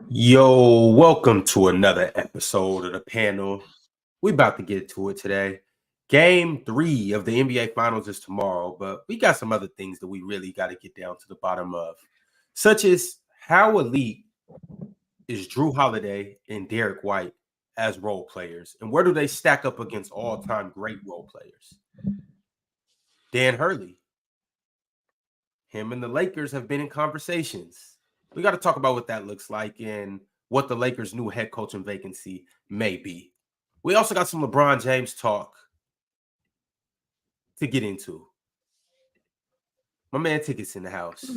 Yo, welcome to another episode of the panel. We about to get to it today. Game 3 of the NBA Finals is tomorrow, but we got some other things that we really got to get down to the bottom of, such as how elite is Jrue Holiday and Derrick White as role players, and where do they stack up against all-time great role players? Dan Hurley, him and the Lakers have been in conversations. We got to talk about what that looks like and what the Lakers' new head coaching vacancy may be. We also got some LeBron James talk to get into. My man Ticket's in the house.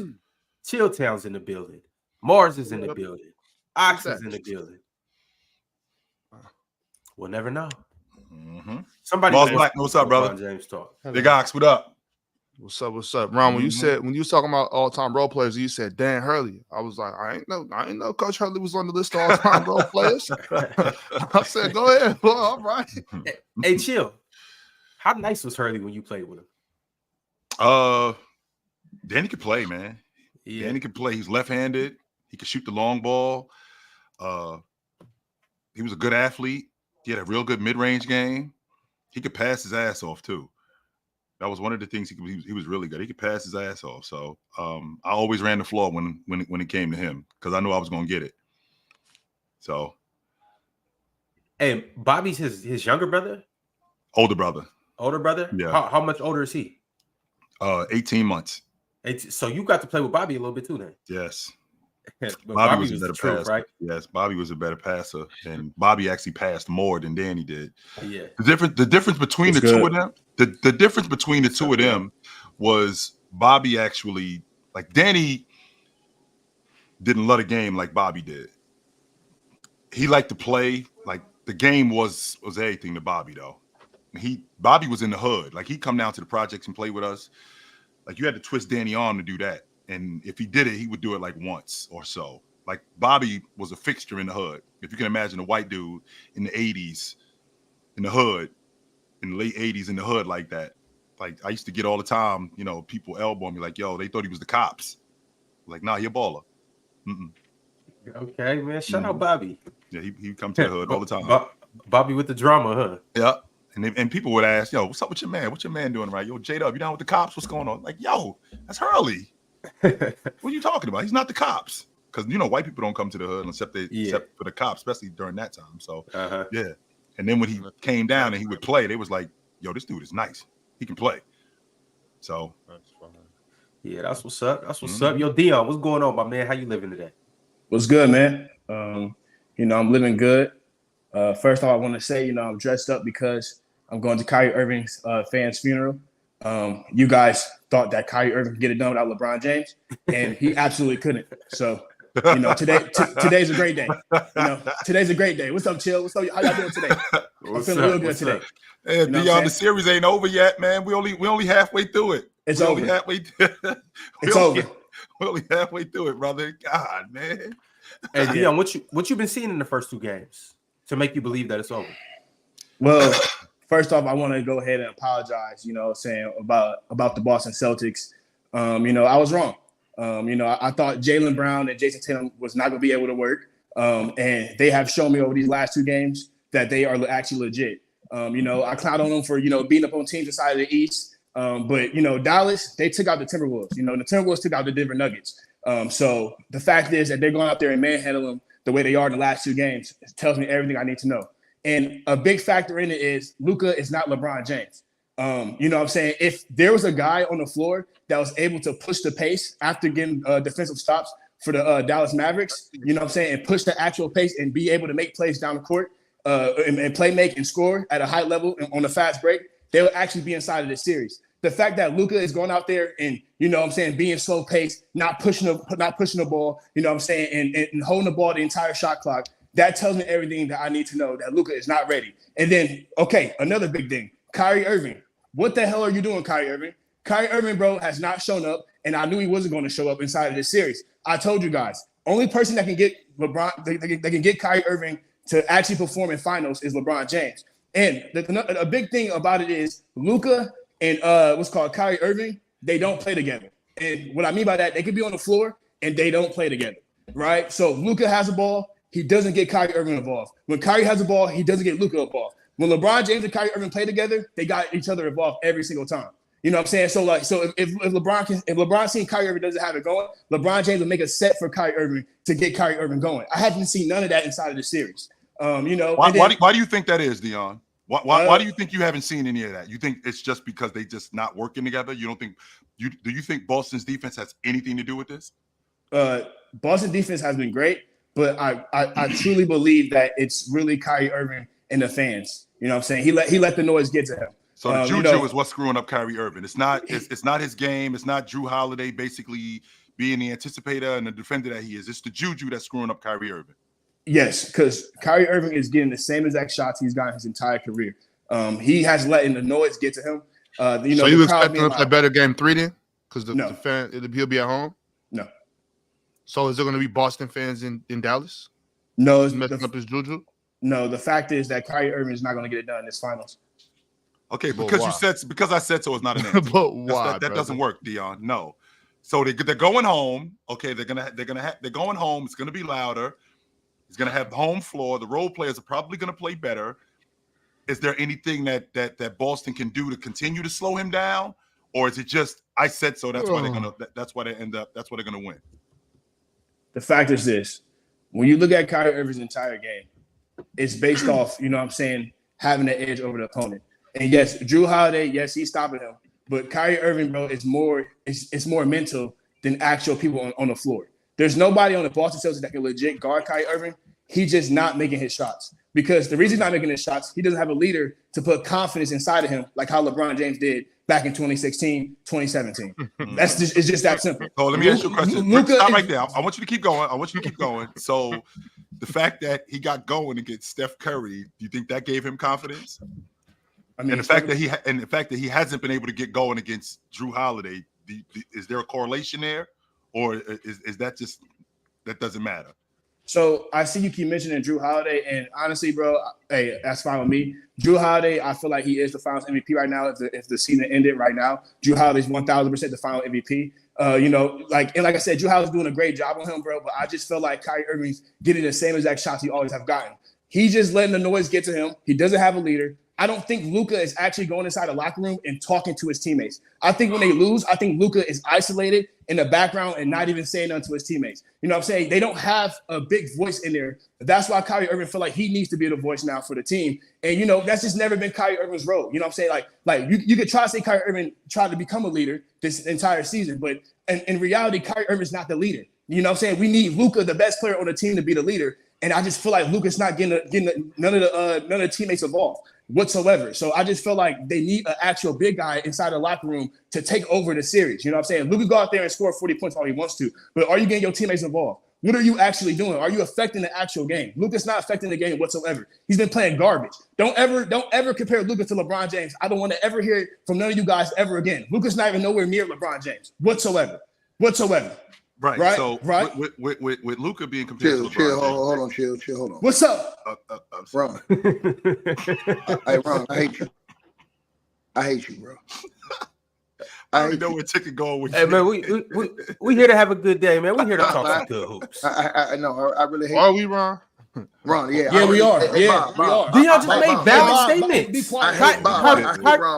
Chilltown's in the building. Mars is in the building. Ox is in the building. We'll never know. Mm-hmm. Somebody what's up, brother? James talk. Big Ox, what up? What's up, Ron? When you was talking about all-time role players, you said Dan Hurley. I was like, I ain't know Coach Hurley was on the list of all-time role players. I said, go ahead. Well, all right. Hey, chill. How nice was Hurley when you played with him? Danny could play, man. Yeah. Danny could play. He's left-handed. He could shoot the long ball. He was a good athlete. He had a real good mid-range game. He could pass his ass off too. That was one of the things he was really good. He could pass his ass off. So I always ran the floor when it came to him because I knew I was going to get it. So. And Bobby's his younger brother? Older brother. Older brother? Yeah. How much older is he? 18 months. So you got to play with Bobby a little bit too then? Yes. Bobby was a better passer, right? Yes, Bobby was a better passer, and Bobby actually passed more than Danny did. Yeah. The difference between the two of them, the difference between the two of them was Bobby actually, like Danny didn't love the game like Bobby did. He liked to play, like the game was everything to Bobby though. Bobby was in the hood, like he'd come down to the projects and play with us. Like you had to twist Danny on to do that. And if he did it, he would do it like once or so. Like Bobby was a fixture in the hood. If you can imagine a white dude in the 80s in the hood, in the late 80s in the hood like that. Like I used to get all the time, people elbowing me like, yo, they thought he was the cops. Like, nah, he a baller. Mm-mm. Okay, man. Shout out Bobby. Yeah, he'd come to the hood all the time. Bobby with the drama, huh? Yeah. And people would ask, yo, what's up with your man? What's your man doing right? Yo, J-Dub, you down with the cops? What's going on? Like, yo, that's Hurley. What are you talking about? He's not the cops. Because, white people don't come to the hood except for the cops, especially during that time. So, yeah. And then when he came down and he would play, they was like, yo, this dude is nice. He can play. So. That's fine. Yeah, that's what's up. That's what's up. Yo, Dion, what's going on, my man? How you living today? What's good, man? I'm living good. First off, I want to say, I'm dressed up because I'm going to Kyrie Irving's fans' funeral. You guys thought that Kyrie Irving could get it done without LeBron James, and he absolutely couldn't. So, today's a great day. Today's a great day. What's up, Chill? What's up? How y'all doing today? I'm feeling real good today. Hey, Dion, the series ain't over yet, man. We only halfway through it. It's over. It's over. We're only halfway through it, brother. God, man. Hey, Dion, what you been seeing in the first two games to make you believe that it's over? Well, first off, I want to go ahead and apologize, saying about the Boston Celtics. I was wrong. I thought Jaylen Brown and Jayson Tatum was not going to be able to work. And they have shown me over these last two games that they are actually legit. I clown on them for, beating up on teams inside of the East. But Dallas, they took out the Timberwolves. The Timberwolves took out the Denver Nuggets. So the fact is that they're going out there and manhandling them the way they are in the last two games. It tells me everything I need to know. And a big factor in it is Luka is not LeBron James. You know what I'm saying? If there was a guy on the floor that was able to push the pace after getting defensive stops for the Dallas Mavericks, you know what I'm saying, and push the actual pace and be able to make plays down the court and play make and score at a high level on a fast break, they would actually be inside of this series. The fact that Luka is going out there and, being slow paced, not pushing the ball, and holding the ball the entire shot clock, that tells me everything that I need to know that Luka is not ready. And then, okay, another big thing, Kyrie Irving. What the hell are you doing, Kyrie Irving? Kyrie Irving, bro, has not shown up, and I knew he wasn't going to show up inside of this series. I told you guys, only person that can get LeBron, they can get Kyrie Irving to actually perform in finals is LeBron James. And a big thing about it is Luka and Kyrie Irving, they don't play together. And what I mean by that, they could be on the floor and they don't play together. right? So Luka has the ball, he doesn't get Kyrie Irving involved. When Kyrie has the ball, he doesn't get Luka involved. When LeBron James and Kyrie Irving play together, they got each other involved every single time. You know what I'm saying? So if LeBron seeing Kyrie Irving doesn't have it going, LeBron James will make a set for Kyrie Irving to get Kyrie Irving going. I haven't seen none of that inside of the series. Why do you think that is, Dion? Why do you think you haven't seen any of that? You think it's just because they just not working together? You don't think do you think Boston's defense has anything to do with this? Boston defense has been great, but I truly believe that it's really Kyrie Irving and the fans. You know what I'm saying? He let the noise get to him. So the juju is what's screwing up Kyrie Irving. It's not his game. It's not Jrue Holiday basically being the anticipator and the defender that he is. It's the juju that's screwing up Kyrie Irving. Yes, because Kyrie Irving is getting the same exact shots he's gotten his entire career. He has letting the noise get to him. So you expect him to play better game 3 then? Because the fan he'll be at home? No. So is there going to be Boston fans in Dallas? No. It's messing up his juju? No, the fact is that Kyrie Irving is not going to get it done in this finals. Okay, because I said so, it's not an answer. But why? That doesn't work, Dion. No. So they're going home. Okay, they're going home. It's going to be louder. He's going to have home floor. The role players are probably going to play better. Is there anything that Boston can do to continue to slow him down, or is it just I said so? That's why they're gonna. That's why they end up. That's why they're going to win. The fact is this: when you look at Kyrie Irving's entire game, it's based off, you know what I'm saying, having an edge over the opponent. And yes, Jrue Holiday, yes, he's stopping him. But Kyrie Irving, bro, is more mental than actual people on the floor. There's nobody on the Boston Celtics that can legit guard Kyrie Irving. He's just not making his shots. Because the reason he's not making his shots, he doesn't have a leader to put confidence inside of him, like how LeBron James did back in 2016, 2017. It's just that simple. So let me ask you a question. Stop right there. I want you to keep going. So the fact that he got going against Steph Curry, do you think that gave him confidence? I mean, and the fact that he hasn't been able to get going against Jrue Holiday, is there a correlation there, or is that just that doesn't matter? So I see you keep mentioning Jrue Holiday, and honestly, bro, hey, that's fine with me. Jrue Holiday, I feel like he is the Finals MVP right now. If the season ended right now, Jrue Holiday's 1,000% the Final MVP. Like I said, Jrue Holiday's doing a great job on him, bro. But I just feel like Kyrie Irving's getting the same exact shots he always have gotten. He's just letting the noise get to him. He doesn't have a leader. I don't think Luka is actually going inside the locker room and talking to his teammates. I think when they lose, I think Luka is isolated in the background and not even saying nothing to his teammates. You know what I'm saying? They don't have a big voice in there. That's why Kyrie Irving feel like he needs to be the voice now for the team. And, that's just never been Kyrie Irving's role. You know what I'm saying? Like you could try to say Kyrie Irving tried to become a leader this entire season, but in reality, Kyrie Irving's not the leader. You know what I'm saying? We need Luka, the best player on the team, to be the leader. And I just feel like Luka's not getting none of the teammates involved whatsoever. So I just feel like they need an actual big guy inside the locker room to take over the series. You know what I'm saying? Luka go out there and score 40 points all he wants to, but are you getting your teammates involved? What are you actually doing? Are you affecting the actual game? Luka's not affecting the game whatsoever. He's been playing garbage. Don't ever compare Luka to LeBron James. I don't want to ever hear it from none of you guys ever again. Luka's not even nowhere near LeBron James whatsoever. Right. So with Luka being compared to LeBron, Hold on. What's up? Ron. Hey, Ron, I hate you, bro. I already know where Ticket going with you. Hey, man, we here to have a good day, man. We're here to talk some good hoops. I know. I really hate you. Are we, Ron? Ron, yeah. Yeah, we are. We are. Dion just made valid statements.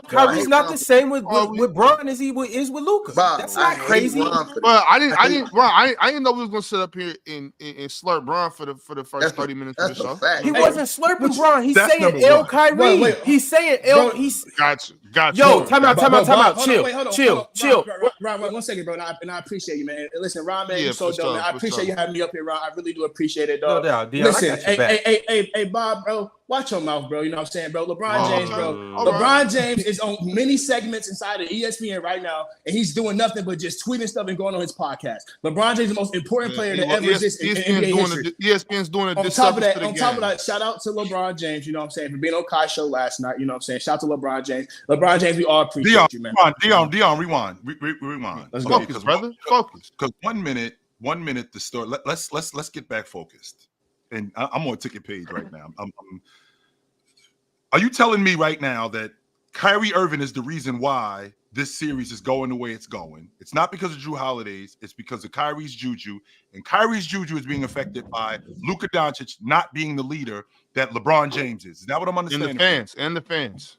Kyrie's not the same with Bron as he is with Luka. That's not crazy. Well, I didn't know we was gonna sit up here and slurp Bron for the first 30 minutes of the show. He wasn't slurping Bron. He's saying L Kyrie. He's saying L. Gotcha. Yo, time out. Chill. Ron, 1 second, bro. And I appreciate you, man. Listen, Ron, man, you're so dope, man. I appreciate you having me up here, Ron. I really do appreciate it, dog. No doubt, Dion. Listen, hey, Bob, bro. Watch your mouth, bro. You know what I'm saying, bro? LeBron James, bro. LeBron James is on many segments inside of ESPN right now, and he's doing nothing but just tweeting stuff and going on his podcast. LeBron James is the most important player that ever exists in NBA history. ESPN's doing it. On top of that, shout out to LeBron James, you know what I'm saying, for being on Kai's show last night. You know what I'm saying? Shout out to LeBron James. LeBron James, we all appreciate you, man. Dion, rewind. Rewind. Let's go. Focus, brother. Focus. Because 1 minute to start. Let's get back focused. And I'm on Ticket page right now. Are you telling me right now that Kyrie Irving is the reason why this series is going the way it's going. It's not because of Jrue Holiday's. It's because of Kyrie's juju. And Kyrie's juju is being affected by Luka Doncic not being the leader that LeBron James is. Is that what I'm understanding? And the fans.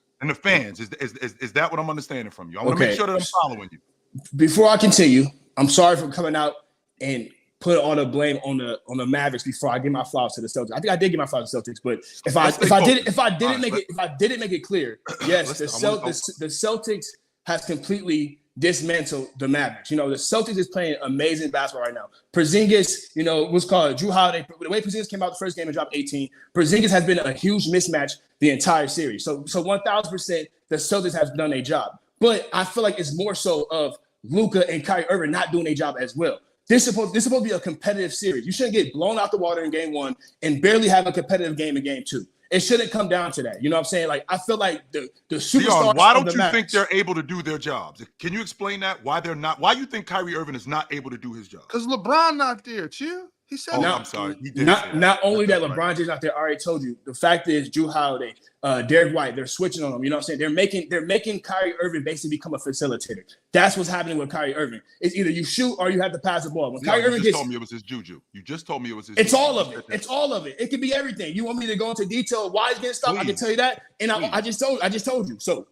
Is that what I'm understanding from you? I want to make sure that I'm following you. Before I continue, I'm sorry for coming out and put all the blame on the Mavericks before I give my flowers to the Celtics. I think I did give my flowers to the Celtics, but if I didn't make it clear, yes, the Celtics has completely dismantled the Mavericks. The Celtics is playing amazing basketball right now. Porzingis, what's called Jrue Holiday. The way Porzingis came out the first game and dropped 18, Porzingis has been a huge mismatch the entire series. So 1,000% the Celtics have done a job. But I feel like it's more so of Luka and Kyrie Irving not doing a job as well. This is supposed to be a competitive series. You shouldn't get blown out the water in game 1 and barely have a competitive game in game 2. It shouldn't come down to that. You know what I'm saying? Like, I feel like the superstars. Leon, why don't you think they're able to do their jobs? Can you explain that? Why they're not? Why you think Kyrie Irving is not able to do his job? Because LeBron not there. Chill. He said. Oh, I'm sorry. He did not only that, LeBron James not there. I already told you. The fact is, Jrue Holiday, Derrick White, they're switching on them. You know what I'm saying? They're making Kyrie Irving basically become a facilitator. That's what's happening with Kyrie Irving. It's either you shoot or you have to pass the ball. When Kyrie Irving told me it was his juju. You just told me it was his. It's all of it. It's all of it. It could be everything. You want me to go into detail why he's getting stopped? I can tell you that. And I just told you. So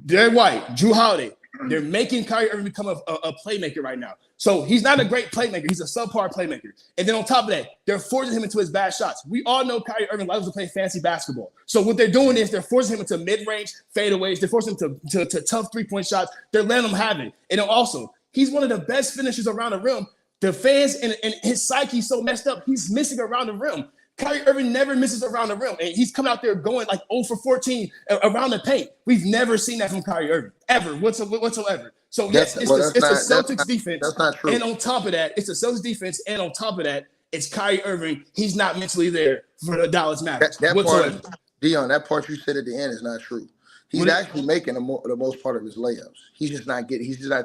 Derrick White, Jrue Holiday, they're making Kyrie Irving become a playmaker right now. So he's not a great playmaker. He's a subpar playmaker. And then on top of that, they're forcing him into his bad shots. We all know Kyrie Irving loves to play fancy basketball. So what they're doing is they're forcing him into mid-range fadeaways. They're forcing him to tough three-point shots. They're letting him have it. And then also, he's one of the best finishers around the rim. The fans and his psyche's so messed up, he's missing around the rim. Kyrie Irving never misses around the rim, and he's coming out there going like 0 for 14 around the paint. We've never seen that from Kyrie Irving, ever, whatsoever. So, yes, it's the Celtics defense. That's not true. And on top of that, it's the Celtics defense, and on top of that, it's Kyrie Irving. He's not mentally there for the Dallas Mavericks whatsoever. Dion, that part you said at the end is not true. He's actually making the most part of his layups. He's just not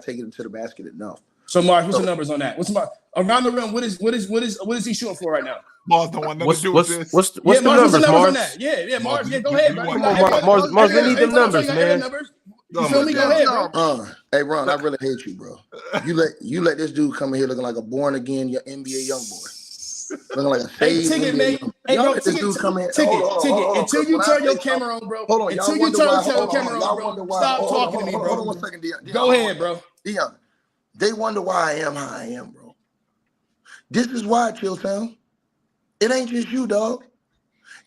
taking them to the basket enough. So, Mark, what's the numbers on that? Around the rim? What is he shooting for right now? Mars don't want nothing to do with this. What's the numbers, Mars? Yeah, Mars. Yeah, go ahead. Mars, we need them numbers, man. You feel me? Go ahead, bro. Hey, Ron, I really hate you, bro. You let this dude come in here looking like a born again NBA young boy, looking like a saved Ticket, NBA man. Hey, bro, Ticket. Until you turn your camera on, bro. Hold on, until you turn your camera on, bro. Stop talking to me, bro. Hold on 1 second, Dion. Go ahead, bro. Dion, they wonder why I am how I am, bro. This is why, Chilltown. It ain't just you, dog.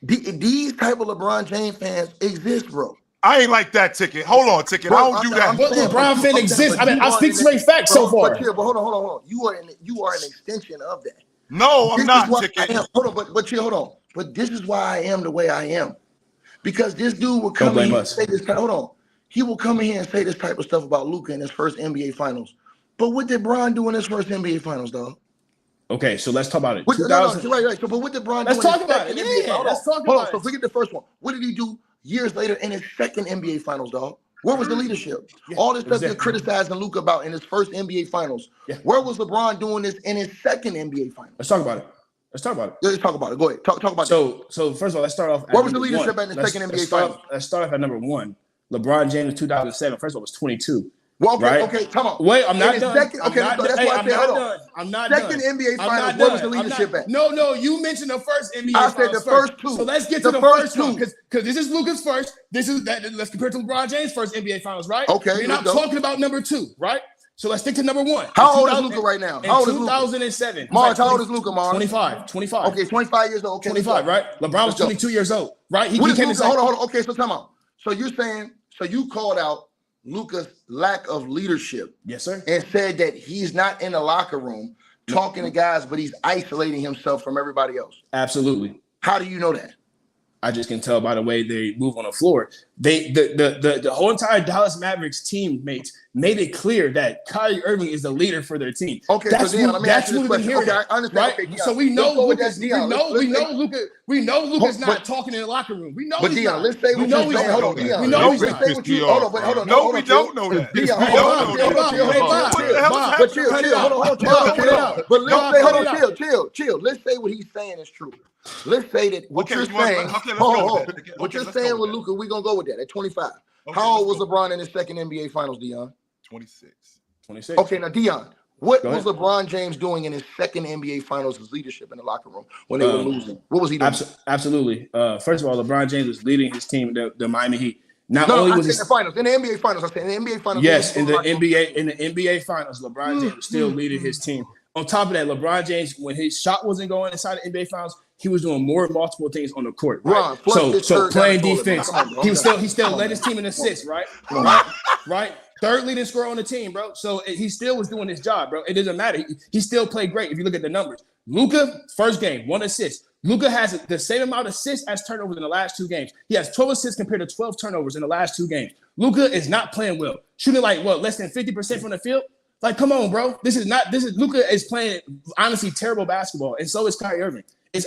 These type of LeBron James fans exist, bro. I ain't like that, Ticket. Hold on, Ticket. Bro, I don't do that. What LeBron fan exists? I mean, I speak straight facts so far. But hold on. You are an extension of that. No, I'm not, Ticket. Hold on, but chill, hold on. But this is why I am the way I am. Because this dude will come in here and say this. Hold on. He will come in here and say this type of stuff about Luka in his first NBA Finals. But what did Bron do in his first NBA Finals, dog? Okay, so let's talk about it. Right. So, but what did Bron do? Let's talk about it. Yeah, let's talk about it. So forget the first one. What did he do years later in his second NBA Finals, dog? Where was the leadership? All this stuff you're criticizing Luka about in his first NBA Finals. Yeah. Where was LeBron doing this in his second NBA Finals? Let's talk about it. Let's talk about it. Go ahead. Talk about it. So first of all, let's start off. Where was the leadership in the second NBA Finals? Let's start off at number 1. LeBron James in 2007. First of all, was 22. Well, okay, come on. Wait, I'm not done. That's why I said, I'm not done. Second NBA Finals, where was the leadership at? No, you mentioned the first NBA Finals. I said the first two. So let's get to the first two. Because this is Luka's first. Let's compare it to LeBron James' first NBA Finals, right? Okay. We're not talking about number 2, right? So let's stick to number 1. How old is Luka right now? How old is Luka? 2007. Mars, how old is Luka, Mars? 25. Okay, 25 years old. Okay, 25, right? LeBron was 22 years old, right? Hold on. Okay, so come on. So you're saying, you called out Luka's lack of leadership. Yes, sir. And said that he's not in the locker room talking to guys, but he's isolating himself from everybody else. Absolutely. How do you know that? I just can tell by the way they move on the floor. The whole entire Dallas Mavericks teammates made it clear that Kyrie Irving is the leader for their team. Okay, that's what we've been hearing. Okay, I understand. Right? Okay, so we know Luka's not talking in the locker room. We know but he's not. Let's say what you're saying. Hold on, Dion. We know he's not. Hold on. No, we don't know that. Dion, but chill. Hold on. But let's say, chill. Let's say what he's saying is true. Let's say that what you're saying. What you're saying with Luka, we're gonna go with that at 25. How old was LeBron in his second NBA Finals, Dion? 26. 26. Okay, now Dion, what Go was ahead. LeBron James doing in his second NBA Finals as leadership in the locker room when they were losing? What was he doing? Absolutely. First of all, LeBron James was leading his team, the Miami Heat. Not No, only I was said he the finals, in the NBA Finals. I said in the NBA Finals. yes, in the NBA Finals, LeBron James was still leading his team. On top of that, LeBron James, when his shot wasn't going inside the NBA Finals, he was doing more multiple things on the court. Right? Ron, so playing down the defense, toilet, man. Come on, bro. he still led his team in assists, right? Right. Third leading scorer on the team, bro. So he still was doing his job, bro. It doesn't matter. He still played great if you look at the numbers. Luka, first game, 1 assist. Luka has the same amount of assists as turnovers in the last 2 games. He has 12 assists compared to 12 turnovers in the last 2 games. Luka is not playing well. Shooting like less than 50% from the field. Like, come on, bro. Luka is playing honestly terrible basketball, and so is Kyrie Irving. And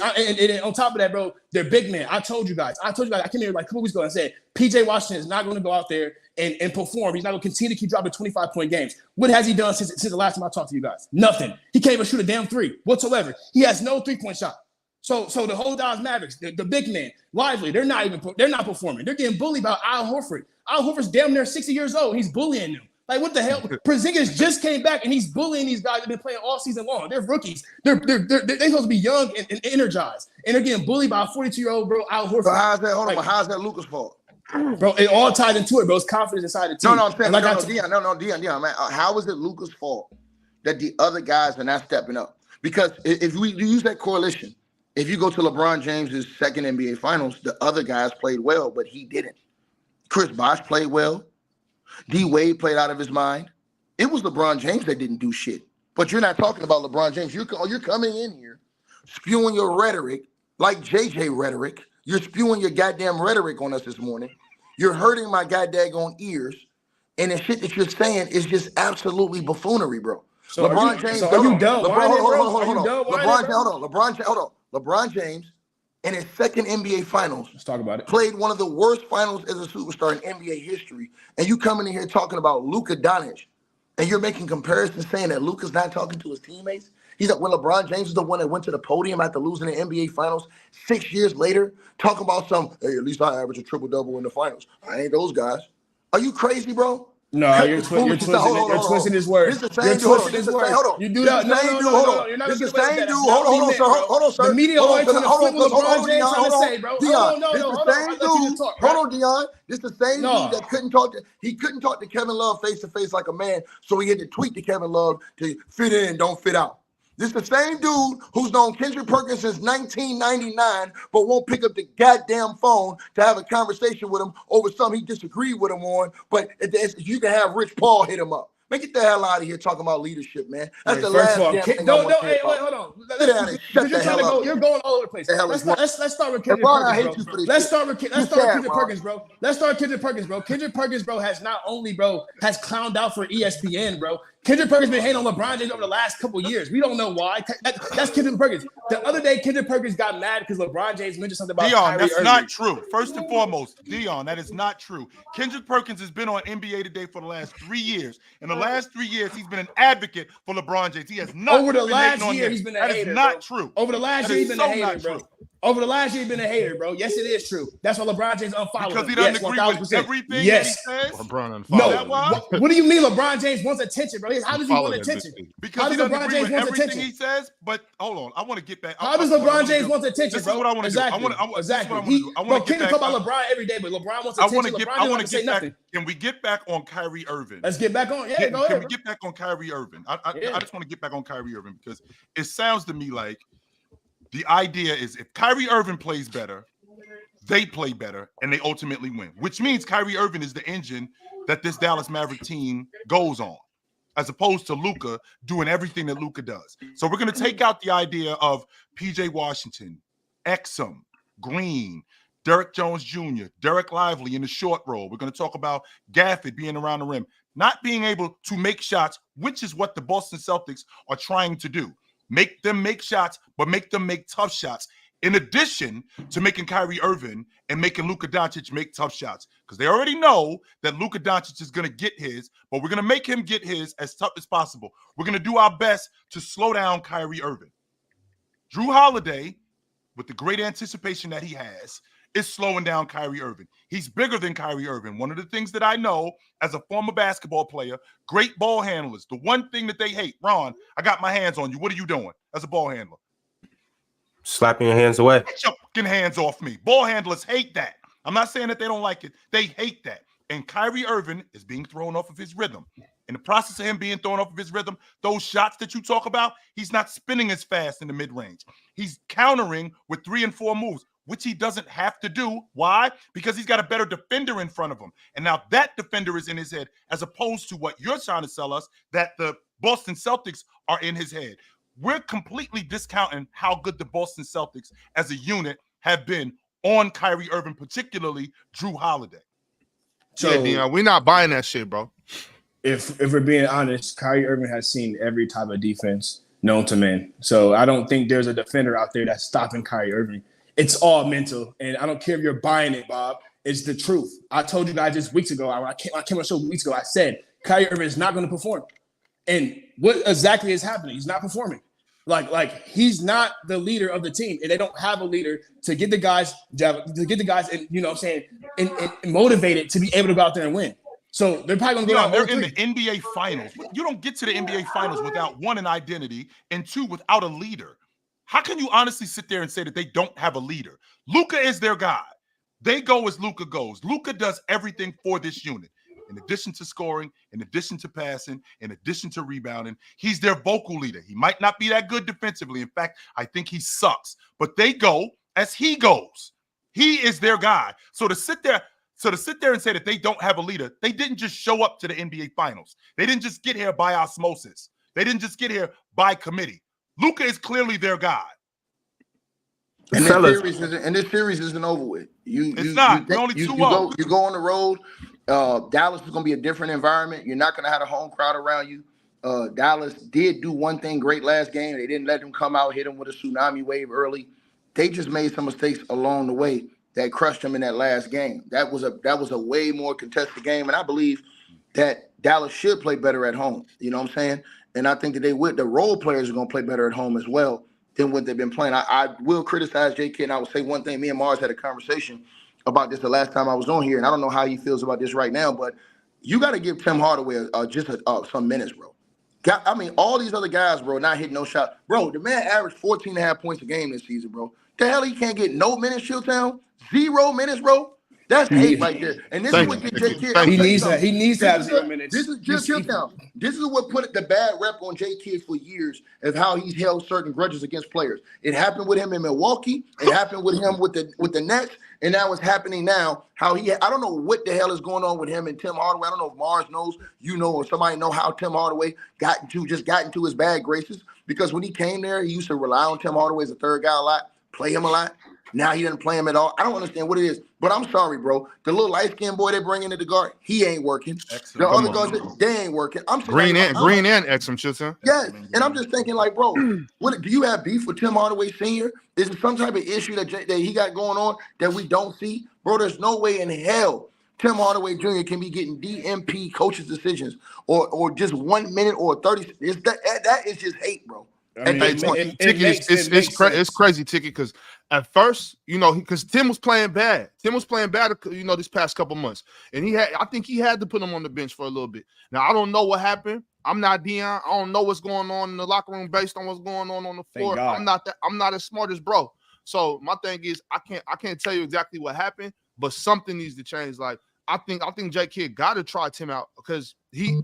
on top of that, bro, they're big men. I told you guys, I came here like a couple weeks ago and said PJ Washington is not going to go out there and perform. He's not going to continue to keep dropping 25-point games. What has he done since the last time I talked to you guys? Nothing. He can't even shoot a damn 3 whatsoever. He has no 3-point shot. So the whole Dallas Mavericks, the big men, Lively, they're not performing. They're getting bullied by Al Horford. Al Horford's damn near 60 years old. He's bullying them. Like, what the hell? Porzingis just came back and he's bullying these guys that have been playing all season long. They're rookies. They're supposed to be young and energized, and they're getting bullied by a 42-year-old bro, Al Horford. So how's that? Hold on, how's that Luka's fault? Bro, it all tied into it, bro. It's confidence inside the team. No, I'm saying, Dion, man. How is it Luka's fault that the other guys are not stepping up? Because if we use that correlation, if you go to LeBron James's second NBA Finals, the other guys played well, but he didn't. Chris Bosh played well. D Wade played out of his mind. It was LeBron James that didn't do shit. But you're not talking about LeBron James. You're coming in here spewing your rhetoric like JJ rhetoric. You're spewing your goddamn rhetoric on us this morning. You're hurting my goddamn ears. And the shit that you're saying is just absolutely buffoonery, bro. So LeBron James. So are you done? LeBron James in his second NBA Finals. Let's talk about it. Played one of the worst finals as a superstar in NBA history. And you coming in here talking about Luka Doncic. And you're making comparisons saying that Luka's not talking to his teammates. He's like, when LeBron James is the one that went to the podium after losing the NBA Finals 6 years later, talking about hey, at least I average a triple-double in the finals. I ain't those guys. Are you crazy, bro? No, you're twisting his words. This is the same dude. Hold on. You do that. No. You're not this is the same dude. Hold on, sir. The media always trying to flip what LeBron James trying to say, bro. Dion, hold on, Dion. This is the same dude that couldn't talk to Kevin Love face to face like a man, so he had to tweet to Kevin Love to fit in, don't fit out. This is the same dude who's known Kendrick Perkins since 1999, but won't pick up the goddamn phone to have a conversation with him over something he disagreed with him on. But you can have Rich Paul hit him up. Man, get the hell out of here talking about leadership, man. That's the last damn thing I want to hear about. Hold on. Shut the hell up. You're going all over the place. Let's start with Kendrick Perkins, bro. Let's start with Kendrick Perkins, bro. Kendrick Perkins, bro, has not only, bro, has clowned out for ESPN, bro. Kendrick Perkins been hating on LeBron James over the last couple of years. We don't know why. That's Kendrick Perkins. The other day, Kendrick Perkins got mad because LeBron James mentioned something about Dion, Kyrie that's Irving. not true. First and foremost, Dion, that is not true. Kendrick Perkins has been on NBA Today for the last 3 years. In the last 3 years, he's been an advocate for LeBron James. He has not over the been last hating on year. him. He's been a that hater. That is not bro. true. Over the last year, he's been a hater, bro. Over the last year, he's been a hater, bro. Yes, it is true. That's why LeBron James unfollowed because him. he doesn't agree with everything that he says. LeBron unfollowed. No. What do you mean LeBron James wants attention, bro? How does he want attention? Because he doesn't agree with everything he says. But hold on, I want to get back. How does LeBron James want attention, bro? This is what I want to do. Exactly. Bro, Ken talk about LeBron every day, but LeBron wants attention. I want to get back. Can we get back on Kyrie Irving? Let's get back on. Yeah, go ahead. Can we get back on Kyrie Irving? I just want to get back on Kyrie Irving because it sounds to me like the idea is if Kyrie Irving plays better, they play better, and they ultimately win, which means Kyrie Irving is the engine that this Dallas Maverick team goes on, as opposed to Luka doing everything that Luka does. So we're going to take out the idea of PJ Washington, Exum, Green, Derrick Jones Jr., Derek Lively in the short roll. We're going to talk about Gafford being around the rim, not being able to make shots, which is what the Boston Celtics are trying to do. Make them make shots, but make them make tough shots. In addition to making Kyrie Irving and making Luka Doncic make tough shots. Because they already know that Luka Doncic is going to get his, but we're going to make him get his as tough as possible. We're going to do our best to slow down Kyrie Irving. Jrue Holiday, with the great anticipation that he has, is slowing down Kyrie Irving. He's bigger than Kyrie Irving. One of the things that I know as a former basketball player, great ball handlers, the one thing that they hate, Ron, I got my hands on you. What are you doing as a ball handler? Slapping your hands away. Get your fucking hands off me. Ball handlers hate that. I'm not saying that they don't like it. They hate that. And Kyrie Irving is being thrown off of his rhythm. In the process of him being thrown off of his rhythm, those shots that you talk about, he's not spinning as fast in the mid-range. He's countering with 3 and 4 moves, which he doesn't have to do. Why? Because he's got a better defender in front of him. And now that defender is in his head, as opposed to what you're trying to sell us, that the Boston Celtics are in his head. We're completely discounting how good the Boston Celtics as a unit have been on Kyrie Irving, particularly Jrue Holiday. So yeah, Dion, we're not buying that shit, bro. If we're being honest, Kyrie Irving has seen every type of defense known to man. So I don't think there's a defender out there that's stopping Kyrie Irving. It's all mental, and I don't care if you're buying it, Bob. It's the truth. I told you guys this weeks ago. I came on the show weeks ago. I said Kyrie Irving is not going to perform, and what exactly is happening? He's not performing. Like he's not the leader of the team, and they don't have a leader to get the guys, and you know what I'm saying, and motivated to be able to go out there and win. So they're probably going to go out. They're in the NBA Finals. You don't get to the NBA Finals without, one, an identity, and 2, without a leader. How can you honestly sit there and say that they don't have a leader? Luka is their guy. They go as Luka goes. Luka does everything for this unit. In addition to scoring, in addition to passing, in addition to rebounding, he's their vocal leader. He might not be that good defensively. In fact, I think he sucks. But they go as he goes. He is their guy. So to sit there and say that they don't have a leader, they didn't just show up to the NBA Finals. They didn't just get here by osmosis. They didn't just get here by committee. Luka is clearly their guy. And this series isn't over with. It's not. We're only 2-0. You go on the road. Dallas is going to be a different environment. You're not going to have a home crowd around you. Dallas did do one thing great last game. They didn't let them come out, hit them with a tsunami wave early. They just made some mistakes along the way that crushed them in that last game. That was a way more contested game, and I believe that Dallas should play better at home. You know what I'm saying? And I think that the role players are going to play better at home as well than what they've been playing. I will criticize J.K., and I will say one thing. Me and Mars had a conversation about this the last time I was on here, and I don't know how he feels about this right now, but you got to give Tim Hardaway some minutes, bro. All these other guys, bro, not hitting no shot. Bro, the man averaged 14.5 points a game this season, bro. The hell he can't get no minutes, Chilltown? 0 minutes, bro? That's hate right there. And this is what J.K. He needs to have 0 minutes. This is just Chilltown. This is what put the bad rep on J.K. for years of how he's held certain grudges against players. It happened with him in Milwaukee. It happened with him with the Nets. And now it's happening now. I don't know what the hell is going on with him and Tim Hardaway. I don't know if Mars knows, or somebody know how Tim Hardaway got into his bad graces. Because when he came there, he used to rely on Tim Hardaway as a third guy a lot, play him a lot. Now he doesn't play him at all. I don't understand what it is, but I'm sorry, bro. The little light-skinned boy they bring into the guard, he ain't working. Excellent. The other guards, they ain't working. Green and Exum, Chilltown. Yes, and I'm just thinking, like, bro, do you have beef with Tim Hardaway Sr.? Is it some type of issue that he got going on that we don't see? Bro, there's no way in hell Tim Hardaway Jr. can be getting DMP coaches' decisions or just 1 minute or 30. That is just hate, bro. It's crazy, Ticket, because at first, because Tim was playing bad. This past couple months, and I think he had to put him on the bench for a little bit. Now I don't know what happened. I'm not Dion. I don't know what's going on in the locker room based on what's going on the floor. I'm not as smart as bro. So my thing is, I can't tell you exactly what happened, but something needs to change. Like I think J.K. got to try Tim out because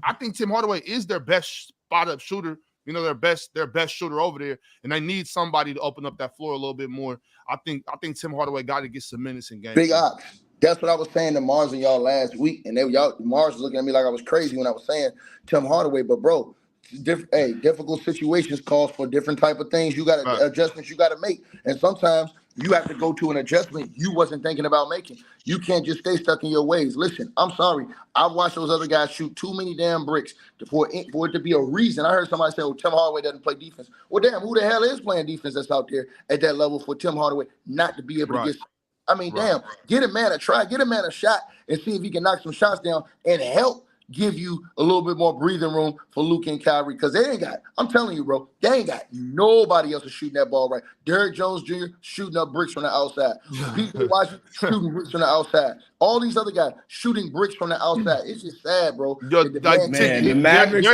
I think Tim Hardaway is their best spot up shooter. Their best shooter over there, and they need somebody to open up that floor a little bit more. I think Tim Hardaway got to get some minutes in games. Big Ox. That's what I was saying to Mars and y'all last week, and Mars was looking at me like I was crazy when I was saying Tim Hardaway. But bro, difficult situations calls for different type of things. You got adjustments you got to make, and sometimes you have to go to an adjustment you wasn't thinking about making. You can't just stay stuck in your ways. Listen, I'm sorry. I've watched those other guys shoot too many damn bricks for it to be a reason. I heard somebody say, Tim Hardaway doesn't play defense. Well, damn, who the hell is playing defense that's out there at that level for Tim Hardaway not to be able to get – damn, get a man a try, get a man a shot and see if he can knock some shots down and help give you a little bit more breathing room for Luke and Kyrie because they ain't got, I'm telling you, bro, they ain't got nobody else is shooting that ball right. Derrick Jones Jr. shooting up bricks from the outside. P.J. Washington shooting bricks from the outside. All these other guys shooting bricks from the outside. It's just sad, bro. The Mavericks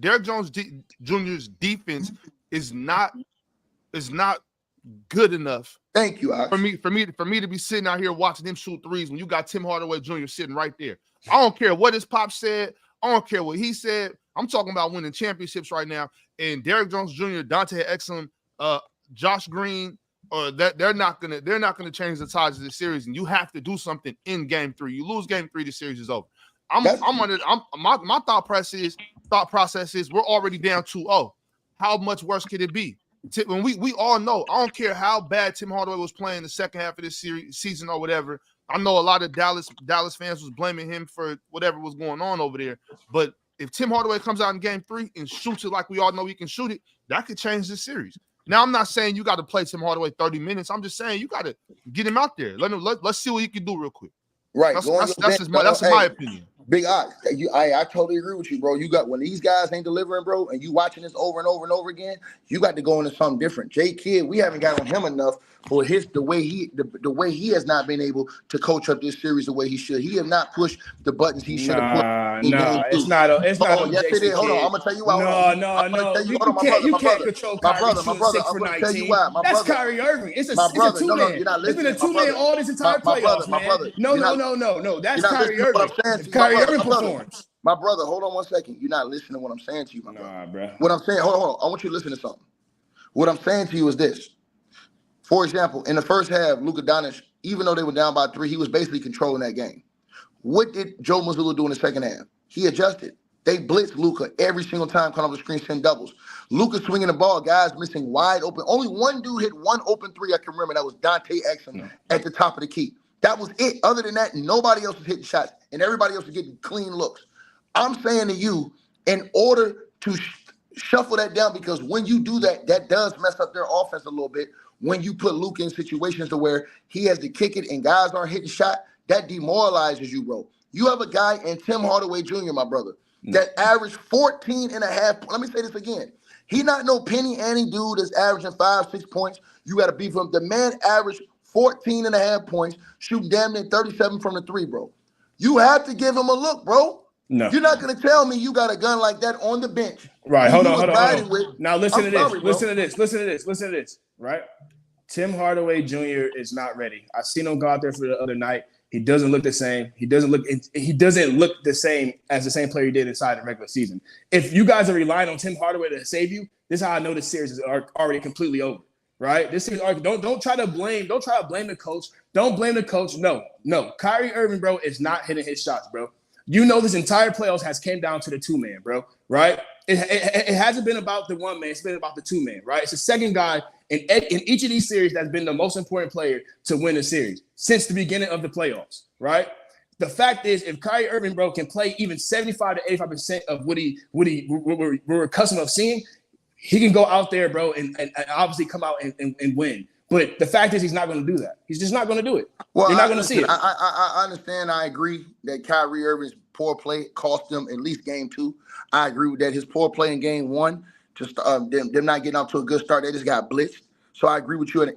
Derrick Jones Jr.'s defense is not good enough. Thank you, Ox. For me to be sitting out here watching him shoot threes when you got Tim Hardaway Jr. sitting right there. I don't care what his pop said. I don't care what he said. I'm talking about winning championships right now. And Derrick Jones Jr., Dante Exum, Josh Green, they're not gonna change the tides of this series. And you have to do something in Game 3. You lose Game 3, the series is over. My thought process is we're already down 2-0. How much worse could it be? When we all know, I don't care how bad Tim Hardaway was playing the second half of this season or whatever. I know a lot of Dallas fans was blaming him for whatever was going on over there. But if Tim Hardaway comes out in Game 3 and shoots it like we all know he can shoot it, that could change the series. Now, I'm not saying you got to play Tim Hardaway 30 minutes. I'm just saying you got to get him out there. Let's see what he can do real quick. Right. That's my opinion. Big Ox, I totally agree with you, bro. You got when these guys ain't delivering, bro, and you watching this over and over and over again, you got to go into something different. Jay Kidd, we haven't got on him enough for the way he has not been able to coach up this series the way he should. He has not pushed the buttons he should have pushed. It's not. Yes, it is. Hold on, I'm gonna tell you why. No. You can't control Kyrie shooting 6 for 19. That's Kyrie Irving. It's a two-man. It's been a two-man all this entire playoffs, man. No. That's Kyrie Irving. Kyrie Irving performs. My brother, hold on one second. You're not listening to what I'm saying to you, my brother. Bro. What I'm saying, hold on. I want you to listen to something. What I'm saying to you is this. For example, in the first half, Luka Doncic, even though they were down by 3, he was basically controlling that game. What did Joe Mazzulla do in the second half? He adjusted. They blitzed Luka every single time, coming off the screen, 10 doubles. Luka swinging the ball, guys missing wide open. Only one dude hit one open 3 I can remember. That was Dante Exum at the top of the key. That was it. Other than that, nobody else was hitting shots, and everybody else was getting clean looks. I'm saying to you, in order to shuffle that down, because when you do that, that does mess up their offense a little bit. When you put Luka in situations to where he has to kick it and guys aren't hitting shot, that demoralizes you, bro. You have a guy in Tim Hardaway Jr., my brother, that averaged 14 and a half. Let me say this again. He not no penny ante dude that's averaging 5-6 points. You got to beat him. The man averaged 14 and a half points, shooting damn near 37 from the 3, bro. You have to give him a look, bro. No. You're not going to tell me you got a gun like that on the bench. Right. Hold on. Now listen to this. Right. Tim Hardaway Jr. is not ready. I seen him go out there for the other night. He doesn't look the same. He doesn't look the same as the same player he did inside the regular season. If you guys are relying on Tim Hardaway to save you, this is how I know this series is already completely over. Right? This series, don't try to blame the coach. Don't blame the coach. No. Kyrie Irving, bro, is not hitting his shots, bro. You know this entire playoffs has came down to the 2-man, bro. Right? It hasn't been about the 1-man. It's been about the 2-man. Right? It's the second guy in each of these series that's been the most important player to win the series since the beginning of the playoffs. Right? The fact is, if Kyrie Irving, bro, can play even 75 to 85% of what we're accustomed of seeing, he can go out there, bro, and obviously come out and win. But the fact is, he's not going to do that. He's just not going to do it. Well, you're not going to see it. I understand. I agree that Kyrie Irving's poor play cost them at least Game 2. I agree with that. His poor play in Game 1, just them not getting off to a good start, they just got blitzed. So I agree with you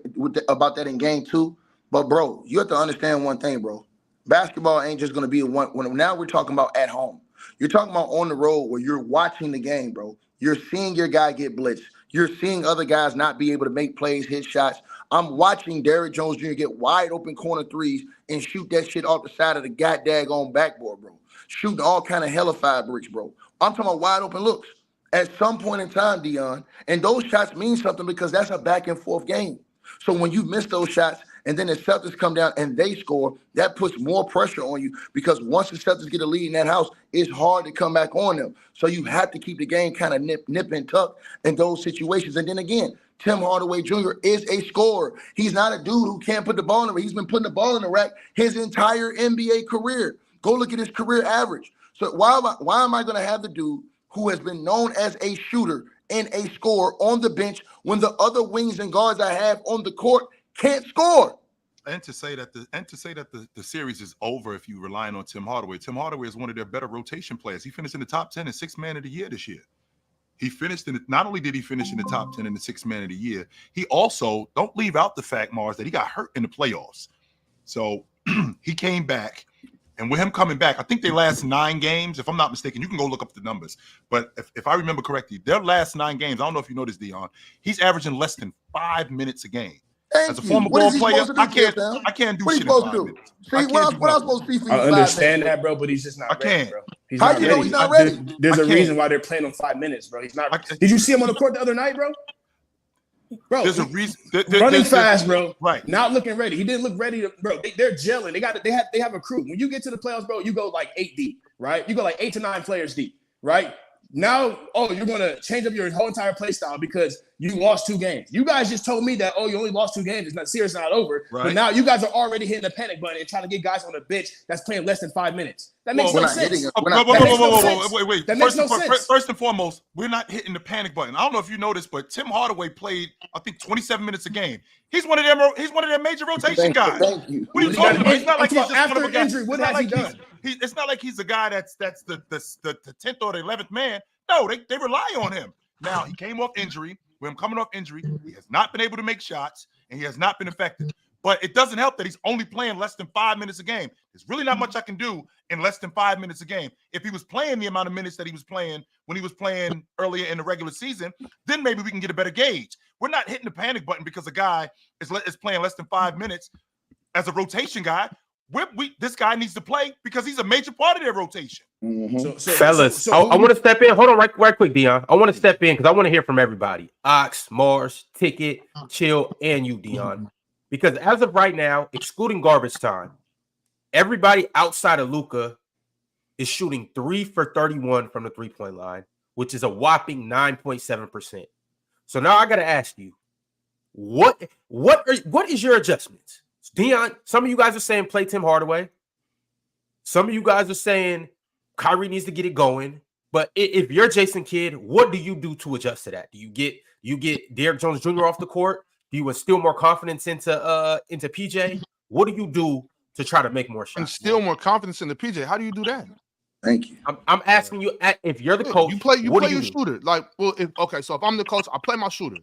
about that in Game 2. But, bro, you have to understand one thing, bro. Basketball ain't just going to be now we're talking about at home. You're talking about on the road where you're watching the game, bro. You're seeing your guy get blitzed. You're seeing other guys not be able to make plays, hit shots. I'm watching Derrick Jones Jr. get wide open corner threes and shoot that shit off the side of the goddamn backboard, bro. Shooting all kind of hellified bricks, bro. I'm talking about wide open looks. At some point in time, Dion, and those shots mean something because that's a back and forth game. So when you miss those shots and then the Celtics come down and they score, that puts more pressure on you because once the Celtics get a lead in that house, it's hard to come back on them. So you have to keep the game kind of nip and tuck in those situations. And then again, Tim Hardaway Jr. is a scorer. He's not a dude who can't put the ball in the rack. He's been putting the ball in the rack his entire NBA career. Go look at his career average. So why am I going to have the dude who has been known as a shooter and a scorer on the bench when the other wings and guards I have on the court can't score? to say that the series is over if you relying on Tim Hardaway. Tim Hardaway is one of their better rotation players. He finished in the top 10 and 6th man of the year this year. He finished not only did he finish in the top 10 and the 6th man of the year, he also, don't leave out the fact, Mars, that he got hurt in the playoffs. So he came back, and with him coming back, I think they last 9 games, if I'm not mistaken. You can go look up the numbers. But if I remember correctly, their last 9 games, I don't know if you noticed, Dion, he's averaging less than 5 minutes a game. As a former ball player, I can't do shit in 5 minutes. See, what I'm supposed to see for you? I understand that, bro, but he's just not ready, bro. How you know he's not ready? There's a reason why they're playing him 5 minets, bro. He's not. Did you see him on the court the other night, bro? Bro, there's a reason. Running fast, bro. Right. Not looking ready. He didn't look ready to, bro. They're gelling. They have a crew. When you get to the playoffs, bro, you go like 8 deep, right? You go like 8 to 9 players deep, right? Now, you're going to change up your whole entire play style because you lost 2 games. You guys just told me that, you only lost 2 games. It's not serious, not over. Right. But now you guys are already hitting the panic button and trying to get guys on the bench that's playing less than 5 minutes. That makes no sense. Wait. First and foremost, we're not hitting the panic button. I don't know if you noticed, but Tim Hardaway played, I think, 27 minutes a game. He's one of their major rotation guys. Thank you. What are you talking about? It's not like he's just after one of a guy. injury. What has he done? It's not like he's a guy that's the 10th or the 11th man. No, they rely on him. Now, he came off injury. With him coming off injury, he has not been able to make shots, and he has not been effective. But it doesn't help that he's only playing less than 5 minutes a game. There's really not much I can do in less than 5 minutes a game. If he was playing the amount of minutes that he was playing when he was playing earlier in the regular season, then maybe we can get a better gauge. We're not hitting the panic button because a guy is playing less than 5 minutes as a rotation guy. This guy needs to play because he's a major part of their rotation. Mm-hmm. Fellas, I want to step in. Hold on right quick, Dion. I want to step in because I want to hear from everybody. Ox, Mars, Ticket, Chill, and you, Dion. Because as of right now, excluding garbage time, everybody outside of Luka is shooting 3 for 31 from the three-point line, which is a whopping 9.7%. So now I got to ask you, what is your adjustments? Dion, some of you guys are saying play Tim Hardaway. Some of you guys are saying Kyrie needs to get it going. But if you're Jason Kidd, what do you do to adjust to that? Do you get Derrick Jones Jr. off the court? Do you instill more confidence into PJ? What do you do to try to make more shots? Instill more confidence into PJ. How do you do that? Thank you. I'm asking you, if you're the coach, you play your shooter. So if I'm the coach, I play my shooter.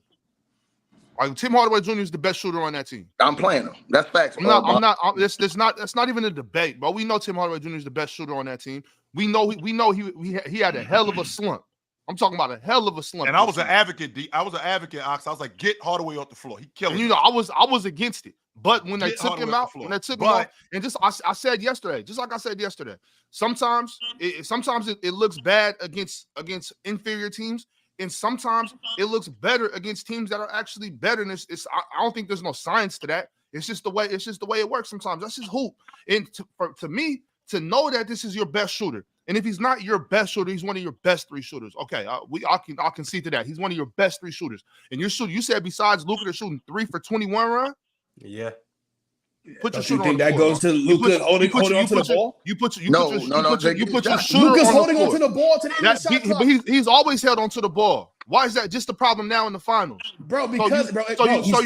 Like Tim Hardaway Jr. is the best shooter on that team. I'm playing him. That's facts. That's not even a debate, but we know Tim Hardaway Jr. is the best shooter on that team. We know he had a hell of a slump. I'm talking about a hell of a slump. And I was an advocate, Ox. I was like, get Hardaway off the floor. He killed him. I was against it. But when they took him out, and just I said yesterday, just like I said yesterday, sometimes it looks bad against inferior teams. And sometimes it looks better against teams that are actually better. And I don't think there's no science to that. It's just the way it works sometimes. That's just hoop. And to me, to know that this is your best shooter, and if he's not your best shooter, he's one of your best 3 shooters. Okay, I can see to that. He's one of your best 3 shooters. And you said besides Luka, they're shooting 3 for 21, Ron? Yeah. Put your shooter on the that floor. Goes to Luka holding onto the ball? You put your shooter Luka's on holding the floor. onto the ball to the end of the shot clock. He's always held onto the ball. Why is that just the problem now in the finals? Bro, he's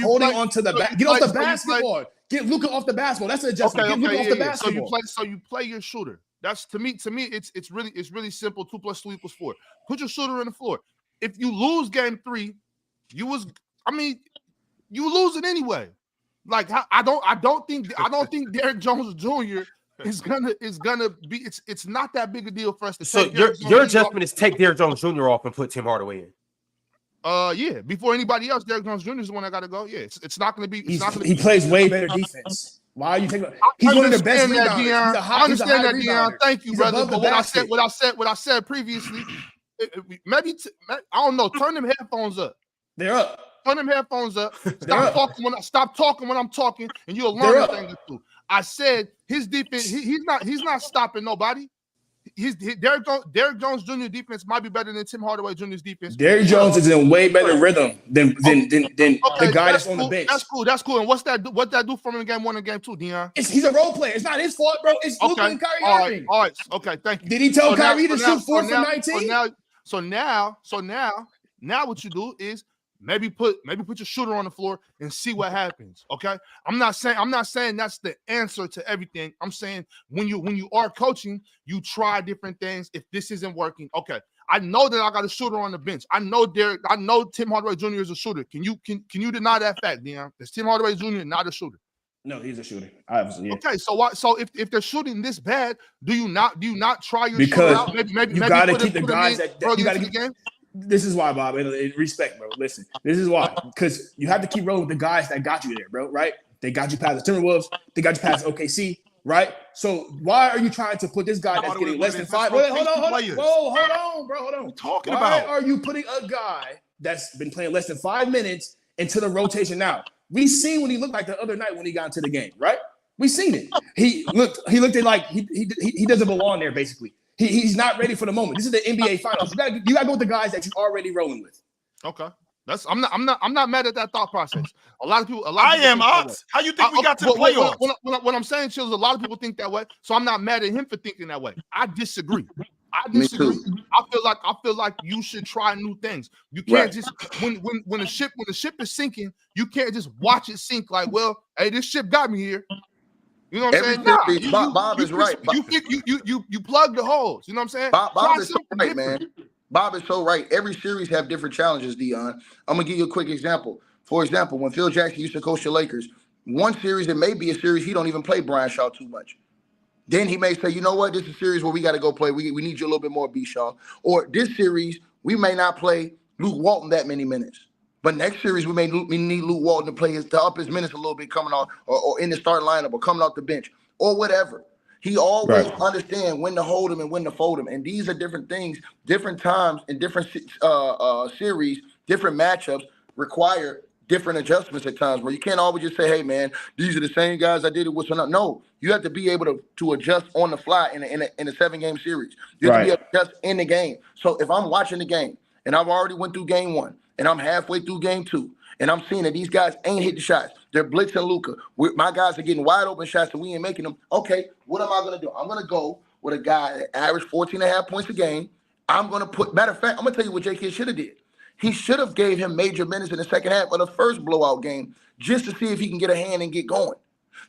holding onto the back. Get off the basketball. Get Luka off the basketball. That's an adjustment. Get Luka off the basketball. So you play your shooter. That's to me it's really simple. 2 + 2 = 4. Put your shooter on the floor. If you lose game 3, you lose it anyway. Like I don't think Derrick Jones Jr. is gonna be. It's not that big a deal for us to. So your adjustment is take Derrick Jones Jr. off and put Tim Hardaway in. Yeah. Before anybody else, Derrick Jones Jr. is the one that got to go. Yeah, it's not going to be. He plays way better defense. Why are you taking? He's one of the best rebounders. I understand that, Dion. Thank you, brother. But what I said previously, maybe I don't know. Turn them headphones up. They're up. Turn them headphones up. Stop talking when I'm talking, and you'll learn a thing or two. I said his defense. He's not stopping nobody. Derrick Jones Jr. defense might be better than Tim Hardaway Jr.'s defense. Derrick Jones is in way better rhythm than the guy that's on the bench. That's cool. And what that do for him in game 1 and game 2, Dion? He's a role player. It's not his fault, bro. It's Luka and Kyrie Irving. All right. Okay. Thank you. Did he tell Kyrie to shoot 4 for 19? So now what you do is Maybe put your shooter on the floor and see what happens. Okay. I'm not saying that's the answer to everything. I'm saying when you are coaching, you try different things. If this isn't working, okay. I know that I got a shooter on the bench. I know Tim Hardaway Jr. is a shooter. Can you deny that fact, Dion? Is Tim Hardaway Jr. not a shooter? No, he's a shooter. Obviously, yeah. Okay, so what? So if they're shooting this bad, do you not try your because shooter out? Maybe you got to keep the guys that you got to keep. Game? This is why, Bob. And respect, bro. Listen, this is why, because you have to keep rolling with the guys that got you there, bro. Right? They got you past the Timberwolves. They got you past OKC. Right? So why are you trying to put this guy that's getting less than 5? Wait, hold on. Whoa, hold on, bro. Hold on. What are you talking why about? Are you putting a guy that's been playing less than 5 minutes into the rotation now? We seen what he looked like the other night when he got into the game, right? We seen it. He looked at like he doesn't belong there, basically. He's not ready for the moment. This is the NBA Finals. You gotta go with the guys that you're already rolling with. Okay. I'm not mad at that thought process. A lot of people I am, Ox. How you think we got to the playoffs? What I'm saying, Chills, a lot of people think that way. So I'm not mad at him for thinking that way. I disagree. Me too. I feel like you should try new things. You can't just when the ship is sinking, you can't just watch it sink like, well, hey, this ship got me here. You know what I'm saying? Bob is right. You plug the holes. You know what I'm saying? Bob is so right, man. Bob is so right. Every series have different challenges, Dion. I'm gonna give you a quick example. For example, when Phil Jackson used to coach the Lakers, one series, it may be a series he don't even play Brian Shaw too much. Then he may say, you know what, this is a series where we got to go play. We need you a little bit more, B. Shaw. Or this series, we may not play Luke Walton that many minutes. But next series, we need Luke Walton to play to up his minutes a little bit coming off or in the starting lineup or coming off the bench or whatever. He always understands when to hold him and when to fold him. And these are different things, different times and different series, different matchups require different adjustments at times where you can't always just say, hey, man, these are the same guys I did it with. No, you have to be able to adjust on the fly in a 7-game series. You have to be able to adjust in the game. So if I'm watching the game and I've already went through game 1 and I'm halfway through game 2 and I'm seeing that these guys ain't hitting shots, they're blitzing Luka. My guys are getting wide open shots and we ain't making them. Okay, what am I going to do? I'm going to go with a guy that averaged 14.5 points a game. I'm going to put – matter of fact, I'm going to tell you what J.K. should have did. He should have gave him major minutes in the second half of the first blowout game just to see if he can get a hand and get going.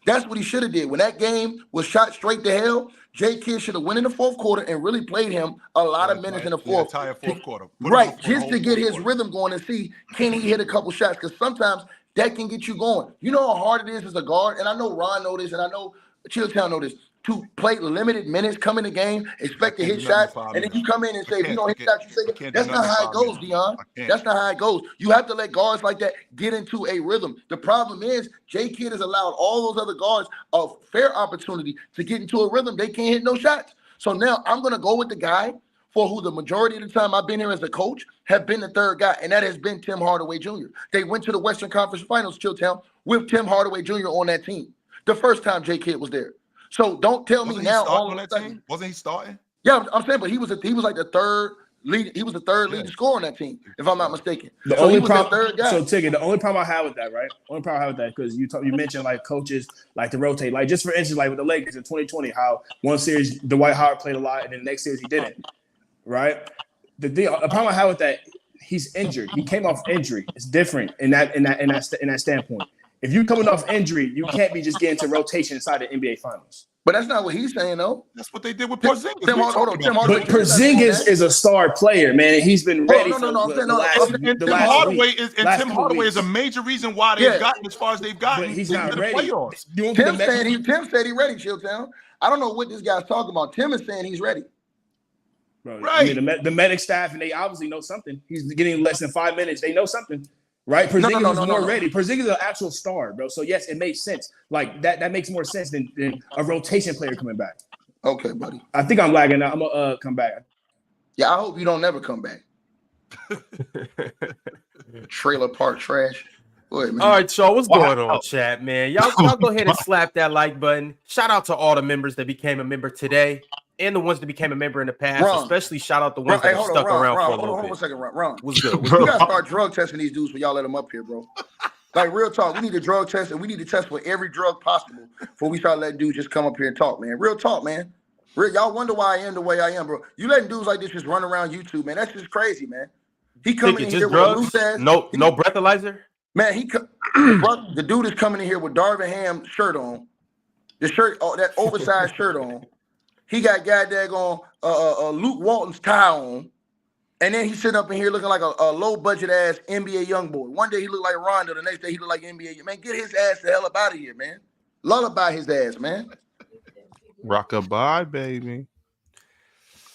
That's what he should have did. When that game was shot straight to hell, J. Kidd should have went in the fourth quarter and really played him a lot of minutes in the fourth. Entire fourth quarter. Right, just to get his rhythm going and see, can he hit a couple shots? Because sometimes that can get you going. You know how hard it is as a guard, and I know Ron know this, and I know Chilltown know this, to play limited minutes, come in the game, expect to hit shots, and then you come in and say, if you don't hit shots, you say, that's not how it goes, Dion. That's not how it goes. You have to let guards like that get into a rhythm. The problem is, J. Kidd has allowed all those other guards a fair opportunity to get into a rhythm. They can't hit no shots. So now I'm going to go with the guy for who the majority of the time I've been here as a coach have been the third guy, and that has been Tim Hardaway Jr. They went to the Western Conference Finals, Chilltown, with Tim Hardaway Jr. on that team. The first time J. Kidd was there. So don't tell me now. All on that team? Wasn't he starting? Yeah, I'm saying, but he was like the third lead. He was the third leading scorer on that team, if I'm not mistaken. The only problem, Tigger, the only problem I have with that, right? Only problem I have with that because you mentioned like coaches like to rotate, like just for instance, like with the Lakers in 2020, how one series Dwight Howard played a lot, and then the next series he didn't. Right? The problem I have with that, he's injured. He came off injury. It's different in that standpoint. If you're coming off injury, you can't be just getting to rotation inside the NBA Finals. But that's not what he's saying, though. That's what they did with Porzingis. But Porzingis is a star player, man, and he's been ready Tim Hardaway is a major reason why they've gotten as far as they've gotten. But he's not ready. Tim said he's ready, Chilltown. I don't know what this guy's talking about. Tim is saying he's ready. Bro, right. I mean, the medic staff, and they obviously know something. He's getting less than 5 minutes. They know something. Right? Porzingis is more ready. Porzingis is an actual star, bro. So, yes, it makes sense. Like, that makes more sense than a rotation player coming back. Okay, buddy. I think I'm lagging now. I'm going to come back. Yeah, I hope you don't never come back. Trailer park trash. Go ahead, man. All right, y'all. What's going on, chat, man? Y'all go ahead and slap that like button. Shout out to all the members that became a member today and the ones that became a member in the past. Especially shout out the ones that stuck around for a little bit. Hold on a second, Ron. What's good? You got to start drug testing these dudes when y'all let them up here, bro. Like, real talk. We need a drug test, and we need to test for every drug possible before we start letting dudes just come up here and talk, man. Real talk, man. Y'all wonder why I am the way I am, bro. You letting dudes like this just run around YouTube, man. That's just crazy, man. He coming in here with a loose ass. No breathalyzer. Man, the dude is coming in here with Darvin Ham shirt on, that oversized shirt on. He got goddamn Luke Walton's tie on, and then he's sitting up in here looking like a low budget ass NBA young boy. One day he looked like Rondo, the next day he looked like NBA. Man, get his ass the hell up out of here, man. Lullaby his ass, man. Rockabye, baby.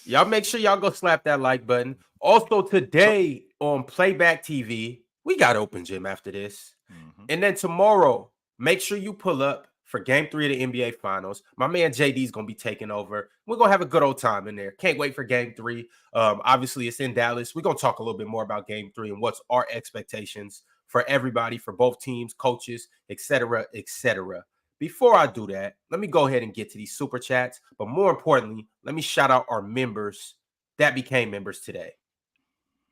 Y'all make sure y'all go slap that like button. Also today on Playback TV, we got Open Gym after this. Mm-hmm. And then tomorrow, make sure you pull up for Game 3 of the NBA Finals. My man JD's going to be taking over. We're going to have a good old time in there. Can't wait for Game 3. Obviously, it's in Dallas. We're going to talk a little bit more about Game 3 and what's our expectations for everybody, for both teams, coaches, etc., etc. Before I do that, let me go ahead and get to these super chats. But more importantly, let me shout out our members that became members today.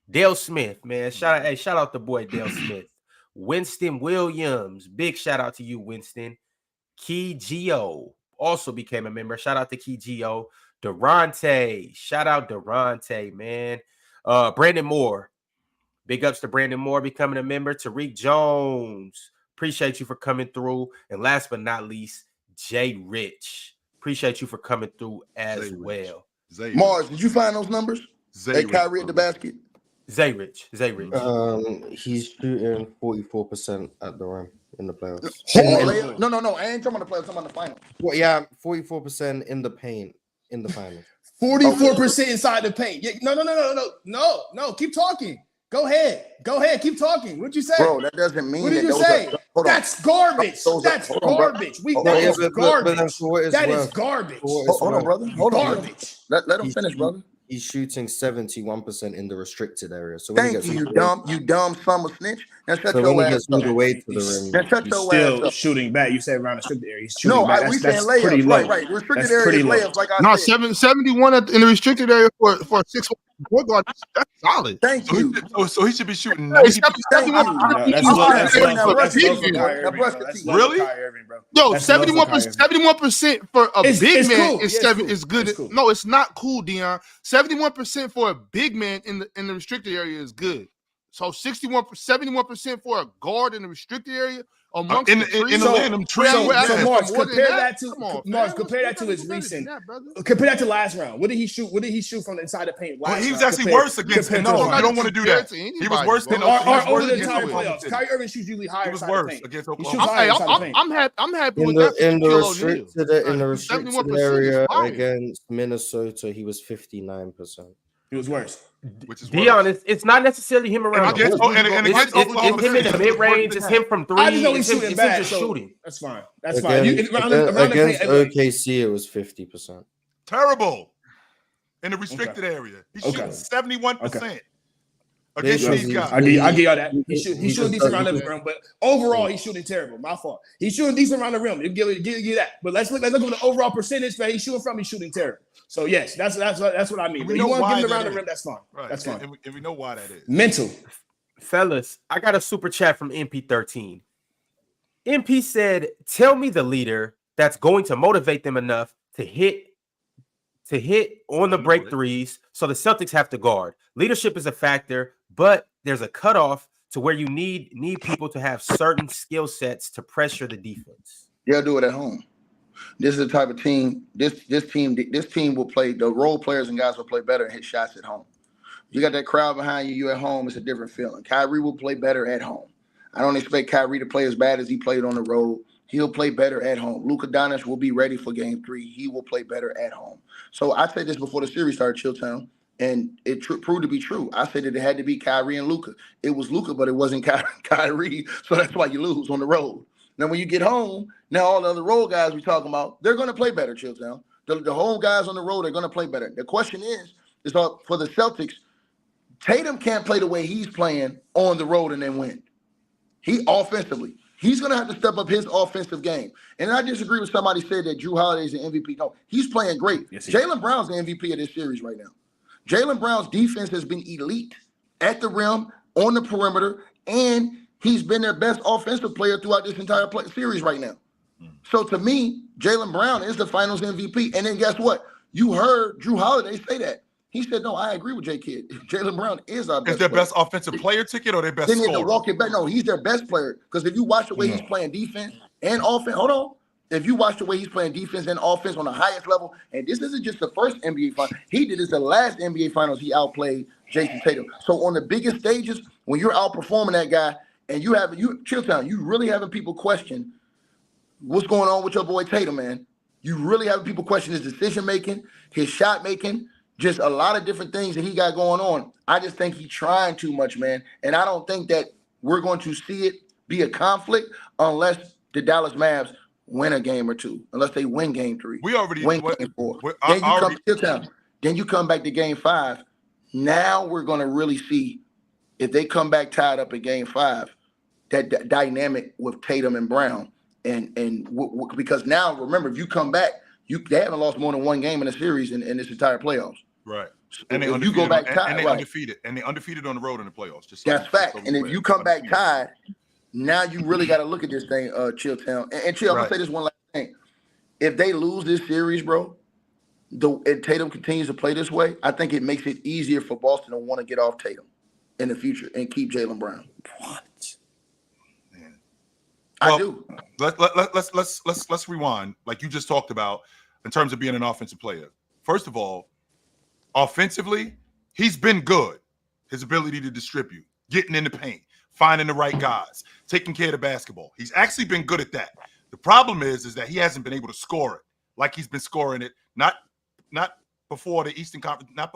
Dale Smith, man. Shout out the boy Dale Smith. Winston Williams. Big shout out to you, Winston. Key Geo also became a member. Shout out to Key Geo. Durante. Shout out Durante, man. Brandon Moore. Big ups to Brandon Moore becoming a member. Tariq Jones. Appreciate you for coming through. And last but not least, Jay Rich. Appreciate you for coming through as well. Mars, did you find those numbers? Hey, Kyrie at the basket. Zay Rich. He's shooting 44% at the rim in the playoffs. No. I ain't talking about the playoffs. I'm talking about the finals. Well, yeah, 44% in the paint in the finals. 44% inside the paint. Yeah, no. Keep talking. Go ahead. Keep talking. What'd you say? Bro, that doesn't mean. What did you say? That's garbage. That's garbage. That is garbage. That is garbage. Hold on, brother. Hold on. Garbage. Let him finish, brother. He's shooting 71% in the restricted area. So thank you, you dumb summer snitch. Now shut your ass up. Still shooting back. You said around the restricted area. He's shooting back. We saying layups. Right. Restricted area layups. Like I said. 71 in the restricted area for a 6 point guard. That's solid. Thank you. So he should be shooting. Really? Yo, 71% for a big man is good. No, it's not cool, Dion. 71% for a big man in the restricted area is good. So 71% for a guard in the restricted area amongst in the trees. So Mars, compare that to his recent. Compare that to last round. What did he shoot? What did he shoot from inside the paint? He was actually worse against. No, I don't want to do that. He was worse than over the entire playoffs. Kyrie Irving shoots usually higher. He was worse against Oklahoma. I'm happy with that. In the restricted area against Minnesota, he was 59%. He was worse. Be honest, it's not necessarily him around. It's him in the mid range. It's him from three. I just know he's shooting bad. Just shooting. That's fine. That's against fine. Against OKC, it was 50%. Terrible. In the restricted area, he's shooting 71%. Against these guys. I give y'all that. He's shooting decent around the rim, but overall he's shooting terrible. My fault. He's shooting decent around the rim. Give that. But let's look at the overall percentage that he's shooting from. He's shooting terrible. So yes, that's what I mean. But you want to give him around the rim, that's fine. Right. That's fine. And we know why that is. Mental. Fellas, I got a super chat from MP13. MP said, "Tell me the leader that's going to motivate them enough to hit on the break threes, so the Celtics have to guard. Leadership is a factor, but there's a cutoff to where you need people to have certain skill sets to pressure the defense." They'll do it at home. This is the type of team. This team will play. The role players and guys will play better and hit shots at home. You got that crowd behind you. You at home. It's a different feeling. Kyrie will play better at home. I don't expect Kyrie to play as bad as he played on the road. He'll play better at home. Luka Doncic will be ready for Game 3. He will play better at home. So I said this before the series started, Chilltown, and it proved to be true. I said that it had to be Kyrie and Luka. It was Luka, but it wasn't Kyrie. So that's why you lose on the road. Now, when you get home, now all the other road guys we're talking about, they're going to play better, Chilltown. The home guys on the road are going to play better. The question is for the Celtics, Tatum can't play the way he's playing on the road and then win. Offensively, he's going to have to step up his offensive game. And I disagree with somebody said that Jrue Holiday is an MVP. No, he's playing great. Yes, Jaylen Brown's the MVP of this series right now. Jaylen Brown's defense has been elite at the rim, on the perimeter, and he's been their best offensive player throughout this entire series right now. So to me, Jaylen Brown is the finals MVP. And then guess what? You heard Jrue Holiday say that. He said, no, I agree with J Kid. Jaylen Brown is our best Is their player. best offensive player ticket or their best They need to scorer? walk it back. No, he's their best player. Because if you watch the way he's playing defense and offense, hold on. If you watch the way he's playing defense and offense on the highest level, and this isn't just the first NBA final, he did this the last NBA finals. He outplayed Jayson Tatum. So on the biggest stages, when you're outperforming that guy, and Chilltown, you really having people question what's going on with your boy Tatum, man. You really having people question his decision making, his shot making, just a lot of different things that he got going on. I just think he's trying too much, man. And I don't think that we're going to see it be a conflict unless the Dallas Mavs win a game or two, unless they win game 3. We already win game 4. Then you come back to game 5. Now we're going to really see if they come back tied up in game 5, that dynamic with Tatum and Brown. Because now, remember, if you come back, they haven't lost more than one game in a series in this entire playoffs. Right. So and if you go back tied, and they undefeated. And they undefeated on the road in the playoffs. That's fact. And if you come back tied, now you really got to look at this thing, Chilltown. And Chill, I'm going to say this one last thing. If they lose this series, bro, and Tatum continues to play this way, I think it makes it easier for Boston to want to get off Tatum in the future and keep Jaylen Brown. What? I do. Let's rewind, like you just talked about, in terms of being an offensive player. First of all, offensively, he's been good. His ability to distribute, getting in the paint, finding the right guys, taking care of the basketball. He's actually been good at that. The problem is that he hasn't been able to score it like he's been scoring it. Not before the Eastern Conference, not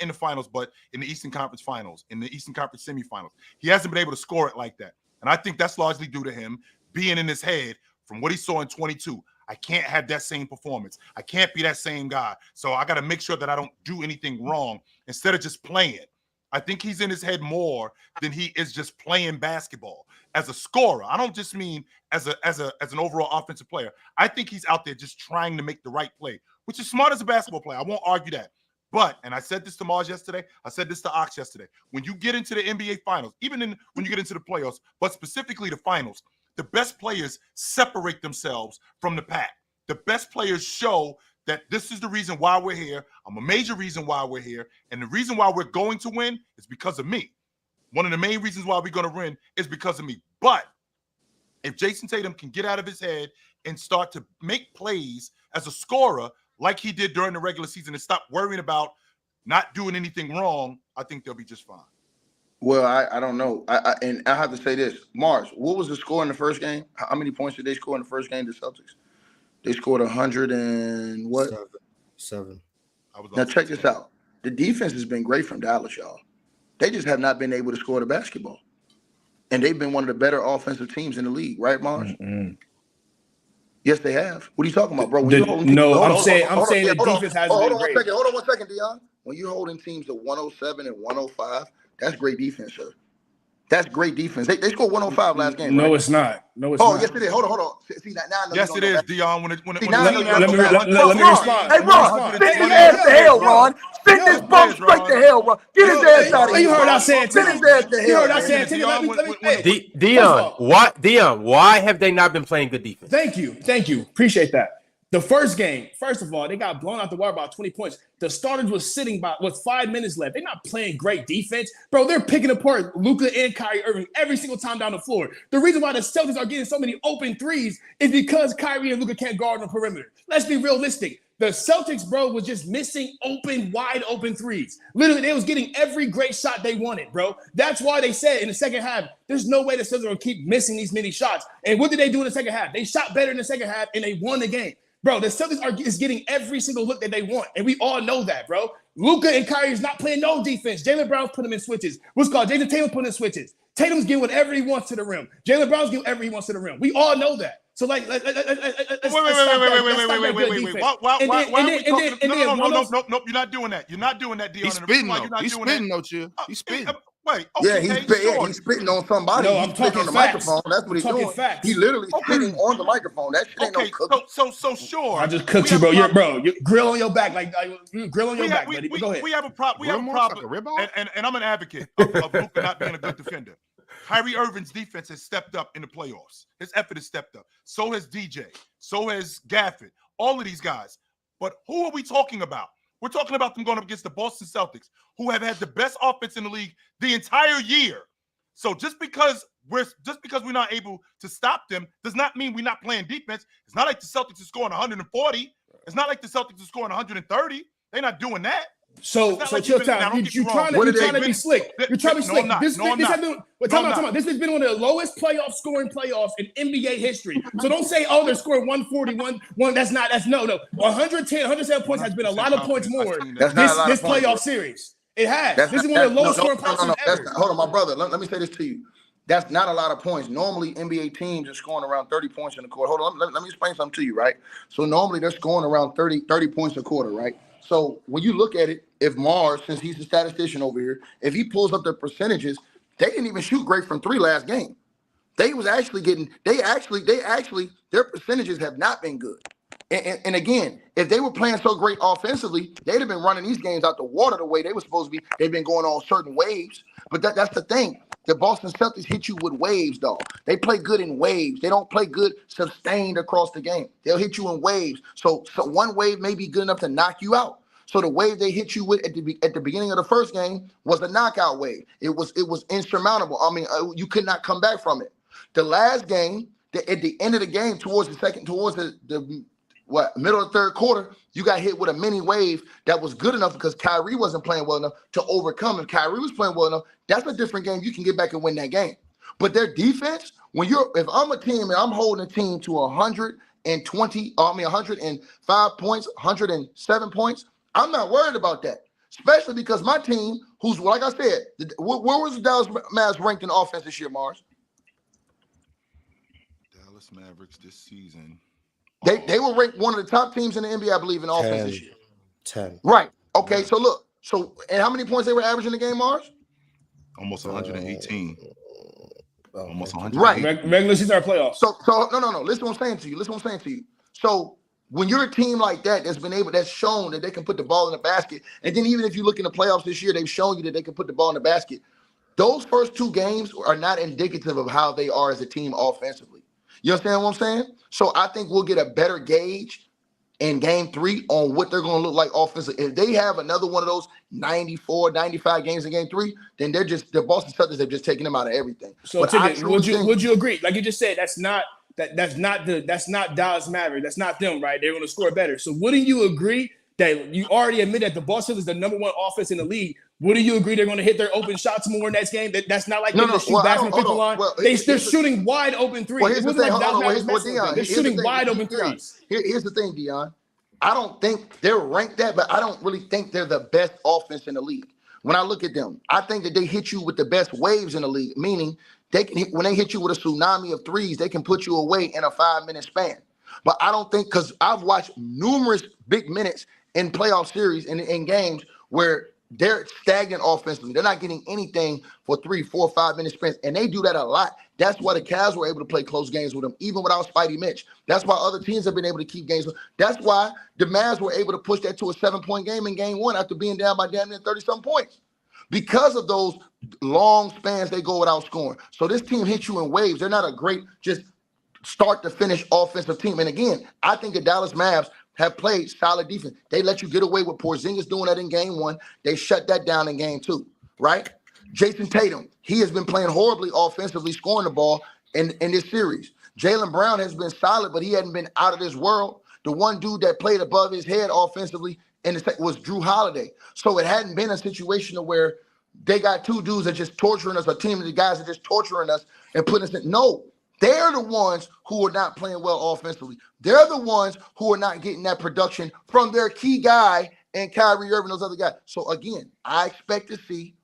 in the finals, but in the Eastern Conference Finals, in the Eastern Conference semifinals. He hasn't been able to score it like that. And I think that's largely due to him being in his head from what he saw in 22. I can't have that same performance. I can't be that same guy. So I got to make sure that I don't do anything wrong instead of just playing. I think he's in his head more than he is just playing basketball. As a scorer, I don't just mean as an overall offensive player. I think he's out there just trying to make the right play, which is smart as a basketball player. I won't argue that. But, and I said this to Mars yesterday, I said this to Ox yesterday, when you get into the NBA finals, even when you get into the playoffs, but specifically the finals, the best players separate themselves from the pack. The best players show that this is the reason why we're here. I'm a major reason why we're here. And the reason why we're going to win is because of me. One of the main reasons why we're going to win is because of me. But if Jayson Tatum can get out of his head and start to make plays as a scorer like he did during the regular season and stop worrying about not doing anything wrong, I think they'll be just fine. Well, I don't know. And I have to say this. Mars, what was the score in the first game? How many points did they score in the first game, the Celtics? They scored 100 and what? 7. Now check this out. The defense has been great from Dallas, y'all. They just have not been able to score the basketball. And they've been one of the better offensive teams in the league, right, Mars? Mm-hmm. Yes, they have. What are you talking about, bro? I'm saying the defense hasn't been great. Hold on one second, Dion. When you're holding teams to 107 and 105, that's great defense, sir. That's great defense. They scored 105 last game. No, right? it's not. No, it's not. Oh, yes, it is. Hold on. See that now? Yes, it is, Dion. Let me respond. Hey, Ron, send his ass to hell, Ron. Send this bum straight to hell, Ron. Get his ass out of here. You heard I said send his ass to hell. You heard I said Dion, why have they not been playing good defense? Thank you. Appreciate that. The first game, first of all, they got blown out the water by 20 points. The starters was sitting with 5 minutes left. They're not playing great defense. Bro, they're picking apart Luka and Kyrie Irving every single time down the floor. The reason why the Celtics are getting so many open threes is because Kyrie and Luka can't guard on the perimeter. Let's be realistic. The Celtics, bro, was just missing wide open threes. Literally, they was getting every great shot they wanted, bro. That's why they said in the second half, there's no way the Celtics are going to keep missing these many shots. And what did they do in the second half? They shot better in the second half, and they won the game. Bro, the Celtics is getting every single look that they want, and we all know that, bro. Luka and Kyrie is not playing no defense. Jaylen Brown's putting them in switches. Jayson Tatum putting in switches. Tatum's getting whatever he wants to the rim. Jaylen Brown's getting whatever he wants to the rim. We all know that. So, like, let's wait. Nope. You're not doing that. You're not doing that, Dion. He's spitting, though. He's spitting, though, Chill. He's spitting. Wait, okay, he's spitting on somebody. No, I'm talking on the facts. microphone. That's what he's doing. Facts. He literally spitting on the microphone. That shit ain't no cooking. So sure. I just cooked you, bro. You grill on your back, grill on your back, buddy. Go ahead. We have a problem. And I'm an advocate of Luka not being a good defender. Kyrie Irving's defense has stepped up in the playoffs. His effort has stepped up. So has DJ. So has Gafford. All of these guys. But who are we talking about? We're talking about them going up against the Boston Celtics, who have had the best offense in the league the entire year. So just because we're not able to stop them does not mean we're not playing defense. It's not like the Celtics are scoring 140. It's not like the Celtics are scoring 130. They're not doing that. So chill time. You're trying to be slick. You're trying to be slick. This has been one of the lowest playoff scoring playoffs in NBA history. So don't say, oh, they're scoring 141. That's 110, 107 points has been a lot of points more this playoff series. It has. This is one of the lowest scoring playoffs ever. Hold on, my brother. Let me say this to you. That's not a lot of points. Normally, NBA teams are scoring around 30 points in the quarter. Hold on, let me explain something to you, right? So normally they're scoring around 30 points a quarter, right? So when you look at it, if Mars, since he's the statistician over here, if he pulls up their percentages, they didn't even shoot great from 3 last game. Their percentages have not been good. And again, if they were playing so great offensively, they'd have been running these games out the water the way they were supposed to be. They've been going on certain waves. But that's the thing. The Boston Celtics hit you with waves, though. They play good in waves. They don't play good sustained across the game. They'll hit you in waves. So one wave may be good enough to knock you out. So the wave they hit you with at the beginning of the first game was a knockout wave. It was insurmountable. I mean, you could not come back from it. The last game, at the end of the game, towards the middle of the third quarter, you got hit with a mini wave that was good enough because Kyrie wasn't playing well enough to overcome. If Kyrie was playing well enough, that's a different game. You can get back and win that game. But their defense, if I'm a team and I'm holding a team to 105 points, 107 points, I'm not worried about that. Especially because my team, who's, like I said, where was the Dallas Mavs ranked in offense this year, Mars? Dallas Mavericks this season. They were ranked one of the top teams in the NBA, I believe, in offense this year. 10. Right. Okay, so look. And how many points they were averaging in the game, Mars? Almost 118. Almost 100. Right. Regular season or playoffs. So no. Listen what I'm saying to you. So when you're a team like that that's shown that they can put the ball in the basket, and then even if you look in the playoffs this year, they've shown you that they can put the ball in the basket. Those first 2 games are not indicative of how they are as a team offensively. You understand what I'm saying? So I think we'll get a better gauge in game 3 on what they're going to look like offensively. If they have another one of those 94, 95 games in game 3, then the Boston Celtics have just taken them out of everything. So would you agree? Like you just said, that's not Dallas Mavericks. That's not them, right? They're going to score better. So wouldn't you agree that you already admit that the Boston is the number 1 offense in the league? Wouldn't you agree they're going to hit their open shots more next game? That's not like they're going to shoot back from the 50 line. They're shooting wide open threes. Well, They're shooting wide open threes. Here's the thing, Dion. I don't think they're ranked that, but I don't really think they're the best offense in the league. When I look at them, I think that they hit you with the best waves in the league, meaning when they hit you with a tsunami of threes, they can put you away in a 5-minute span. But I don't think, because I've watched numerous big minutes in playoff series in games where they're stagnant offensively. They're not getting anything for 3, 4, 5-minute sprints, and they do that a lot. That's why the Cavs were able to play close games with them, even without Spidey Mitch. That's why other teams have been able to keep games. That's why the Mavs were able to push that to a 7-point game in game 1 after being down by damn near 30-something points. Because of those long spans they go without scoring. So this team hits you in waves. They're not a great just start-to-finish offensive team. And again, I think the Dallas Mavs have played solid defense. They let you get away with Porzingis doing that in game 1. They shut that down in game 2, right? Jayson Tatum, he has been playing horribly offensively, scoring the ball in this series. Jaylen Brown has been solid, but he hadn't been out of this world. The one dude that played above his head offensively was Jrue Holiday. So it hadn't been a situation where they got 2 dudes that just torturing us, a team of the guys that just torturing us and putting us in. No. They're the ones who are not playing well offensively. They're the ones who are not getting that production from their key guy and Kyrie Irving, those other guys. So, again, I expect to see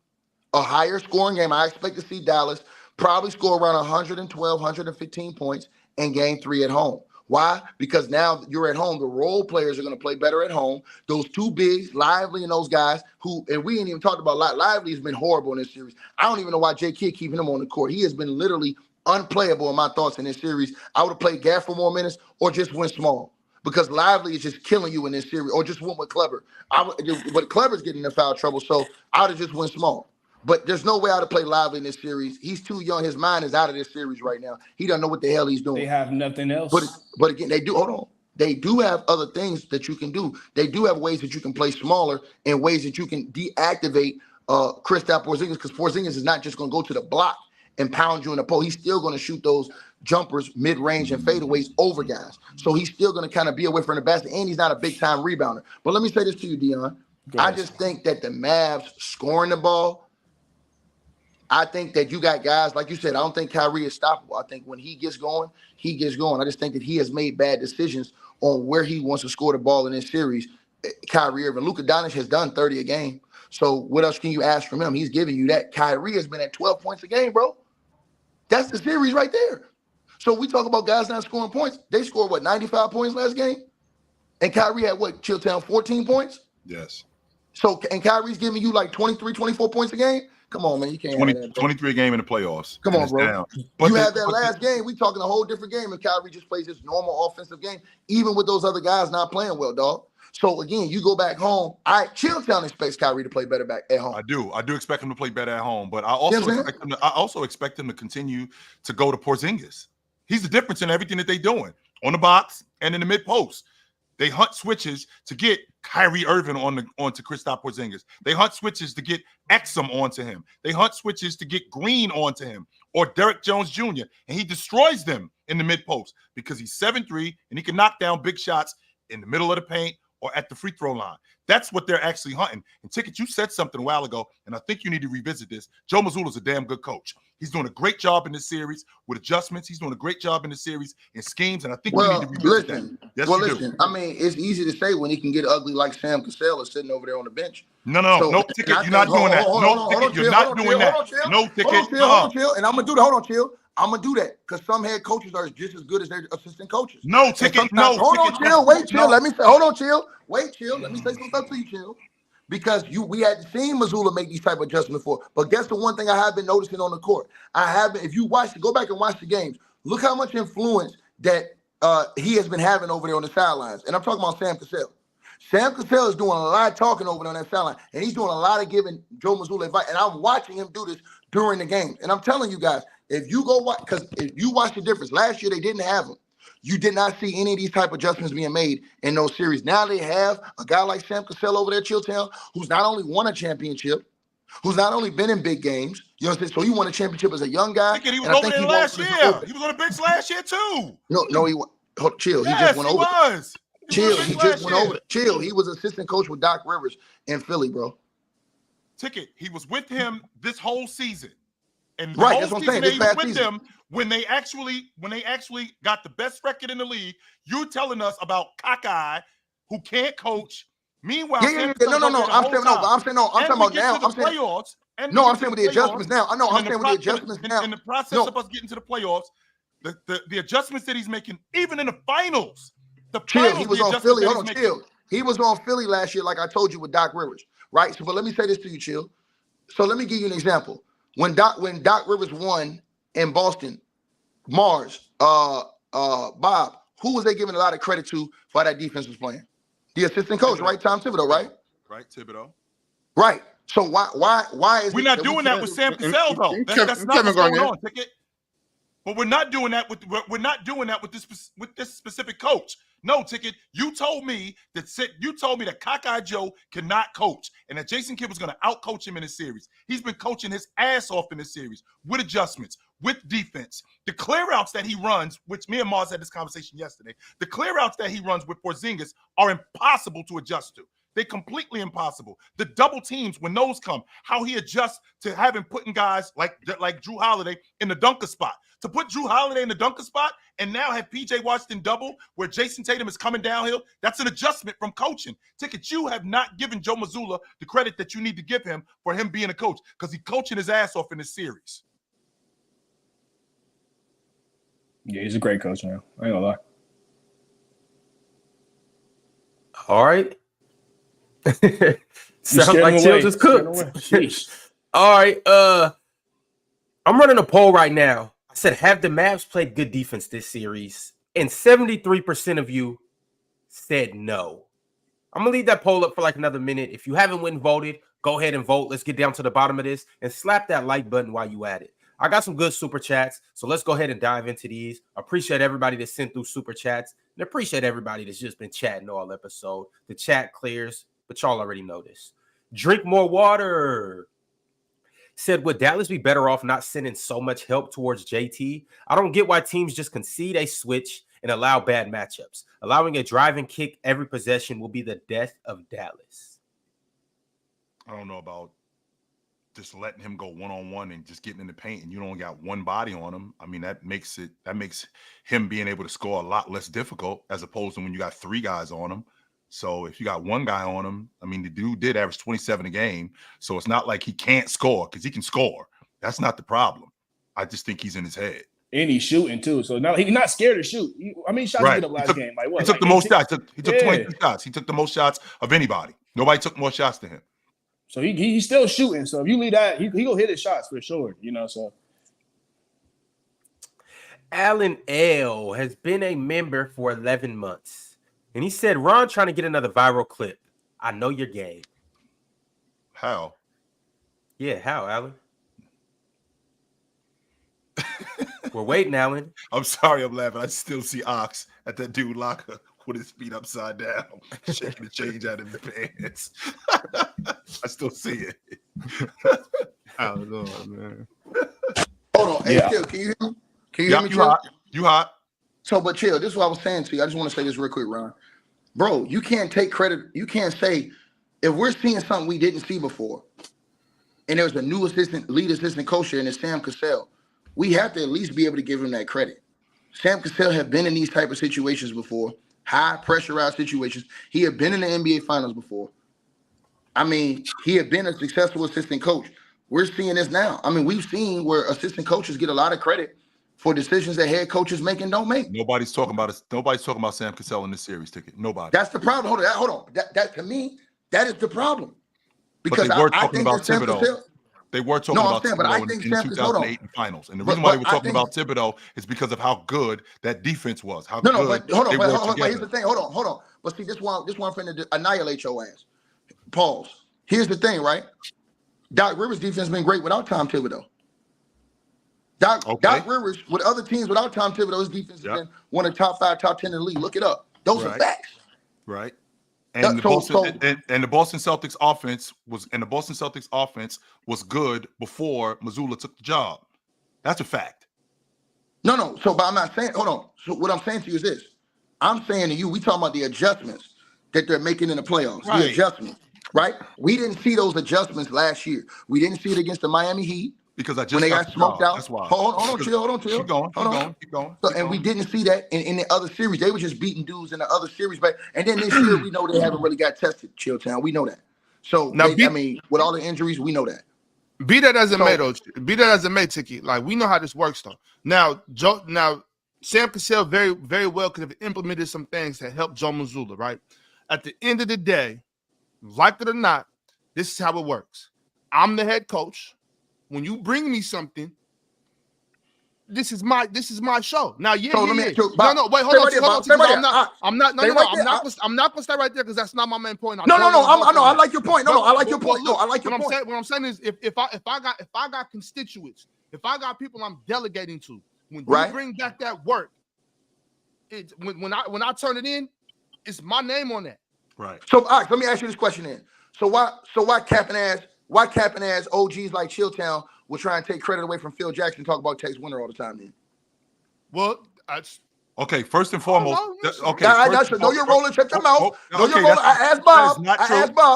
a higher scoring game. I expect to see Dallas probably score around 112, 115 points in game 3 at home. Why? Because now you're at home. The role players are going to play better at home. Those 2 bigs, Lively and those guys and we ain't even talked about Lively has been horrible in this series. I don't even know why J. Kidd keeping him on the court. He has been literally unplayable in my thoughts in this series. I would have played Gaff for more minutes or just went small because Lively is just killing you in this series, or just went with Kleber. But Kleber's getting in foul trouble, so I would have just went small. But there's no way I would have played Lively in this series. He's too young. His mind is out of this series right now. He doesn't know what the hell he's doing. They have nothing else. But again, they do. Hold on. They do have other things that you can do. They do have ways that you can play smaller and ways that you can deactivate Kristaps Porzingis, because Porzingis is not just going to go to the block and pound you in the pole. He's still going to shoot those jumpers, mid-range, and fadeaways over guys. So he's still going to kind of be away from the basket, and he's not a big-time rebounder. But let me say this to you, Dion. I just think that the Mavs scoring the ball, I think that you got guys, like you said, I don't think Kyrie is stoppable. I think when he gets going, he gets going. I just think that he has made bad decisions on where he wants to score the ball in this series. Kyrie Irving. Luka Doncic has done 30 a game. So what else can you ask from him? He's giving you that. Kyrie has been at 12 points a game, bro. That's the series right there. So we talk about guys not scoring points. They scored, 95 points last game? And Kyrie had, Chilltown, 14 points? Yes. So, and Kyrie's giving you 23, 24 points a game? Come on, man. You can't 20, have that, bro. 23 a game in the playoffs. Come on, bro. You had that last game. We talking a whole different game, and Kyrie just plays his normal offensive game, even with those other guys not playing well, dog. So, again, you go back home. Chilltown expects Kyrie to play better back at home. I do expect him to play better at home, but I also expect him to continue to go to Porzingis. He's the difference in everything that they're doing on the box and in the mid post. They hunt switches to get Kyrie Irving onto Kristaps Porzingis. They hunt switches to get Exum onto him. They hunt switches to get Green onto him or Derrick Jones Jr. And he destroys them in the mid post because he's 7'3" and he can knock down big shots in the middle of the paint or at the free throw line. That's what they're actually hunting. And Ticket, you said something a while ago, and I think you need to revisit this. Joe Mazzulla is a damn good coach. He's doing a great job in this series with adjustments. He's doing a great job in the series in schemes, and I think we need to revisit that. Yes, listen. I mean, it's easy to say when he can get ugly like Sam Cassell is sitting over there on the bench. No, Ticket, you're not doing that. No, Ticket, you're not doing that. No, Ticket. Hold on, chill. And I'm going to do that. Hold on, chill. I'm going to do that because some head coaches are just as good as their assistant coaches. No, Ticket, no. Hold on, chill. Wait, chill. Let me say, hold on, chill. Wait, chill. Let me say some stuff to you, chill. Because we had seen Mazzulla make these type of adjustments before. But guess the one thing I have been noticing on the court? If you go back and watch the games, look how much influence that he has been having over there on the sidelines. And I'm talking about Sam Cassell. Sam Cassell is doing a lot of talking over there on that sideline. And he's doing a lot of giving Joe Mazzulla advice. And I'm watching him do this during the game. And I'm telling you guys, if you go watch, because if you watch the difference, last year they didn't have him. You did not see any of these type of adjustments being made in those series. Now they have a guy like Sam Cassell over there, Chilltown, who's not only won a championship, who's not only been in big games. You know what I'm saying? So he won a championship as a young guy. He was over there last year. He was on the bench last year too. No, he chill. Yes, he just went over. Was. Chill. He just went over. Chill. He was assistant coach with Doc Rivers in Philly, bro. Ticket. He was with him this whole season. And right, that's what I'm saying. He was with them when they actually got the best record in the league. You're telling us about cockeye who can't coach. Meanwhile, I'm talking about now. I'm saying with the adjustments now. I know. I'm saying with the adjustments now. In the process of us getting to the playoffs, the adjustments that he's making, even in the finals. He was on Philly. Hold on, chill. He was on Philly last year, like I told you, with Doc Rivers, right? So, but let me say this to you, chill. So let me give you an example. When Doc Rivers won in Boston, Bob, who was they giving a lot of credit to for how that defense was playing? The assistant coach, Thibodeau. Right? Tom Thibodeau, right? Right, Thibodeau. Right. So why is we're not doing that with Sam Cassell though? That's not what's going on, Ticket. But we're not doing that with this specific coach. No, Ticket. You told me that Cockeye Joe cannot coach, and that Jason Kidd was going to outcoach him in this series. He's been coaching his ass off in this series with adjustments, with defense. The clearouts that he runs, which me and Mars had this conversation yesterday, the clearouts that he runs with Porzingis are impossible to adjust to. They're completely impossible. The double teams, when those come, how he adjusts to having putting guys like Jrue Holiday in the dunker spot. To put Jrue Holiday in the dunker spot and now have PJ Washington double where Jayson Tatum is coming downhill, that's an adjustment from coaching. Ticket, you have not given Joe Mazzulla the credit that you need to give him for him being a coach because he's coaching his ass off in this series. Yeah, he's a great coach, man. I ain't gonna lie. All right. Sounds like Chill just cooked. All right. I'm running a poll right now. I said, have the Mavs played good defense this series? And 73% of you said no. I'm going to leave that poll up for like another minute. If you haven't went and voted, go ahead and vote. Let's get down to the bottom of this and slap that like button while you at it. I got some good super chats, so let's go ahead and dive into these. Appreciate everybody that sent through super chats, and appreciate everybody that's just been chatting all episode. The chat clears, but y'all already know this. Drink more water. Said, would Dallas be better off not sending so much help towards JT? I don't get why teams just concede a switch and allow bad matchups. Allowing a drive and kick every possession will be the death of Dallas. I don't know about just letting him go one-on-one and just getting in the paint and you don't got one body on him. I mean, that makes him being able to score a lot less difficult as opposed to when you got 3 guys on him. So if you got 1 guy on him, I mean, the dude did average 27 a game. So it's not like he can't score because he can score. That's not the problem. I just think he's in his head. And he's shooting too. So now he's not scared to shoot. How many shots did he get up last game? Like what? He took the most shots. He took 22 shots. He took the most shots of anybody. Nobody took more shots than him. So he's still shooting. So if you leave that, he gonna hit his shots for sure. So Alan L has been a member for 11 months. And he said, Ron trying to get another viral clip. I know your game. How? Yeah, how, Alan? We're waiting, Alan. I'm sorry I'm laughing. I still see Ox at that dude locker with his feet upside down, shaking the change out of the pants. I still see it. I don't know, man. Hold on. Hey, Chill, can you hear me? Can you hear me, Chill? You hot. So, but Chill, this is what I was saying to you. I just want to say this real quick, Ron. Bro, you can't take credit. You can't say, if we're seeing something we didn't see before, and there's a new lead assistant coach here, and it's Sam Cassell, we have to at least be able to give him that credit. Sam Cassell have been in these type of situations before, high pressurized situations. He had been in the NBA Finals before. I mean, he had been a successful assistant coach. We're seeing this now. I mean, we've seen where assistant coaches get a lot of credit for decisions that head coaches make and don't make. Nobody's talking about it. Nobody's talking about Sam Cassell in this series ticket. Nobody. That's the problem. Hold on. That to me, that is the problem. Because but they were I talking think about Sam Thibodeau. Cassell, They were talking about Thibodeau in 2008 finals. And the reason why they were talking about Thibodeau is because of how good that defense was. Hold on. Here's the thing. Hold on. But see, this one finna annihilate your ass. Pause. Here's the thing, right? Doc Rivers' defense has been great without Tom Thibodeau. Doc Rivers, with other teams without Tom Thibodeau, his defense has been one of the top 5, top 10 in the league. Look it up. Those are facts. Right. And the Boston Celtics offense was good before Mazzulla took the job. That's a fact. No. So, but I'm not saying. Hold on. So, what I'm saying to you is this: I'm saying to you, we talking about the adjustments that they're making in the playoffs. Right. The adjustments, right? We didn't see those adjustments last year. We didn't see it against the Miami Heat because when they got smoked out. That's why. Hold on, chill. Keep going. So, and we didn't see that in the other series. They were just beating dudes in the other series, but and then this year we know they haven't really got tested. Chilltown, we know that. So now, with all the injuries, we know that. Be that as it may, though. Be that as it may, Tiki. Like we know how this works, though. Now, Sam Cassell very, very well could have implemented some things that helped Joe Mazzulla. Right. At the end of the day, like it or not, this is how it works. I'm the head coach. When you bring me something, this is my show. Now, wait, hold on. I'm not gonna stay right there because that's not my main point. I like your point. I like your point. What I'm saying is if I got constituents, if I got people I'm delegating to, when you bring back that work, when I turn it in, it's my name on that. Right. So let me ask you this question then. So why capping ass OGs like Chilltown will try and take credit away from Phil Jackson and talk about Tex Winter all the time then? Well, okay, first and foremost. Know your role and shut your mouth. Know your role. I asked Bob.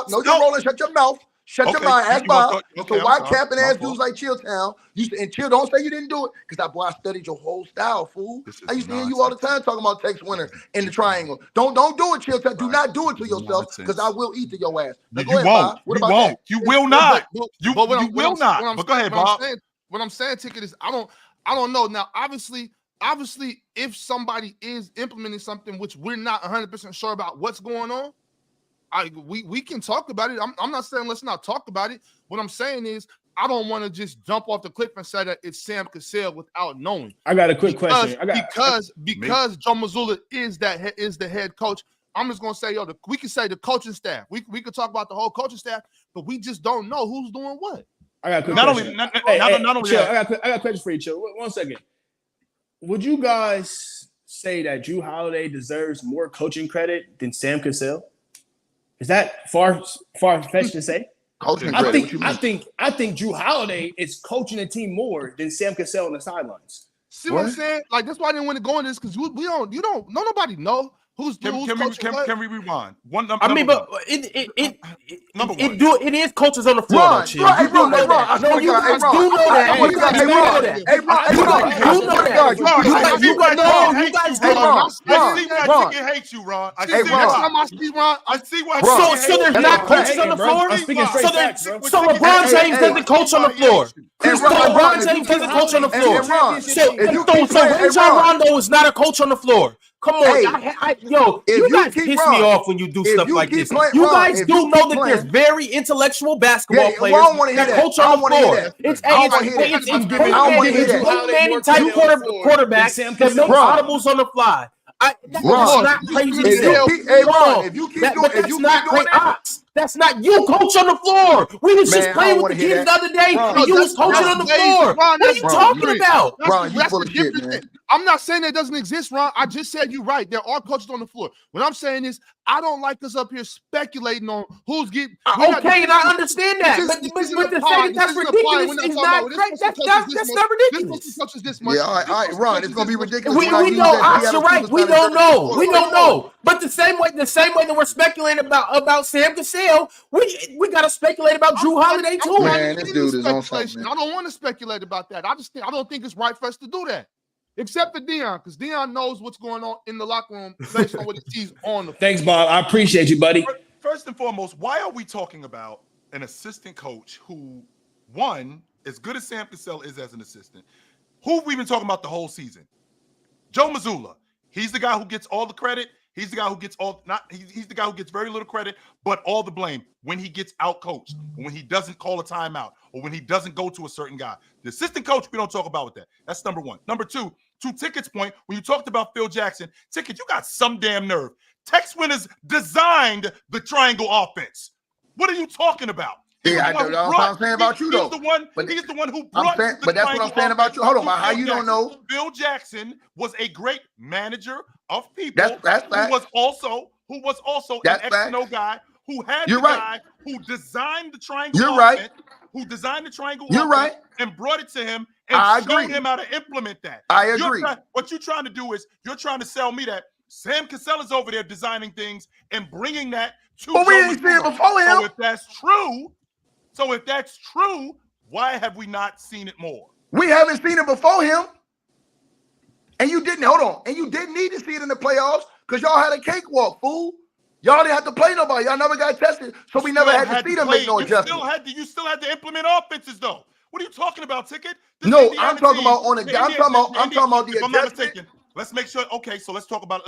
Know your role and shut your mouth. Shut your mouth. Ask Bob. So why capping ass dudes like Chilltown? And Chill, don't say you didn't do it because that boy, I studied your whole style, fool. I used to hear you all the time talking about Tex Winter in the triangle. Don't do it, Chilltown. Do not do it to yourself because I will eat to your ass. You won't. You will not. You will not. But go ahead, Bob. What I'm saying, Ticket, is I don't know. Now, obviously, if somebody is implementing something which we're not 100% sure about what's going on, we can talk about it. I'm not saying let's not talk about it. What I'm saying is I don't want to just jump off the cliff and say that it's Sam Cassell without knowing. I got a quick question. Because Joe Mazzulla is the head coach. I'm just gonna say, we can say the coaching staff. We could talk about the whole coaching staff, but we just don't know who's doing what. I got a quick not question. only not only Chill, that. I got a question for you, Chill. 1 second. Would you guys say that Jrue Holiday deserves more coaching credit than Sam Cassell? Is that far-fetched to say? Coaching I credit. think Jrue Holiday is coaching the team more than Sam Cassell on the sidelines. See what I'm saying? Like that's why I didn't want to go into this because nobody know who's Can we rewind? But it is coaches on the floor. Ron, You do know that. No, you guys do know that. You guys do know that. You know that. You guys do know. I see why Ticket hates you, Ron. I see why. So there's not coaches on the floor. So LeBron James doesn't coach on the floor. LeBron James doesn't coach on the floor. So Rajon Rondo is not a coach on the floor. Come on, you guys piss me off when you do stuff like this. You guys do know that there's very intellectual basketball players that coach on the floor. It's Manning type quarterbacks that make audibles on the fly. That's not crazy to say. That's not you, coach on the floor. We was just playing with the kids the other day, and you was coaching on the floor. What are you talking about? Ron, you full of shit, man. I'm not saying that doesn't exist, Ron. I just said you're right. There are coaches on the floor. What I'm saying is I don't like us up here speculating on who's getting. Okay, and I understand that. But to say that's ridiculous is not great. That's not ridiculous. Yeah, all right, Ron. It's gonna be ridiculous. We know. You're right. We don't know. But the same way that we're speculating about Sam Cassell, we gotta speculate about Jrue Holiday too. Man, this dude is on something. I don't want to speculate about that. I don't think it's right for us to do that. Except for Deion, because Deion knows what's going on in the locker room based on what he sees on the floor. Thanks, Bob. I appreciate you, buddy. First and foremost, why are we talking about an assistant coach who, one, as good as Sam Cassell is as an assistant, who we've been talking about the whole season? Joe Mazzulla. He's the guy who gets all the credit. He's the guy who gets he's the guy who gets very little credit, but all the blame when he gets out-coached, when he doesn't call a timeout, or when he doesn't go to a certain guy. The assistant coach, we don't talk about with that. That's number one. Number two, to Ticket's point, when you talked about Phil Jackson, Ticket, you got some damn nerve. Tex Winners designed the triangle offense. What are you talking about? Yeah, that's what I'm saying about you, though. He's the one who brought but that's what I'm saying about you. Hold on, how you don't know? Phil Jackson was a great manager of people. That's who was also an X&O guy who had the guy who designed the triangle offense, who designed the triangle offense and brought it to him and showed him how to implement that. I agree. What you're trying to do is you're trying to sell me that Sam Cassell is over there designing things and bringing that to But we didn't see it before him. So if that's true, why have we not seen it more? We haven't seen it before him. And you didn't, hold on. And you didn't need to see it in the playoffs because y'all had a cakewalk, fool. Y'all didn't have to play nobody. Y'all never got tested. So we never had to see them make no adjustments. You still had to implement offenses, though. What are you talking about, Ticket? No, I'm talking about I'm talking about the if I'm not mistaken. Let's make sure. Okay, so let's talk about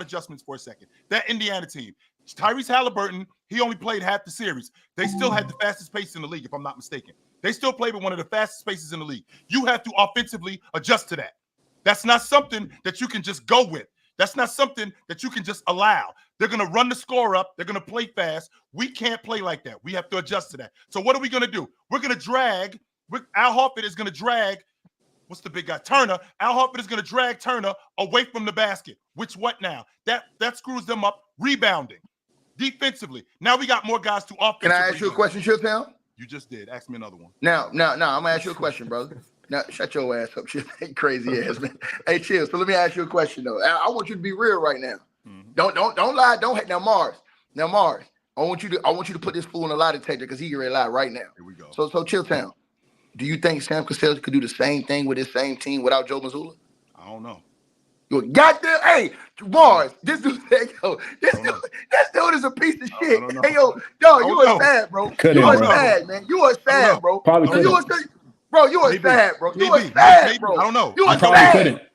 adjustments for a second. That Indiana team, Tyrese Halliburton, he only played half the series. They still had the fastest pace in the league, if I'm not mistaken. They still played with one of the fastest paces in the league. You have to offensively adjust to that. That's not something that you can just go with. That's not something that you can just allow. They're going to run the score up. They're going to play fast. We can't play like that. We have to adjust to that. So what are we going to do? We're going to drag. Al Horford is going to drag. What's the big guy? Turner. Al Horford is going to drag Turner away from the basket. Which what now? That screws them up rebounding. Defensively. Now we got more guys to offensively. Can I ask you a question, Shilltown? You just did. Ask me another one. Now, I'm going to ask you a question, brother. Now, shut your ass up, shit. Crazy ass, man. Hey, chill. So let me ask you a question, though. I want you to be real right now. Mm-hmm. Don't lie. Don't hate. Now, Mars. I want you to put this fool in a lie detector because he can lie right now. Here we go. So Chilltown, do you think Sam Cassell could do the same thing with his same team without Joe Mazzulla? I don't know. You goddamn, hey, Mars, this dude said, yo, this dude is a piece of shit. Hey, yo, you are sad, bro. You are sad, man. You are sad, bro. Probably couldn't. You are sad, bro. You are sad, bro. I don't know. You are sad.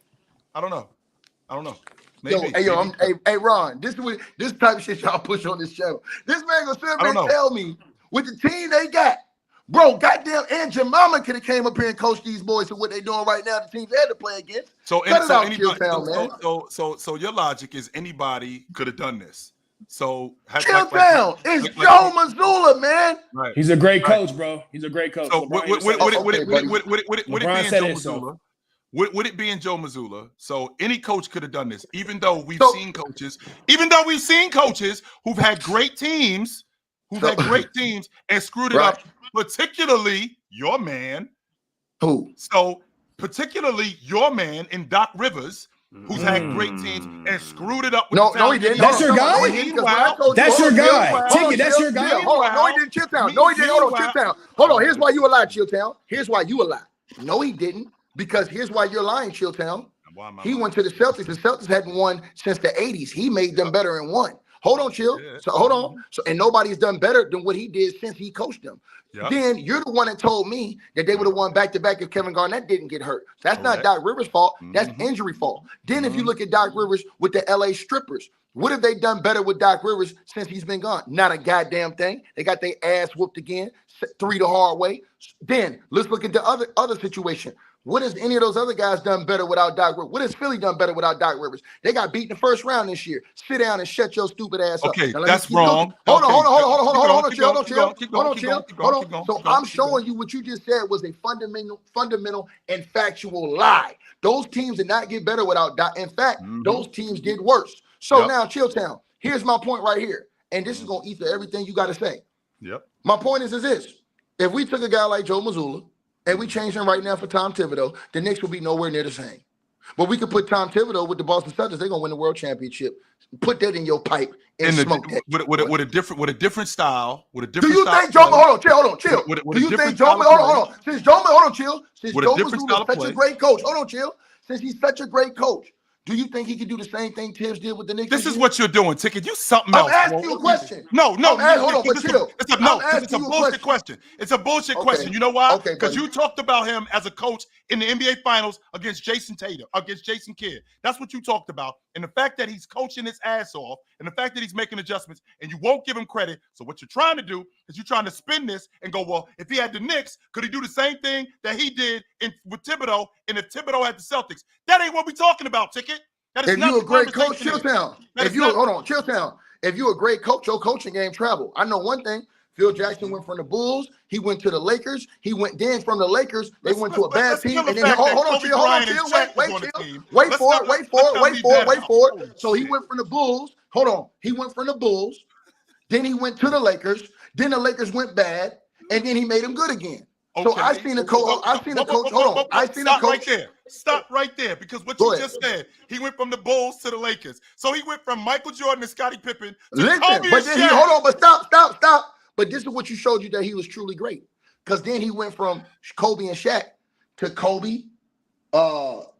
I don't know. Maybe. Hey, Ron, this type of shit y'all push on this show. This man gonna sit up and tell me with the team they got, bro, goddamn, and Jemima could have came up here and coached these boys to what they doing right now, the teams they had to play against. So your logic is anybody could have done this. So chill down. It's Joe Mazzulla, man. Right. He's a great coach, bro. He's a great coach. So would it be in Joe Mazzulla? So any coach could have done this, even though we've seen coaches who've had great teams, and screwed it up, particularly your man. Who? So particularly your man in Doc Rivers, who's had great teams and screwed it up. No, he didn't. That's your guy? That's your guy. Ticket, that's your guy? Hold on. No, he didn't. Chilltown. No, he didn't. Hold on, Chilltown. Hold on. Here's why you a lie, Chilltown. Here's why you a lie. No, he didn't. Because here's why you're lying, Chilltown. He went to the Celtics. The Celtics hadn't won since the 80s. He made them better and won. Hold on, Chill. So hold on. So and nobody's done better than what he did since he coached them. Yep. Then you're the one that told me that they would have won back-to-back if Kevin Garnett didn't get hurt. That's not Doc Rivers' fault. That's injury fault. Then if you look at Doc Rivers with the LA Strippers, what have they done better with Doc Rivers since he's been gone? Not a goddamn thing. They got their ass whooped again, 3 the hard way. Then let's look at the other situation. What has any of those other guys done better without Doc Rivers? What has Philly done better without Doc Sit They got beat in the first round this year. Sit down and shut your stupid ass up. Okay, that's wrong. Hold on, chill. So I'm showing you what you just said was a fundamental and factual lie. Those teams did not get better without Doc. In fact, those teams did worse. So now, Chilltown, here's my point right here. And this is going to eat through everything you got to say. Yep. My point is this. If we took a guy like Joe Mazzulla and we changed him right now for Tom Thibodeau, the Knicks will be nowhere near the same. But we could put Tom Thibodeau with the Boston Celtics. They're going to win the world championship. Put that in your pipe and smoke that. With a different style. Do you think Joe? Hold on, chill. Do you think Joe? Hold on. Since Joe Mazzulla is such a great coach. Hold on, chill. Since he's such a great coach, do you think he could do the same thing Tibbs did with the Knicks? This is what you're doing, Ticket. You something else. I'm asking you a question. Hold on, but chill. It's a bullshit question. It's a bullshit question. You know why? Because you talked about him as a coach in the NBA Finals against Jayson Tatum, against Jason Kidd. That's what you talked about. And the fact that he's coaching his ass off, and the fact that he's making adjustments, and you won't give him credit. So what you're trying to do is you're trying to spin this and go, well, if he had the Knicks, could he do the same thing that he did with Thibodeau, and if Thibodeau had the Celtics? That ain't what we're talking about, Ticket. If you're a great coach, Chilltown. Chilltown. If you're a great coach, your coaching game travel. I know one thing. Phil Jackson went from the Bulls. He went to the Lakers. He went then from the Lakers. They went to a bad team. And then hold on, chill. Wait for it. So he went from the Bulls. Hold on. He went from the Bulls. Then he went to the Lakers. Then the Lakers went bad. And then he made them good again. So I seen a coach. Hold on. I seen a coach. Stop right there, because what you just said, he went from the Bulls to the Lakers. So he went from Michael Jordan and Scottie Pippen to Kobe but then hold on, but stop. But this is what you showed you that he was truly great. Because then he went from Kobe and Shaq to Kobe,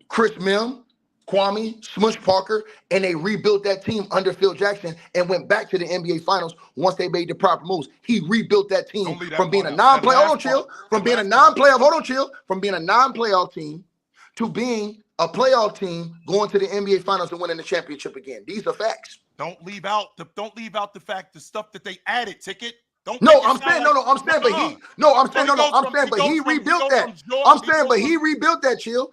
Chris Mim, Kwame, Smush Parker, and they rebuilt that team under Phil Jackson and went back to the NBA Finals once they made the proper moves. He rebuilt that team from being a non-playoff team to being a playoff team going to the NBA Finals and winning the championship again. These are facts. Don't leave out the fact, the stuff that they added, Ticket. But he rebuilt that. Chill.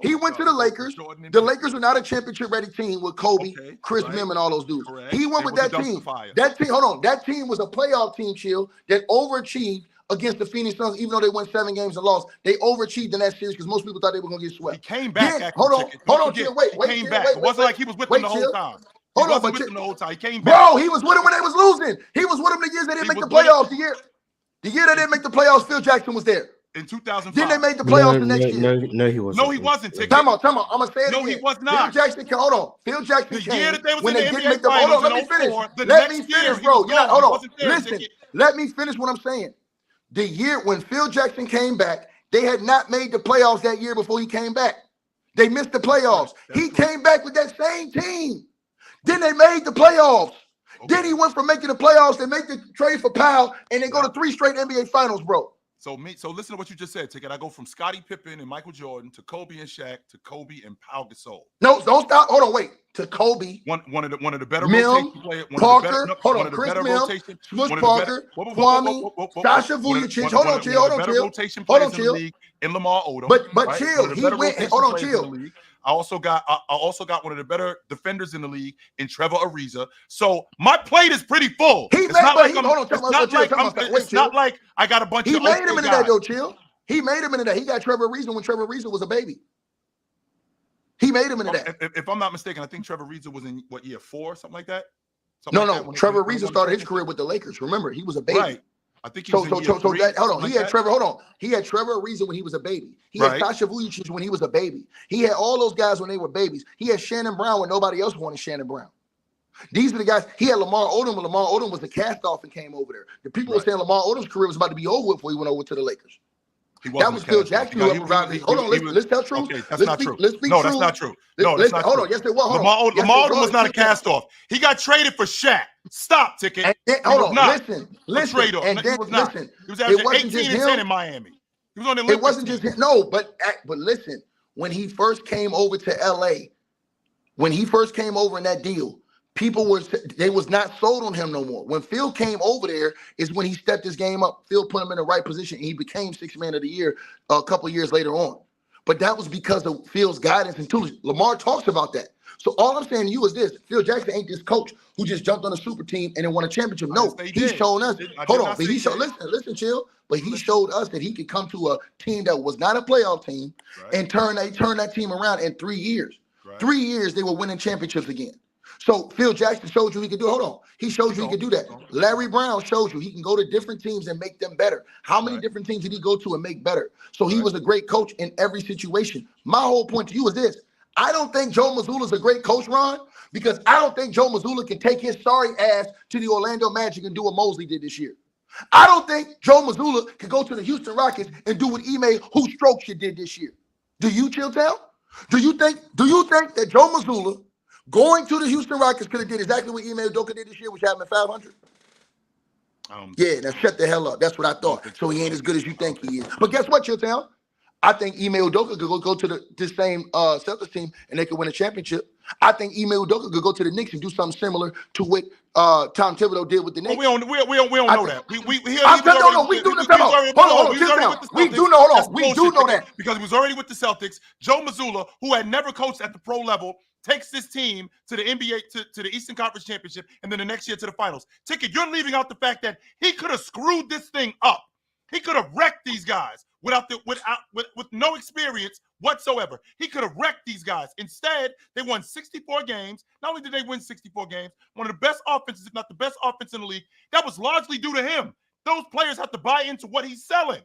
He went to the Lakers. The Lakers were not a championship-ready team with Kobe, Chris Mim, and all those dudes. He went with that team. That team was a playoff team, Chill, that overachieved against the Phoenix Suns, even though they won 7 games and lost. They overachieved in that series because most people thought they were going to get swept. He came back. Wait. It wasn't like he was with them the whole time. He came back. Bro, he was with them when they was losing. He was with them the years they didn't make the playoffs. The year they didn't make the playoffs, Phil Jackson was there. In 2005. Then they made the playoffs the next year. No, he wasn't. No, he wasn't. Time out. I'm going to say it again. No, he was not. Phil Jackson came. Hold on. Phil Jackson came. The year that they was when in they the didn't make NBA the Finals Let me finish. Let me finish, bro. Hold on. Listen. Let me finish what I'm saying. The year when Phil Jackson came back, they had not made the playoffs that year before he came back. They missed the playoffs. He came back with that same team. Then they made the playoffs. Then he went from making the playoffs, they make the trade for Powell, and they go to 3 straight NBA Finals, bro. So listen to what you just said, Ticket. I go from Scottie Pippen and Michael Jordan to Kobe and Shaq to Kobe and Pau Gasol. No, don't stop. Hold on, wait. To Kobe. One of the better Mim, rotation players. Parker. Chris Mim, Smush Parker, Kwame, Sasha Vujacic. Hold on, chill. Rotation players in the league in Lamar Odom. But chill. He went. Hold on, chill. I also got one of the better defenders in the league in Trevor Ariza. So my plate is pretty full. It's not like I got a bunch of. He made him into that though, chill. He made him into that. He got Trevor Ariza when Trevor Ariza was a baby. He made him into that. If I'm not mistaken, I think Trevor Ariza was in what, year 4, something like that. No. Trevor Ariza started his career with the Lakers. Remember, he was a baby. Right. I think he was in year 3, hold on. He had Trevor Ariza when he was a baby. He had Sasha Vujacic when he was a baby. He had all those guys when they were babies. He had Shannon Brown when nobody else wanted Shannon Brown. These are the guys. He had Lamar Odom when Lamar Odom was the cast-off and came over there. The people were saying Lamar Odom's career was about to be over before he went over to the Lakers. That was Phil Jackson. Hold on, let's tell truth. Okay, that's not true. No, that's not true. No, that's not true. Hold on, yes, it was. Lamar Odom was not a cast-off. He got traded for Shaq. Stop, Ticket. Hold on, listen. And then listen. He was averaging 18 and 10 in Miami. He was on the Olympics. It wasn't just him. No, but listen. When he first came over to LA, when he first came over in that deal, people was not sold on him no more. When Phil came over there is when he stepped his game up. Phil put him in the right position, and he became Sixth Man of the Year a couple years later on. But that was because of Phil's guidance and tools. Lamar talks about that. So all I'm saying to you is this: Phil Jackson ain't this coach who just jumped on a super team and then won a championship. No, he's shown us. Hold on, but he showed. Listen, chill. But he showed us that he could come to a team that was not a playoff team and turn that team around in 3 years. 3 years they were winning championships again. So Phil Jackson showed you he could do it. Hold on. He showed you he could do that. Larry Brown showed you he can go to different teams and make them better. How many different teams did he go to and make better? So he was a great coach in every situation. My whole point to you is this. I don't think Joe Mazzulla is a great coach, Ron, because I don't think Joe Mazzulla can take his sorry ass to the Orlando Magic and do what Mosley did this year. I don't think Joe Mazzulla could go to the Houston Rockets and do what Ime Who Strokes did this year. Do you, Chilltown? Do you think that Joe Mazzulla going to the Houston Rockets could have did exactly what Ime Udoka did this year, which had him at 500? Yeah, now shut the hell up. That's what I thought. So he ain't as good as you think he is. But guess what, Chilltown? I think Ime Udoka could go to the same Celtics team and they could win a championship. I think Ime Udoka could go to the Knicks and do something similar to what Tom Thibodeau did with the Knicks. We don't know that. We do know that because he was already with the Celtics. Joe Mazzulla, who had never coached at the pro level, takes this team to the NBA to the Eastern Conference Championship and then the next year to the finals. Ticket, you're leaving out the fact that he could have screwed this thing up. He could have wrecked these guys with no experience whatsoever. He could have wrecked these guys. Instead, they won 64 games. Not only did they win 64 games, one of the best offenses, if not the best offense in the league, that was largely due to him. Those players have to buy into what he's selling.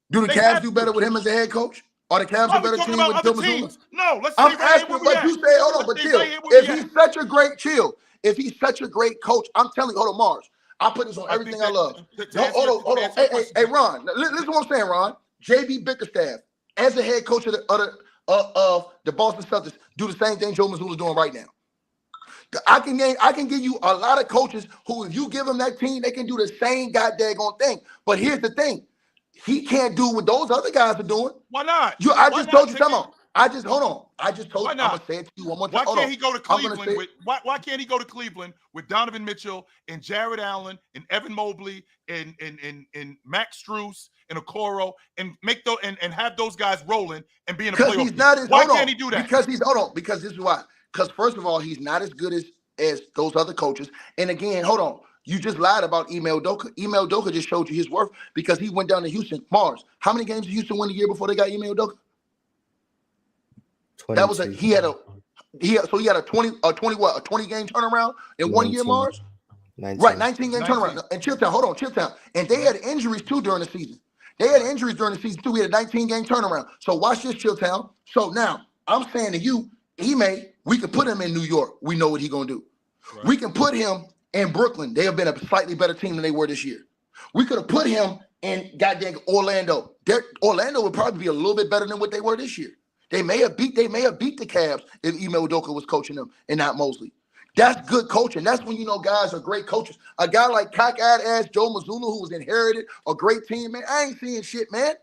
Do the Cavs do better with him as a head coach? Are the Cavs a better team with Joe Mazzulla? No, let's I'm asking what you say. Hold on, but chill. If he's such a great coach, I'm telling you, hold on, Mars. I put this on everything I love. Hold on. Hey, Ron. Listen to what I'm saying, Ron. JB Bickerstaff, as a head coach of the Boston Celtics, do the same thing Joe Mazzulla is doing right now. I can give you a lot of coaches who, if you give them that team, they can do the same goddamn thing. But here's the thing. He can't do what those other guys are doing. Why not? I just told you, come on. I just told you. I'm gonna say it to you one more time. Why can't he go to Cleveland why can't he go to Cleveland with Donovan Mitchell and Jared Allen and Evan Mobley and Max Strus and Okoro and have those guys rolling and be in a playoff? Why can't he do that? Because this is why. Because first of all, he's not as good as those other coaches. And again, hold on. You just lied about Ime Udoka. Ime Udoka just showed you his worth because he went down to Houston. Mars, how many games did Houston win the year before they got Ime Udoka? 22. That was he had a 20 game turnaround in 1 year, Mars. 19. Right, 19 game turnaround. And Chilltown. And they had injuries too during the season. He had a 19 game turnaround. So watch this, Chilltown. So now I'm saying to you, we could put him in New York. We know what he's gonna do. Right. We can put him in Brooklyn. They have been a slightly better team than they were this year. We could have put him in goddamn Orlando. Orlando would probably be a little bit better than what they were this year. They may have beat the Cavs if Ime Udoka was coaching them and not Mosley. That's good coaching. That's when you know guys are great coaches. A guy like cockeyed ass Joe Mazzulla, who was inherited a great team, man, I ain't seeing shit, man.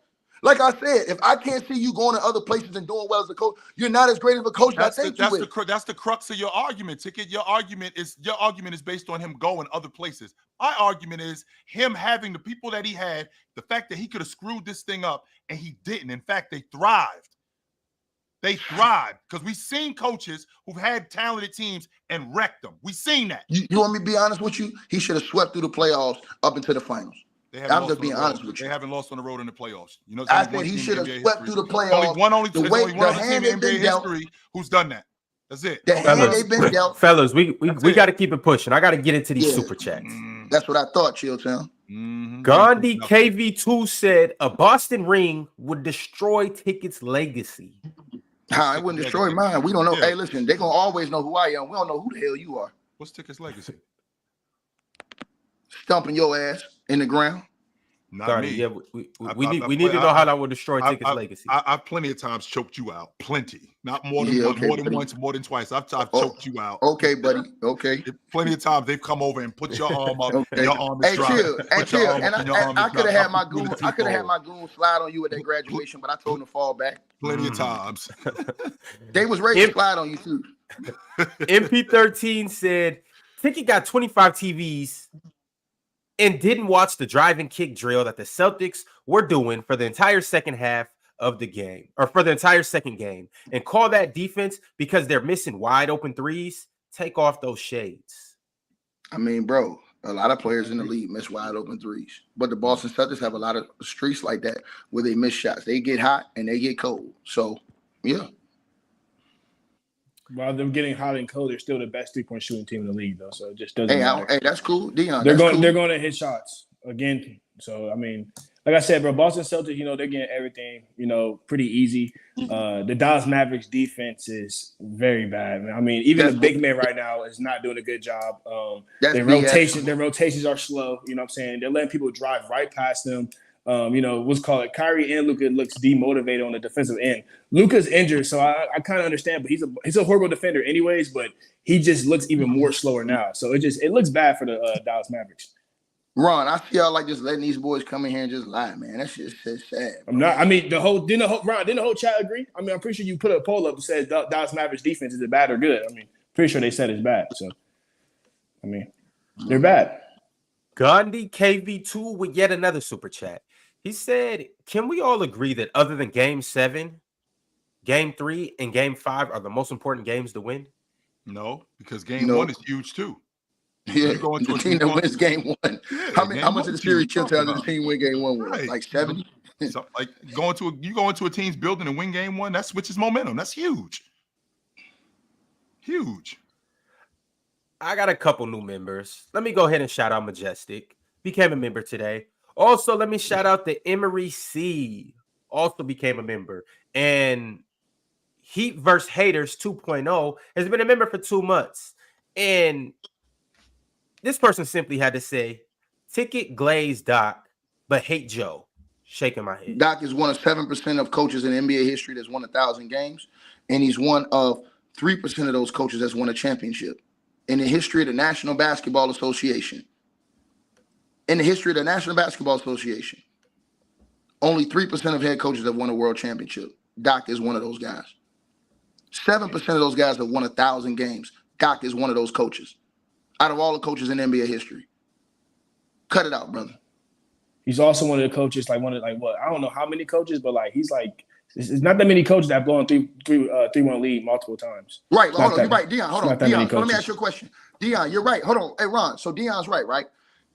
Like I said, if I can't see you going to other places and doing well as a coach, you're not as great of a coach as I think you is. That's the crux of your argument, Ticket. Your argument is based on him going other places. My argument is him having the people that he had, the fact that he could have screwed this thing up and he didn't. In fact, they thrived. They thrive because we've seen coaches who've had talented teams and wrecked them. We've seen that. You want me to be honest with you? He should have swept through the playoffs up into the finals. I'm just being honest with you. They haven't lost on the road in the playoffs. You know, I think he should have swept through the playoffs. Only one team in NBA history who's done that. That's it. The hand they've been dealt. Fellas, we got to keep it pushing. I got to get into these super chats. That's what I thought, Chilltown. Gandhi KV2 said a Boston ring would destroy Ticket's legacy. I wouldn't destroy mine. We don't know. Hey, listen, they're going to always know who I am. We don't know who the hell you are. What's Ticket's legacy? Stumping your ass in the ground. Not me. Yeah, we need to know how that will destroy Ticket's legacy. I've plenty of times choked you out. Plenty. Not more than once, more than twice. I've choked you out. Okay, buddy. Okay. Plenty of times they've come over and put your arm up. Okay. Your arm is chill. And I could have had my goon. I could have had my goon slide on you at that graduation, but I told him to fall back. Plenty of times. They was ready to slide on you too. MP13 said Ticket got 25 TVs and didn't watch the drive and kick drill that the Celtics were doing for the entire second half of the game, or for the entire second game, and call that defense because they're missing wide open threes. Take off those shades. I mean, bro, a lot of players in the league miss wide open threes, but the Boston Celtics have a lot of streaks like that where they miss shots. They get hot and they get cold. So, yeah. While they're getting hot and cold, they're still the best 3-point shooting team in the league, though. So it just doesn't matter. Hey, that's cool, Dion. They're going to hit shots again. So I mean, like I said, bro, Boston Celtics, they're getting everything, pretty easy. The Dallas Mavericks defense is very bad, man. I mean, even the big man right now is not doing a good job. Their rotations are slow. You know what I'm saying? They're letting people drive right past them. What's called it? Kyrie and Luka looks demotivated on the defensive end. Luka's injured, so I kind of understand, but he's a horrible defender anyways, but he just looks even more slower now. So it looks bad for the Dallas Mavericks. Ron, I feel like just letting these boys come in here and just lie, man. That shit's sad. I'm not. I mean, didn't the whole chat agree? I mean, I'm pretty sure you put a poll up that says Dallas Mavericks defense, is it bad or good? I mean, pretty sure they said it's bad. So, I mean, they're bad. Gandhi KV2 with yet another super chat. He said, can we all agree that other than Game 7, Game 3, and Game 5 are the most important games to win? No, because Game 1 is huge too. Yeah, the team that wins Game 1. How much of the series Chilltown did the team win Game 1 with? Right. Like 70? So, like you go into a team's building and win Game 1, that switches momentum. That's huge. Huge. I got a couple new members. Let me go ahead and shout out Majestic. Became a member today. Also, let me shout out the Emery C. Also became a member. And Heat vs. Haters 2.0 has been a member for 2 months. And this person simply had to say, Ticket glaze Doc, but hate Joe. Shaking my head. Doc is one of 7% of coaches in NBA history that's won 1,000 games. And he's one of 3% of those coaches that's won a championship. In the history of the National Basketball Association. Only 3% of head coaches have won a world championship. Doc is one of those guys. 7% of those guys have won 1,000 games. Doc is one of those coaches. Out of all the coaches in NBA history. Cut it out, brother. He's also one of the coaches, I don't know how many coaches, but he's it's not that many coaches that have blown 3-1 lead multiple times. Right. Hold on. You're right, Dion. Hold on. Dion, let me ask you a question. Dion, you're right. Hold on. Hey, Ron. So Dion's right?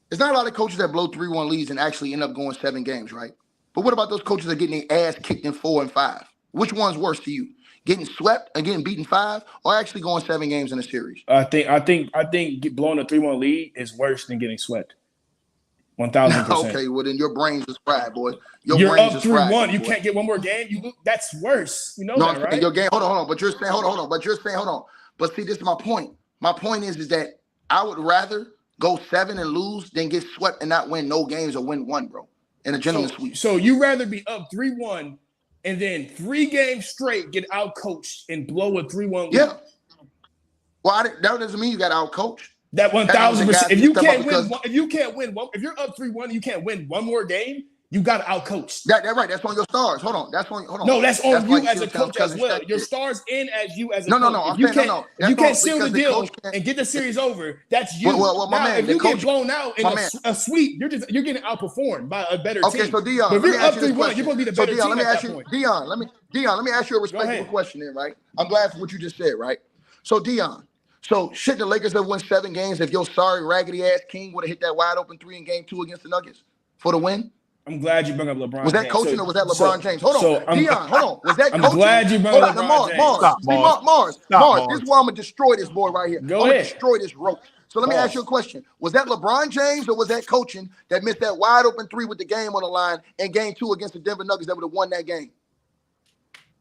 There's not a lot of coaches that blow 3-1 leads and actually end up going 7 games, right? But what about those coaches that are getting their ass kicked in 4 and 5? Which one's worse to you? Getting swept and getting beaten 5, or actually going 7 games in a series? I think blowing a 3-1 lead is worse than getting swept. 1,000%. Okay, well then your brains is fried, boy. You're up 3-1. You can't get one more game. That's worse. You know that, right? Your game. Hold on. But you're saying hold on. But see, this is my point. My point is that I would rather go 7 and lose than get swept and not win no games or win 1, bro. In a gentleman's sweep. So you rather be up 3-1 and then 3 games straight get out coached and blow a 3-1 lead? Yeah. Well, that doesn't mean you got out coached. That 1,000%. If you can't win, if you're up 3-1, you can't win one more game. You got outcoached. That right. That's on your stars. Hold on. No, that's on you like as a coach as well. Your stars in as you as a coach. No. If you can't seal the deal and get the series over, that's you. Well, my now, man, if you get blown out in a sweep, you're getting outperformed by a better team. Okay, so Dion, but if you're up 3-1, you're supposed to be the better team at that point. Dion, let me ask you a respectful question then, right? I'm glad for what you just said, right? So Dion, shouldn't the Lakers have won 7 games if your sorry raggedy ass King would have hit that wide open 3 in game 2 against the Nuggets for the win? I'm glad you brought up LeBron. Was that coaching or was that LeBron James? Hold on, Dion. Hold on. Was that coaching? I'm glad you brought up LeBron James. Mars. This is why I'm gonna destroy this boy right here. I'm gonna destroy this rope. So let me ask you a question. Was that LeBron James or was that coaching that missed that wide open 3 with the game on the line in game 2 against the Denver Nuggets that would have won that game?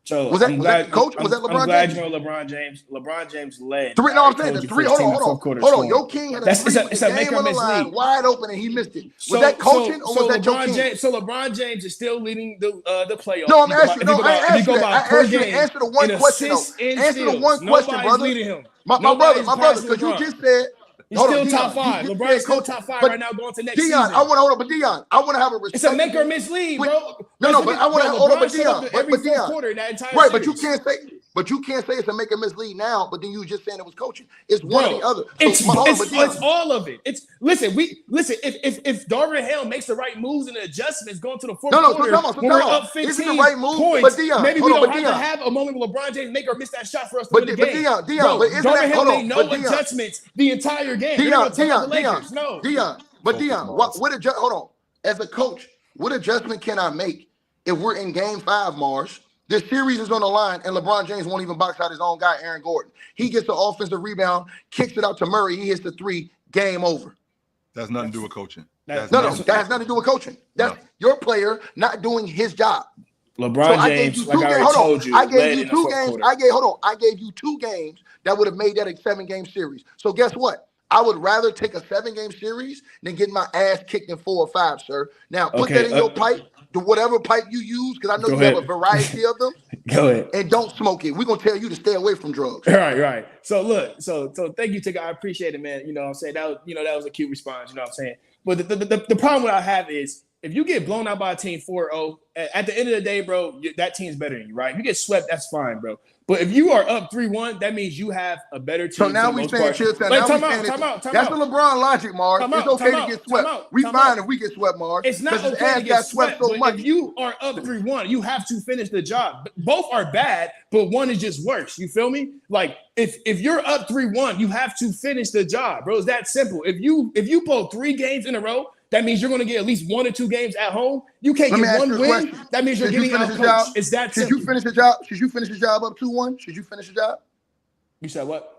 So was that coach? Was that LeBron James? I'm glad you know LeBron James. LeBron James led. 3. No, I'm saying the 3. Hold on. Your King had a 3 with the game on the line, wide open, and he missed it. Was that coaching or was that your King? So LeBron James is still leading the playoffs. No, I'm asking. No, I asked you. Answer the one question. Answer the one question, brother. My brother, because you just said. He's still top 5. LeBron's still top 5 right now going to next season. I want to have a respect. It's a make or miss lead, bro. No, but I want to hold on, but Dion. Right, but you can't say it's a make or miss lead now, but then you just saying it was coaching. It's one or the other. It's all of it. Listen. If Darvin Hale makes the right moves and the adjustments going to the fourth quarter, when we're up 15 points, maybe we don't have to have a moment where LeBron James make or miss that shot for us to win the game. Darvin Hale made no adjustments the entire game. Dion, hold on. As a coach, what adjustment can I make if we're in game 5, Mars? The series is on the line, and LeBron James won't even box out his own guy, Aaron Gordon. He gets the offensive rebound, kicks it out to Murray. He hits the 3. Game over. That's nothing to do with coaching. That has nothing to do with coaching. That's your player not doing his job. LeBron James, like I already told you, I gave you 2 games. I gave you 2 games that would have made that a 7-game series. So guess what? I would rather take a 7-game series than get my ass kicked in 4 or 5, sir. Now put that in your pipe. To whatever pipe you use, because I know you have a variety of them. Go ahead. And don't smoke it. We're going to tell you to stay away from drugs. Right. So look, so thank you, Tigger. I appreciate it, man. You know what I'm saying? That was a cute response, you know what I'm saying? But the problem that I have is if you get blown out by a team 4-0, at the end of the day, bro, that team's better than you, right? If you get swept, that's fine, bro. But if you are up 3-1, that means you have a better team. So now we saying time out. That's the LeBron logic, Mars. It's okay to get swept. We fine if we get swept, Mars. It's not okay to get swept so much. If you are up 3-1, you have to finish the job. Both are bad, but one is just worse. You feel me? Like if you're up 3-1, you have to finish the job, bro. It's that simple. If you pull 3 games in a row, that means you're going to get at least 1 or 2 games at home. You can't get 1 win. That means you're getting out. It's that simple. Should you finish the job? Should you finish the job up 2-1? Should you finish the job? You said what?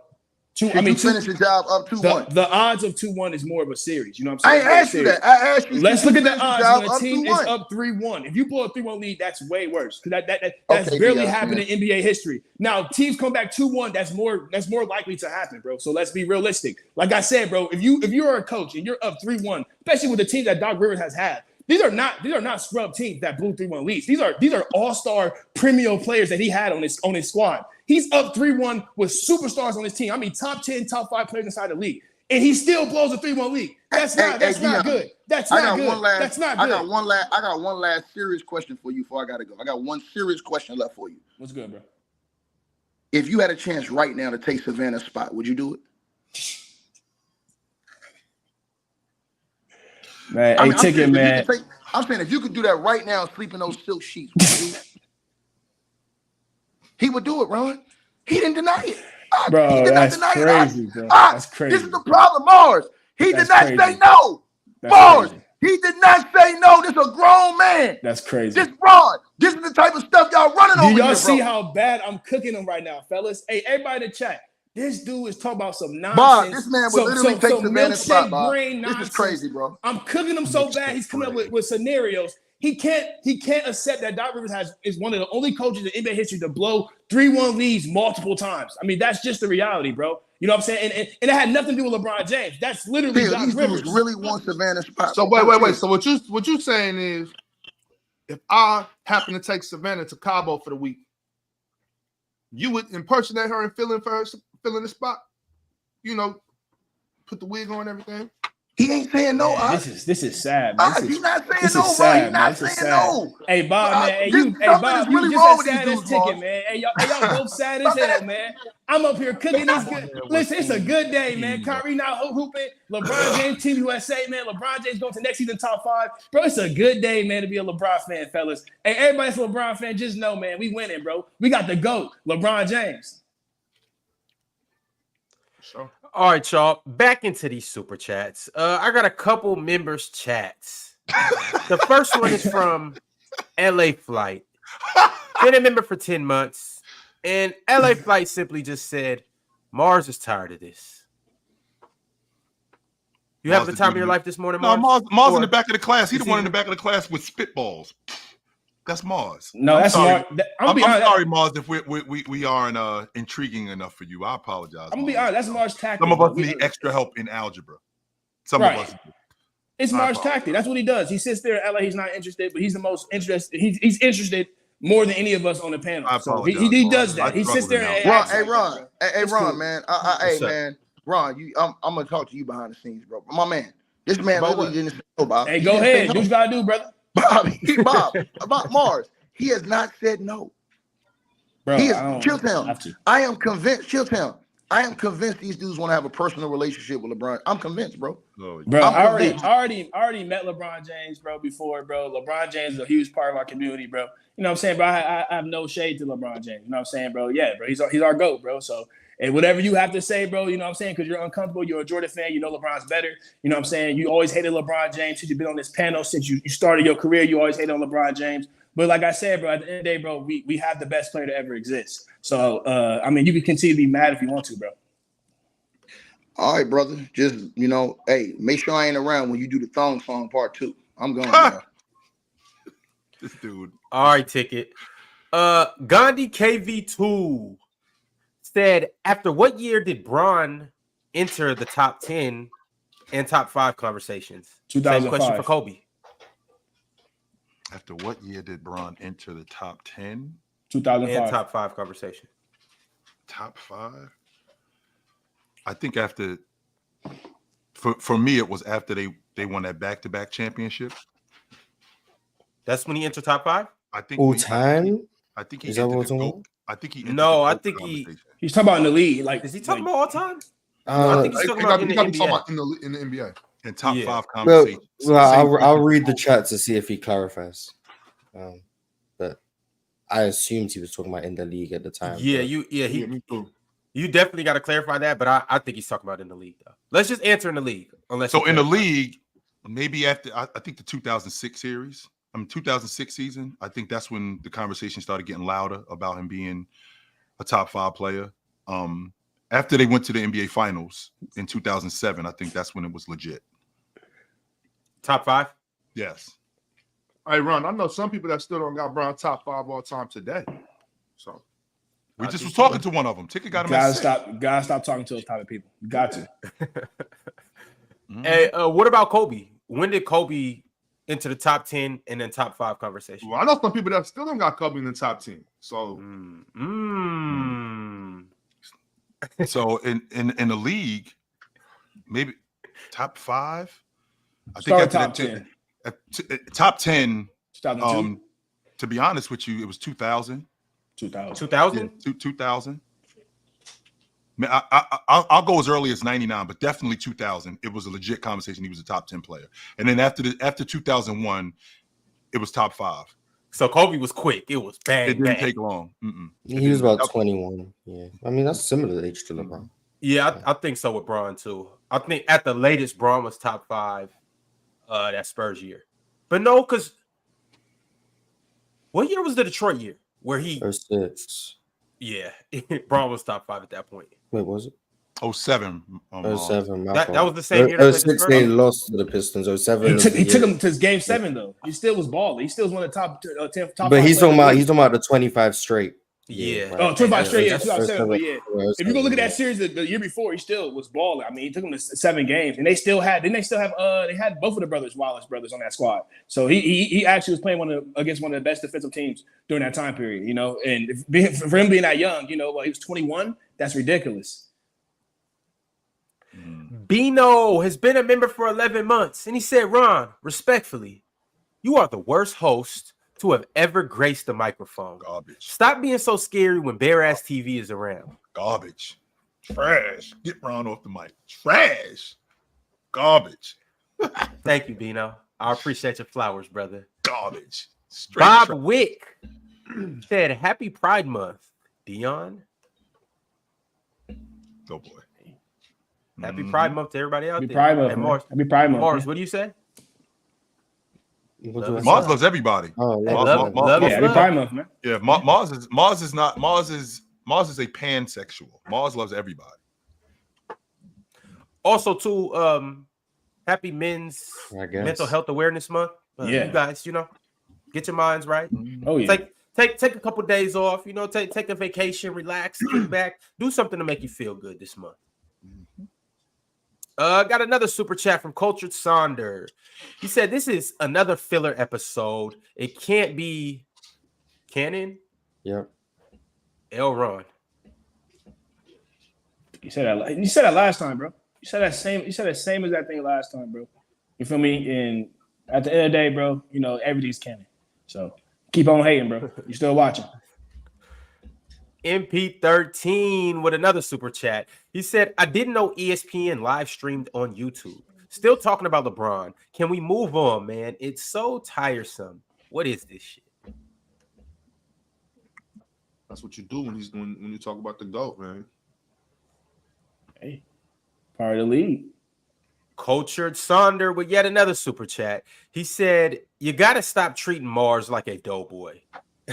Should you finish the job up 2-1? The odds of 2-1 is more of a series. You know what I'm saying? I asked you that. I asked you. Let's look at the odds when a team is up 3-1. If you pull a 3-1 lead, that's way worse. That's barely happened in NBA history. Now, teams come back 2-1. That's more likely to happen, bro. So let's be realistic. Like I said, bro, if you are a coach and you're up 3-1, especially with the teams that Doc Rivers has had, these are not scrub teams that blew 3-1 leads. These are all-star premium players that he had on his squad. He's up 3-1 with superstars on his team. I mean, top 10, top 5 players inside the league. And he still blows a 3-1 lead. That's not good. That's not good. I got one last serious question for you before I gotta go. I got one serious question left for you. What's good, bro? If you had a chance right now to take Savannah's spot, would you do it? Man, I'm saying if you could do that right now, sleep in those silk sheets, would you do it? He would do it, Ron. He didn't deny it. Bro, that's crazy, bro. That's crazy. This is the problem, Mars. He did not say no. Mars, he did not say no. This is a grown man. That's crazy. This fraud. This is the type of stuff y'all running over here, Do y'all see how bad I'm cooking them right now, fellas? Hey, everybody in the chat. This dude is talking about some nonsense. Bob, this man would literally take the man spot, Bob. This is crazy, bro. I'm cooking him so bad. He's coming up with scenarios. He can't accept that Doc Rivers is one of the only coaches in NBA history to blow 3-1 leads multiple times. I mean, that's just the reality, bro. You know what I'm saying? And it had nothing to do with LeBron James. That's literally Doc Rivers. Really want Savannah spot. So wait. So what you saying is, if I happen to take Savannah to Cabo for the week, you would impersonate her and fill in the spot? You know, put the wig on and everything? He ain't saying no. This is sad, man. He's not saying this no, is bro. sad, He's not man. saying no. Hey, Bob, man. Hey, Bob, you just as sad as Ticket, man. Hey, y'all both sad as hell, man. I'm up here cooking this good. Listen, it's a good day, man. Kyrie now hooping. LeBron James, Team USA, man. LeBron James going to next season top 5. Bro, it's a good day, man, to be a LeBron fan, fellas. Hey, everybody that's a LeBron fan, just know, man, we winning, bro. We got the GOAT, LeBron James. Sure. All right, y'all. Back into these super chats. I got a couple members' chats. The first one is from LA Flight. Been a member for 10 months. And LA Flight simply just said, Mars is tired of this. You having the time of your life this morning, Mars? No, Mars in the back of the class. He's the one in the back of the class with spitballs. That's Mars. No, that's Mars. I'm sorry, Mars, if we aren't intriguing enough for you. I apologize. I'm gonna be honest. That's Mars tactic. Some of us need extra help in algebra. Some of us do. It's Mars tactic. That's what he does. He sits there in LA. He's not interested, but he's the most interested. He's interested more than any of us on the panel. So he does that. He sits there. And Ron, man. Man, Ron, I'm gonna talk to you behind the scenes, bro. My man, this man literally didn't say no, Bob. Hey, go ahead. Do what you gotta do, brother. Bob, about Mars, he has not said no. Bro, he is Chilltown. I am convinced, Chilltown. I am convinced these dudes want to have a personal relationship with LeBron. I'm convinced, bro. Bro, I already met LeBron James, bro, before, bro. LeBron James is a huge part of our community, bro. You know what I'm saying, bro? I have no shade to LeBron James. You know what I'm saying, bro? Yeah, bro. He's our GOAT, bro. So, and whatever you have to say, bro, you know what I'm saying? Because you're uncomfortable. You're a Jordan fan. You know LeBron's better. You know what I'm saying? You always hated LeBron James since you've been on this panel. Since you started your career, you always hated on LeBron James. But like I said, bro, at the end of the day, bro, we have the best player to ever exist. So, I mean, you can continue to be mad if you want to, bro. All right, brother. Just, hey, make sure I ain't around when you do the thong song part 2. I'm going, bro. This dude. All right, Ticket. Gandhi KV2 said, after what year did Bron enter the top 10 and top 5 conversations? 2005. Same question for Kobe. After what year did Bron enter the top 10? 2005. And top 5 conversation. Top 5? I think after, for me, it was after they won that back-to-back championship. That's when he entered top 5? I think all time. I think he. Is that what was I think he. No, I think he's talking about in the league. Like, is he talking about all time? I think he's talking about in the NBA. In the NBA. In top 5 conversations. Well, I'll read the chat to see if he clarifies. But I assumed he was talking about in the league at the time. Yeah, you definitely got to clarify that, but I think he's talking about in the league though. Let's just answer in the league. So in the league, maybe after I think the 2006 series. 2006 season, I think that's when the conversation started getting louder about him being a top 5 player. After they went to the NBA Finals in 2007, I think that's when it was legit. Top 5? Yes. Hey, Ron, I know some people that still don't got Brown top 5 all time today. So we just was talking to one of them. Ticket got him. Gotta stop talking to those type of people. You got to. Hey, what about Kobe? When did Kobe into the top 10 and then top 5 conversation? Well, I know some people that still don't got Kobe in the top 10. So, So in the league, maybe top 5. I think top 10. Top 10. 2002. To be honest with you, it was 2000. 2000. Yeah, 2000. I'll go as early as 99, but definitely 2000. It was a legit conversation. He was a top 10 player. And then after 2001, it was top 5. So Kobe was quick. It was bang. It didn't take long. He was about 21. Yeah, I mean that's similar age to LeBron. Yeah, I think so with Bron too. I think at the latest, Bron was top 5 that Spurs year. But no, because what year was the Detroit year where he? 06. Yeah, Bron was top 5 at that point. Wait, was it? 07. 07. That was the same year. 06 they lost to the Pistons. 07. He took him to game 7 though. He still was balling. He still was one of the top 10. But he's talking about the 25 straight. Yeah. Oh, 25 straight. Yeah, 2007. But yeah, if you go look at that yeah. series the year before, he still was balling. I mean, he took him to 7 games, and they still had. Didn't they still have? They had both of the Wallace brothers on that squad. So he actually was playing against one of the best defensive teams during that time period. You know, and for him being that young, you know, he was 21. That's ridiculous. Bino has been a member for 11 months, and he said, Ron, respectfully, you are the worst host to have ever graced the microphone. Garbage. Stop being so scary when bare-ass TV is around. Garbage. Trash. Get Ron off the mic. Trash. Garbage. Thank you, Bino. I appreciate your flowers, brother. Garbage. Straight Bob trash. Wick said, Happy Pride Month, Dion. Oh, boy. Happy Pride Month to everybody out Happy there. Pride Month, And man. Mars, Happy Pride Month. Mars, man. what do you say? Mars loves everybody. Oh, Hey, love, love Yeah, is Happy love. Pride Month, man. Yeah, Mars is a pansexual. Mars loves everybody. Also, too, happy Men's I guess. Mental Health Awareness Month. Yeah. You guys, get your minds right. Oh yeah. Take a couple days off. Take a vacation, relax, kick back, do something to make you feel good this month. Got another super chat from Cultured Sonder. He said, "This is another filler episode. It can't be canon." Yep. L. Ron. You said that. You said that last time, bro. You said that same exact thing last time, bro. You feel me? And at the end of the day, bro, everything's canon. So keep on hating, bro. You still watching? MP13 with another super chat. He said, I didn't know ESPN live streamed on YouTube. Still talking about LeBron. Can we move on, man? It's so tiresome. What is this shit? That's what you do when you talk about the GOAT, man. Hey, part of the league. Cultured Sonder with yet another super chat. He said, you got to stop treating Mars like a doughboy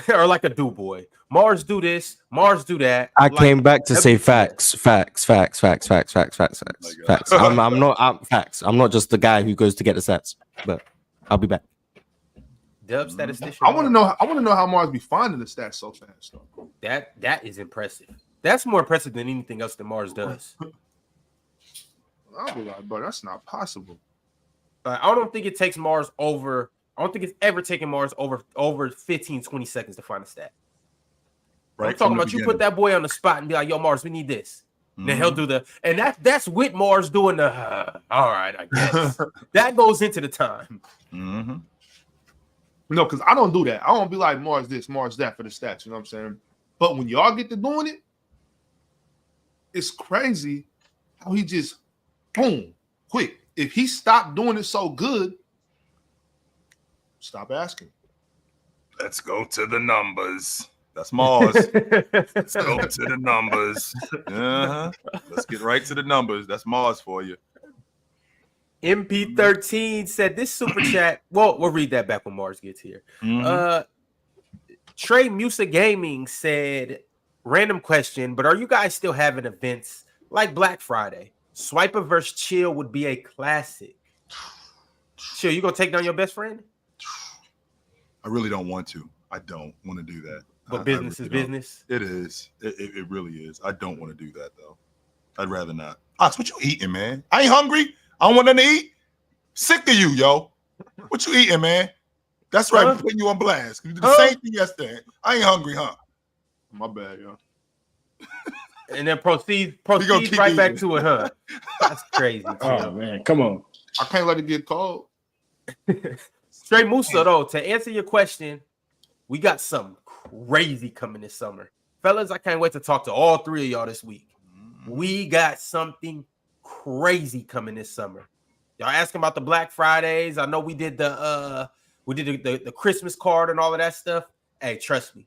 or like a do-boy. Mars do this, Mars do that. I came back to say facts. Facts. I'm not facts. I'm not just the guy who goes to get the stats, but I'll be back. Dub statistician. I want to know how Mars be finding the stats so fast, though. That is impressive. That's more impressive than anything else that Mars does. I'll be like, bro, that's not possible. I don't think it takes Mars over. I don't think it's ever taken Mars over 15, 20 seconds to find a stat. Right. I'm talking about you put that boy on the spot and be like, yo, Mars, we need this. Mm-hmm. Then he'll do and that's with Mars doing the all right, I guess. That goes into the time. Mm-hmm. No, because I don't do that. I don't be like Mars this, Mars that for the stats. You know what I'm saying? But when y'all get to doing it, it's crazy how he just boom, quick. If he stopped doing it so good, stop asking. Let's go to the numbers. That's Mars. Let's go to the numbers. Uh-huh. Let's get right to the numbers. That's Mars for you. MP13 said this super chat. Well, we'll read that back when Mars gets here. Mm-hmm. Trey Musa Gaming said, random question, but are you guys still having events like Black Friday? Swiper versus Chill would be a classic. Chill, you gonna take down your best friend? I really don't want to. I don't want to do that. But business is business. It is. It really is. I don't want to do that though. I'd rather not. Ox, what you eating, man? I ain't hungry. I don't want nothing to eat. Sick of you, yo. What you eating, man? That's right. I'm putting you on blast. You did the same thing yesterday. I ain't hungry, huh? My bad, yo. And then proceed right back to it, huh? That's crazy. Oh man, come on. I can't let it get cold. Straight Musa, though, to answer your question, we got something crazy coming this summer. Fellas, I can't wait to talk to all three of y'all this week. We got something crazy coming this summer. Y'all asking about the Black Fridays. I know we did the Christmas card and all of that stuff. Hey, trust me.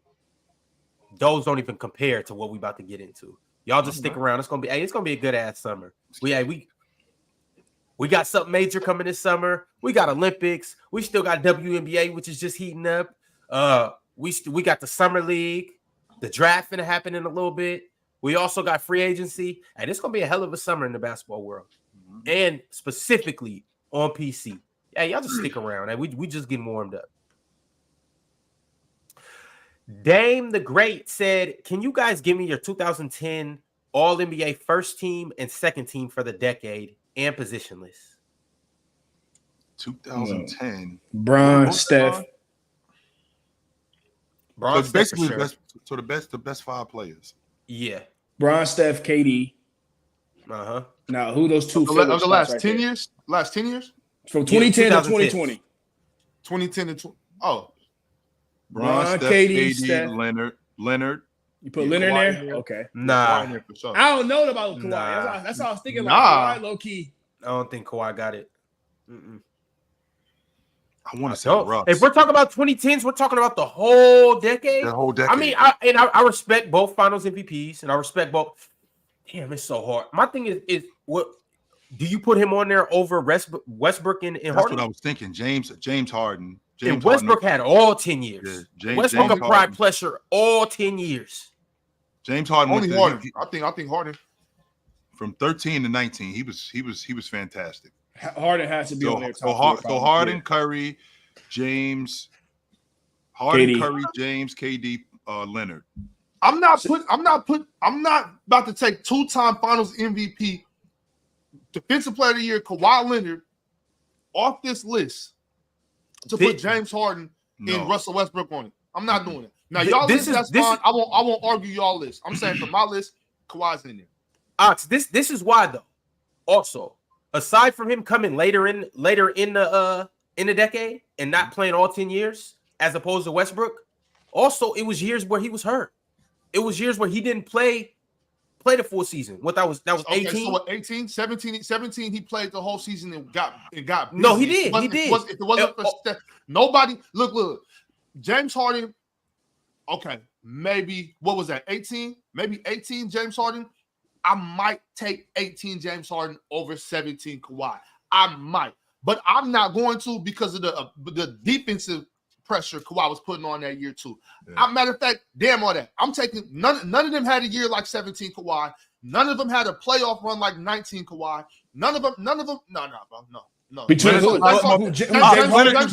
Those don't even compare to what we about to get into. Y'all just stick around. It's gonna be a good ass summer. We got something major coming this summer. We got Olympics. We still got WNBA, which is just heating up. We got the summer league. The draft gonna happen in a little bit. We also got free agency, and it's gonna be a hell of a summer in the basketball world, and specifically on PC. Yeah, y'all just stick around. And we just getting warmed up. Dame the Great said, "Can you guys give me your 2010 All NBA first team and second team for the decade and position list?" 2010. Bron, Steph. Bron, So Steph basically, for sure. the best five players. Yeah. Bron, Steph, KD. Now, who those two of the last 10 years? Last 10 years? From 2010 to 2020. 2010 to 20. Oh. Bron, Steph, KD, AD, Steph. Leonard. You put Leonard in there? Okay. Nah. Kawhi in there for sure. I don't know about Kawhi. Nah. That's how I was thinking. Nah. Like Kawhi, low key. I don't think Kawhi got it. Mm-mm. I want to say So, Russ. if we're talking about 2010s, we're talking about the whole decade. That whole decade. I mean, I respect both Finals MVPs, and I respect both. Damn, it's so hard. My thing is what do you put him on there over Westbrook and That's Harden? what I was thinking. James Harden. And Westbrook had all 10 years. Westbrook applied pressure all 10 years. James Harden. Only Harden. I think Harden. From 13 to 19, he was fantastic. Harden has to be on there. So Harden, Curry, James, Harden, KD. Curry, James, KD, Leonard. I'm not about to take 2-time Finals MVP, Defensive Player of the Year, Kawhi Leonard off this list to put James Harden and Russell Westbrook on it. I'm not doing it. Now y'all list, that's fine. I won't argue y'all list. I'm saying for my list, Kawhi's in there. Ox, this is why though. Also, aside from him coming later in the decade and not playing all 10 years, as opposed to Westbrook, also it was years where he was hurt. It was years where he didn't play the full season. That was 18. Okay, so what, 18, 17, he played the whole season and got busy. No, he did. He did. If it wasn't for Steph, nobody look. James Harden. Okay, maybe what was that? 18? Maybe 18 James Harden. I might take 18 James Harden over 17 Kawhi. I might, but I'm not going to because of the defensive pressure Kawhi was putting on that year too. Yeah. Matter of fact, damn all that. I'm taking none of them had a year like 17 Kawhi. None of them had a playoff run like 19 Kawhi. None of them. No. Between Leonard does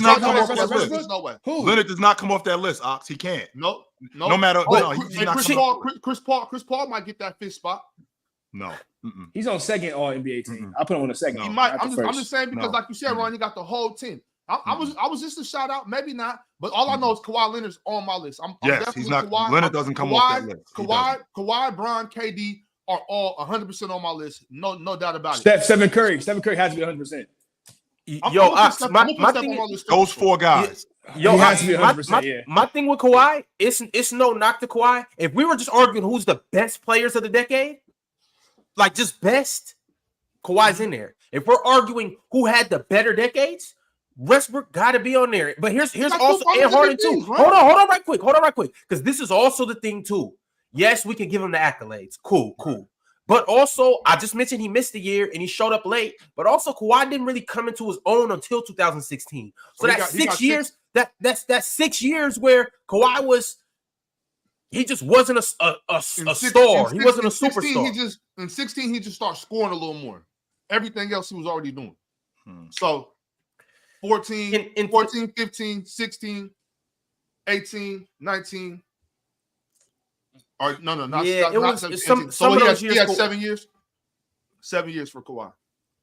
not come off that list. No way. Leonard does not come off that list, Ox. He can't. No. No matter. Chris Paul might get that fifth spot. No. Mm-mm. He's on second All NBA team. I put him on the second. He might. I'm just saying because, like you said, Ron, you got the whole team. I was just a shout out, maybe not, but all I know is Kawhi Leonard's on my list. I'm he's not. Kawhi. Leonard doesn't come off that list. Kawhi, Bron, KD are all 100% on my list. No doubt about it. Stephen Curry has to be 100%. My thing is those four guys. He has to be 100%. My thing with Kawhi, it's no knock to Kawhi. If we were just arguing who's the best players of the decade, like just best, Kawhi's in there. If we're arguing who had the better decades, Westbrook got to be on there. But here's also and Harden too. Right? Hold on right quick. Because this is also the thing too. Yes, we can give him the accolades. Cool. But also, I just mentioned he missed a year and he showed up late. But also, Kawhi didn't really come into his own until 2016. So that's 6 years. That's 6 years where Kawhi he just wasn't a star. He wasn't a superstar. In 16, he just started scoring a little more. Everything else he was already doing. So 14, 15, 16, 18, 19. Or no, not 17. So he had 7 years. 7 years for Kawhi.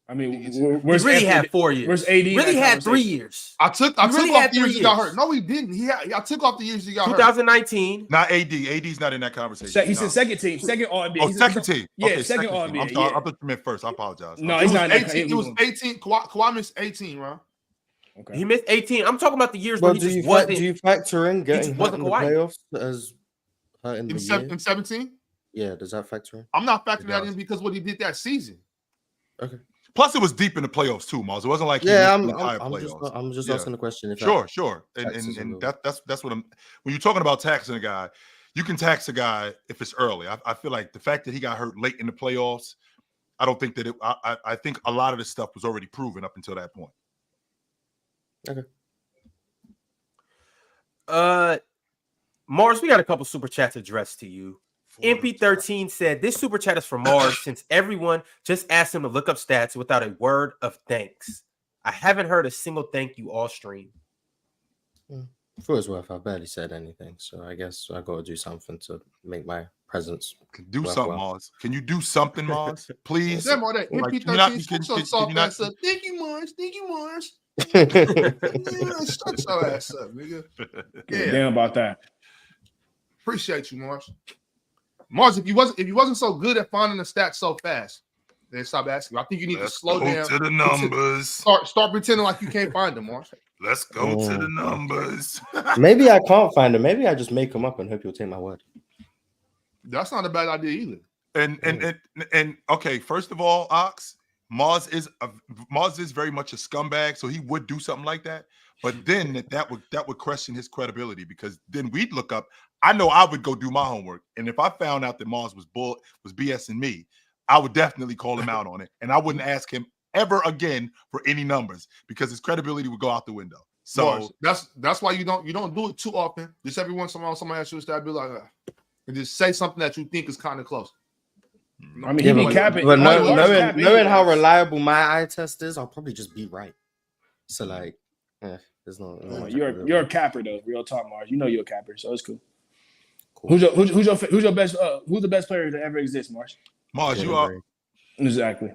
I mean, he really had 4 years. Where's AD? Really had 3 years. I took off the years he got hurt. No, he didn't. I took off the years he got 2019. Not AD. AD's not in that conversation. He said second team, second All NBA. Oh, second team. Yeah, okay, second All NBA. I thought you meant first. I apologize. No, he's not. 18. It was 18. Kawhi missed 18, right? Okay. He missed 18. I'm talking about the years where he just wasn't. Do you factor in getting hurt in the playoffs as in 17? Yeah, does that factor in? I'm not factoring that in because what he did that season. Okay. Plus, it was deep in the playoffs too, Mars. It wasn't like I'm just asking the question. Sure, and that's what I'm. When you're talking about taxing a guy, you can tax a guy if it's early. I feel like the fact that he got hurt late in the playoffs, I don't think that it. I think a lot of this stuff was already proven up until that point. Okay. Mars, we got a couple super chats addressed to you. MP13 said, this super chat is for Mars since everyone just asked him to look up stats without a word of thanks. I haven't heard a single thank you all stream. For his worth, I barely said anything, so I guess I got to do something to make my presence. Do something, Mars. Can you do something, Mars? Please. Damn all that. MP13 soft ass up. Thank you, Mars. Shut your ass up, nigga. Yeah. Damn about that. Appreciate you, Mars. Mars, if you wasn't so good at finding the stats so fast, then stop asking. I think you need to slow go down. to the numbers. Start pretending like you can't find them, Mars. Let's go to the numbers. Maybe I can't find them. Maybe I just make them up and hope you'll take my word. That's not a bad idea either. And okay, first of all, Ox, Mars is very much a scumbag, so he would do something like that. But then that would question his credibility, because then we'd look up. I know I would go do my homework, and if I found out that Mars was BSing me, I would definitely call him out on it, and I wouldn't ask him ever again for any numbers, because his credibility would go out the window. So Mars, that's why you don't do it too often. Just every once in a while, somebody asks you to be like, and just say something that you think is kind of close. I mean, he be capping. But knowing how reliable my eye test is, I'll probably just be right. So like, there's no. You're a capper though. Real talk, Mars. You know you're a capper, so it's cool. Who's the best player to ever exist, Mars? Mars, you are exactly.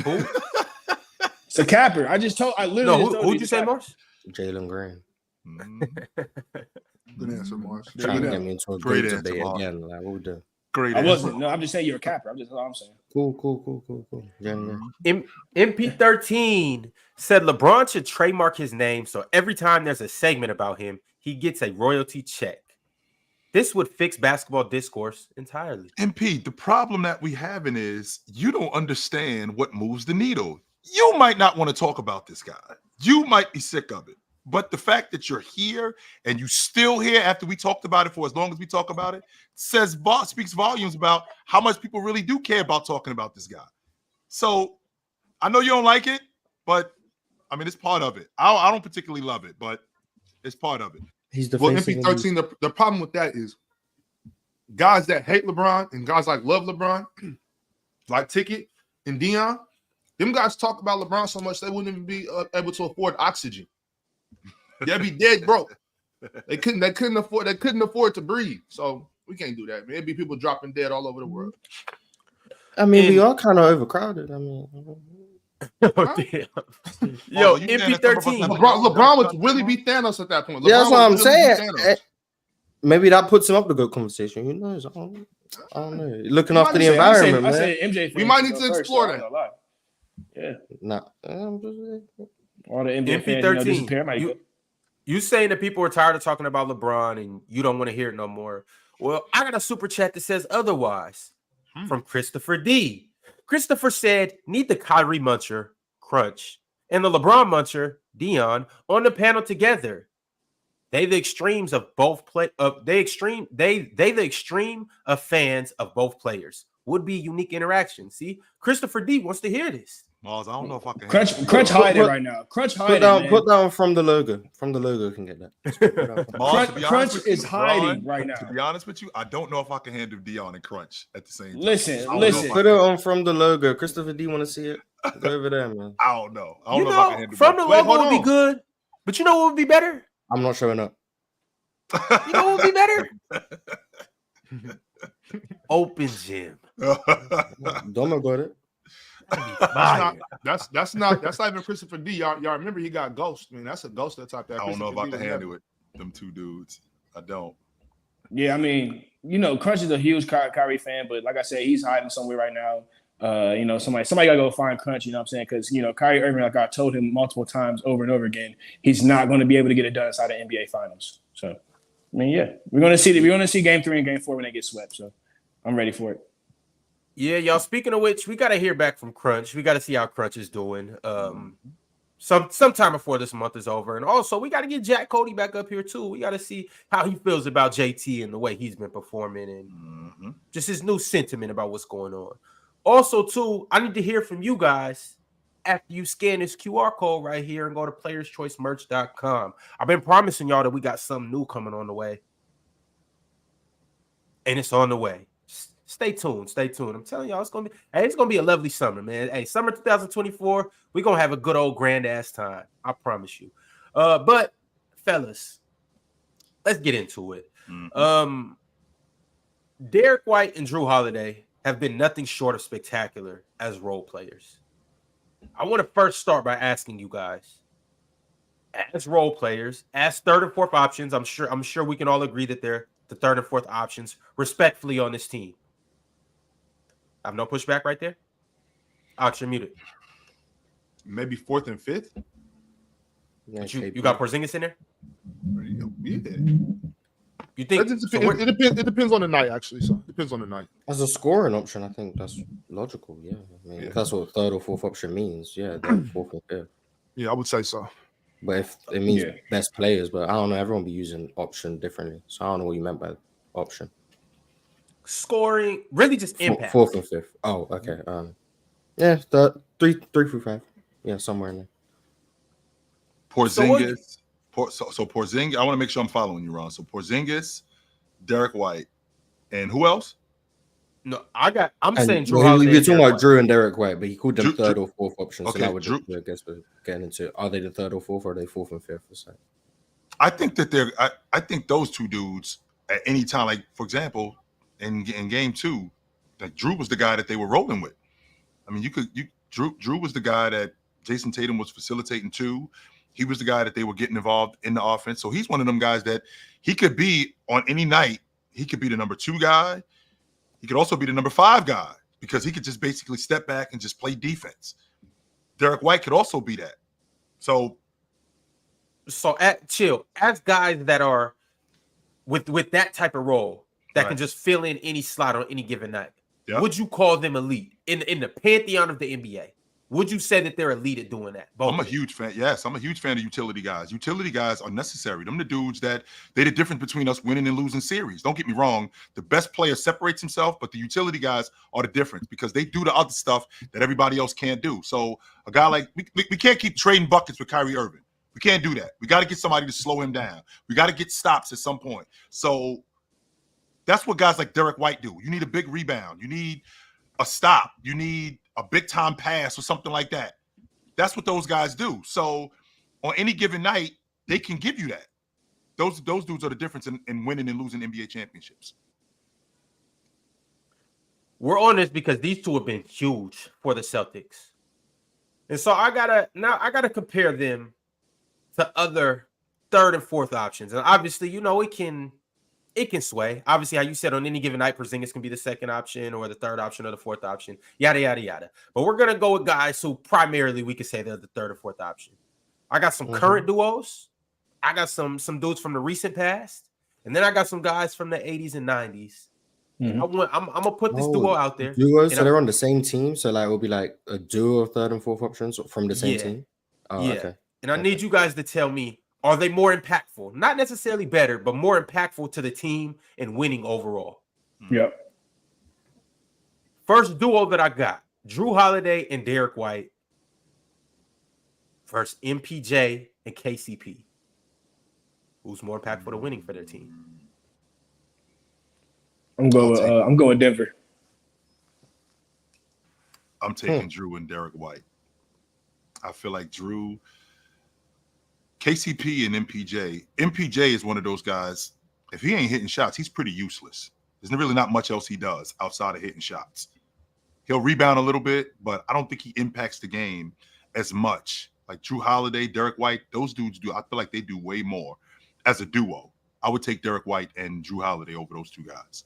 Who? It's a capper. I literally. No, who'd you say, Mars? Jalen Green. Good answer, Mars. Trying to get me into a great debate again. Like, what we do? Great. I wasn't. No, I'm just saying you're a capper. That's all I'm saying. Cool. MP13 said LeBron should trademark his name, so every time there's a segment about him, he gets a royalty check. This would fix basketball discourse entirely. MP, the problem that we having is you don't understand what moves the needle. You might not want to talk about this guy. You might be sick of it. But the fact that you're here and you still here after we talked about it for as long as we talk about it speaks volumes about how much people really do care about talking about this guy. So I know you don't like it, but I mean, it's part of it. I don't particularly love it, but it's part of it. He's the MP13. The problem with that is guys that hate LeBron and guys like love LeBron, like Ticket and Dion, them guys talk about LeBron so much they wouldn't even be able to afford oxygen. They'd be dead broke. They couldn't afford to breathe. So we can't do that, man. It'd be people dropping dead all over the world. I mean, we are kind of overcrowded. I mean, oh, damn. Yo, MP13. LeBron would really be Thanos at that point. Yeah, that's what I'm saying. Maybe that puts him up to good conversation. Who knows? I don't know. Looking after the environment, man. I said MJ. We might need to explore that. Yeah. Nah. All the NBA fans, you saying that people are tired of talking about LeBron and you don't want to hear it no more. Well, I got a super chat that says otherwise from Christopher D. Christopher said, need the Kyrie muncher, Crunch, and the LeBron muncher, Dion, on the panel together. They the extremes of both they the extreme of fans of both players. Would be a unique interaction. See, Christopher D wants to hear this. Mars, I don't know if I can. Crunch hide it right now. Crunch hide it. Put down from the logo. From the logo can get that. Mars, Crunch is hiding right now. To be honest with you, I don't know if I can handle Dion and Crunch at the same time. Listen. Put it on from the logo. Christopher D want to see it. Go over there, man. I don't know. I don't know if I can handle from the logo would be good, but you know what would be better? I'm not showing up. You know what would be better? Open gym. Domo got it. That's not even Christopher D. Y'all remember he got Ghost. I mean, that's a Ghost that type. That I don't know if I can handle it. Them two dudes, I don't. Yeah, I mean, Crunch is a huge Kyrie fan, but like I said, he's hiding somewhere right now. Somebody gotta go find Crunch. You know what I'm saying? Because Kyrie Irving, like I told him multiple times over and over again, he's not going to be able to get it done inside the NBA Finals. So, I mean, yeah, we're gonna see Game 3 and Game 4 when they get swept. So, I'm ready for it. Yeah, y'all. Speaking of which, we got to hear back from Crunch. We got to see how Crunch is doing. Sometime before this month is over, and also we got to get Jack Cody back up here too. We got to see how he feels about JT and the way he's been performing, and just his new sentiment about what's going on. Also, too, I need to hear from you guys after you scan this QR code right here and go to playerschoicemerch.com. I've been promising y'all that we got something new coming on the way, and it's on the way. Stay tuned. I'm telling y'all, it's gonna be a lovely summer, man. Hey, summer 2024, we're gonna have a good old grand ass time. I promise you. But fellas, let's get into it. Derrick White and Jrue Holiday have been nothing short of spectacular as role players. I want to first start by asking you guys, as role players, as third and fourth options, I'm sure we can all agree that they're the third and fourth options respectfully on this team. I have no pushback right there. Ox, you're muted. Maybe 4th and 5th. Yeah, You got Porzingis in there? Yeah. You think it depends on the night, actually. So it depends on the night. As a scoring option, I think that's logical. Yeah, I mean, if that's what third or fourth option means. Yeah, then fourth or fifth. Yeah, I would say so. But if it means best players, but I don't know, everyone be using option differently. So I don't know what you meant by option. Scoring, really just impact. Fourth and fifth. Oh, okay. Yeah, three through 5. Yeah, somewhere in there. Porzingis. So Porzingis. I want to make sure I'm following you, Ron. So Porzingis, Derrick White, and who else? No, I'm saying Jrue Holiday. We're talking about Jrue and Derrick White, but he called them third or fourth options. Okay, so that would I guess we're getting into, are they the third or fourth, or are they fourth and fifth? I think that I think those two dudes at any time, like for example, in game 2, like Jrue was the guy that they were rolling with. I mean, Jrue was the guy that Jayson Tatum was facilitating to. He was the guy that they were getting involved in the offense. So he's one of them guys that he could be on any night. He could be the number 2 guy. He could also be the number 5 guy because he could just basically step back and just play defense. Derrick White could also be that. So as guys that are with that type of role that can just fill in any slot on any given night, would you call them elite in the pantheon of the NBA? Would you say that they're elite at doing that? I'm a huge fan. Yes, I'm a huge fan of utility guys. Utility guys are necessary. Them the dudes that they're the difference between us winning and losing series. Don't get me wrong. The best player separates himself, but the utility guys are the difference because they do the other stuff that everybody else can't do. So a guy like we can't keep trading buckets with Kyrie Irving. We can't do that. We got to get somebody to slow him down. We got to get stops at some point. So that's what guys like Derrick White do. You need a big rebound. You need a stop. You need a big time pass or something like that. That's what those guys do. So on any given night, they can give you that. Those dudes are the difference in winning and losing NBA championships. We're on this because these two have been huge for the Celtics. And so I gotta compare them to other third and fourth options. And obviously, it can sway. Obviously, how you said on any given night, Porzingis can be the second option or the third option or the fourth option, yada, yada, yada. But we're going to go with guys who primarily we could say they're the third or fourth option. I got some current duos. I got some dudes from the recent past. And then I got some guys from the 80s and 90s. I'm going to put this duo out there. Duos, so they're on the same team? So like it will be like a duo of third and fourth options from the same team? Oh, okay. And I need you guys to tell me, are they more impactful? Not necessarily better, but more impactful to the team and winning overall. Yep. First duo that I got, Jrue Holiday and Derrick White versus MPJ and KCP. Who's more impactful to winning for their team? I'm going Denver. I'm taking Jrue and Derrick White. I feel like Jrue, KCP and MPJ is one of those guys, if he ain't hitting shots, he's pretty useless. There's really not much else he does outside of hitting shots. He'll rebound a little bit, but I don't think he impacts the game as much. Like Jrue Holiday, Derrick White, those dudes do. I feel like they do way more as a duo. I would take Derrick White and Jrue Holiday over those two guys.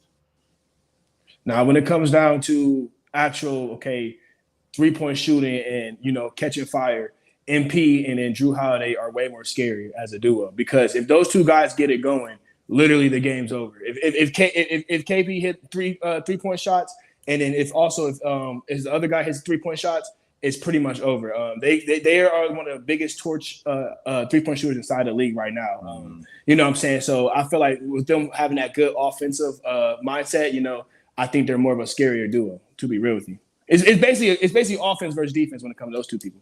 Now, when it comes down to actual, three-point shooting and, catching fire, MP and then Jrue Holiday are way more scary as a duo because if those two guys get it going, literally the game's over. If KP hit three-point shots and then if the other guy hits 3-point shots, it's pretty much over. They are one of the biggest torch three-point shooters inside the league right now. You know what I'm saying? So I feel like with them having that good offensive mindset, I think they're more of a scarier duo, to be real with you. It's basically offense versus defense when it comes to those two people.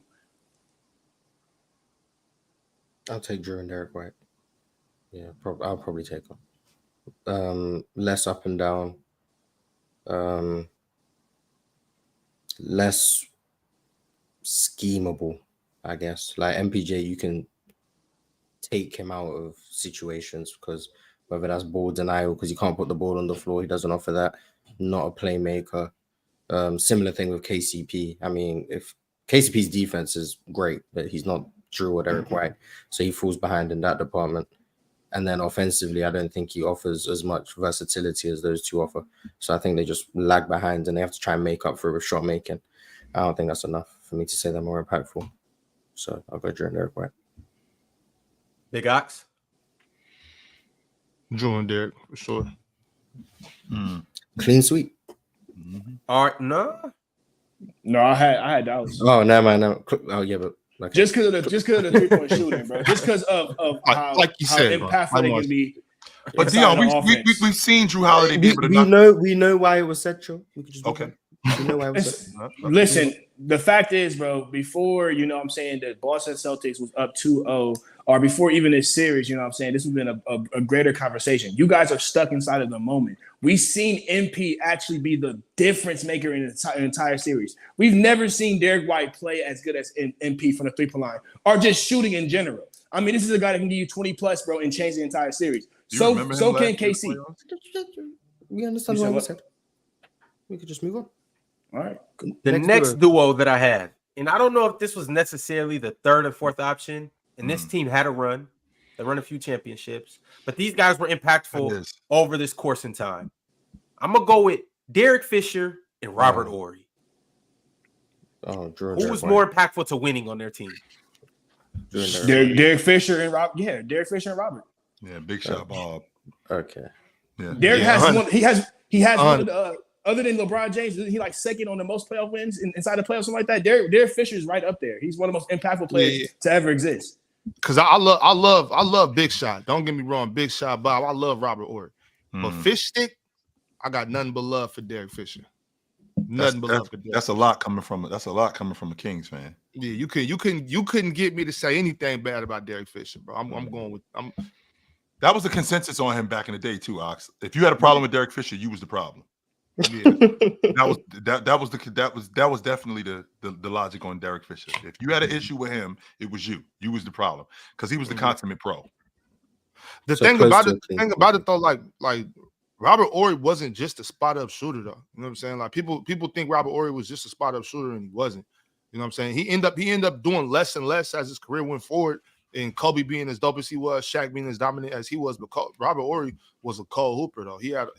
I'll take Jrue and Derrick White. Yeah, I'll probably take them. Less up and down. Less schemable, I guess. Like MPJ, you can take him out of situations because whether that's ball denial, because you can't put the ball on the floor, he doesn't offer that. Not a playmaker. Similar thing with KCP. I mean, if KCP's defense is great, but he's not Jrue or Derrick White, so he falls behind in that department. And then offensively, I don't think he offers as much versatility as those two offer. So I think they just lag behind and they have to try and make up for it with shot making. I don't think that's enough for me to say they're more impactful. So I'll go Jrue Derrick White. Big Ox? Jrue and Derrick, for sure. Clean sweep. All right, no. No, I had Dallas. Oh, never mind. No. Oh, yeah, but okay. Just because of the 3-point shooting, bro. Just because of how, like you said, impactful they can be. But Dion, we've seen Jrue Holiday be able to we know why it was said, Joe. We could just okay. We know why it was said. Listen, the fact is, bro, before, you know what I'm saying, that Boston Celtics was up 2-0, or before even this series, you know what I'm saying, this would have been a greater conversation. You guys are stuck inside of the moment. We've seen MP actually be the difference maker in the entire series. We've never seen Derrick White play as good as MP from the 3-point line, or just shooting in general. I mean, this is a guy that can give you 20+, bro, and change the entire series. So can KC. We understand what I said. We could just move on. All right. The next duo that I had, and I don't know if this was necessarily the third or fourth option, and this team had a run. They run a few championships, but these guys were impactful over this course in time. I'm going to go with Derek Fisher and Robert Horry. Who was more impactful to winning on their team? Derek Fisher and Rob. Yeah, Derek Fisher and Robert. Yeah, big shot, Bob. Okay. Yeah. Derek has one. He has one of the other than LeBron James. He like second on the most playoff wins inside the playoffs, something like that. Derek Fisher is right up there. He's one of the most impactful players to ever exist. Because I love Big Shot. Don't get me wrong, Big Shot Bob. I love Robert Horry. But Fish Stick, I got nothing but love for Derek Fisher. Nothing but love for Derek. That's a lot coming from a Kings fan. Yeah, you couldn't get me to say anything bad about Derek Fisher, bro. I'm going with That was the consensus on him back in the day too, Ox. If you had a problem with Derek Fisher, you was the problem. yeah. that was definitely the logic on Derek Fisher. If you had an issue with him, it was you. You was the problem because he was the consummate pro. The thing about it though, like Robert Horry wasn't just a spot up shooter though. You know what I'm saying? Like people think Robert Horry was just a spot up shooter and he wasn't. You know what I'm saying? He ended up doing less and less as his career went forward. And Kobe being as dope as he was, Shaq being as dominant as he was, but Robert Horry was a cold hooper though. He had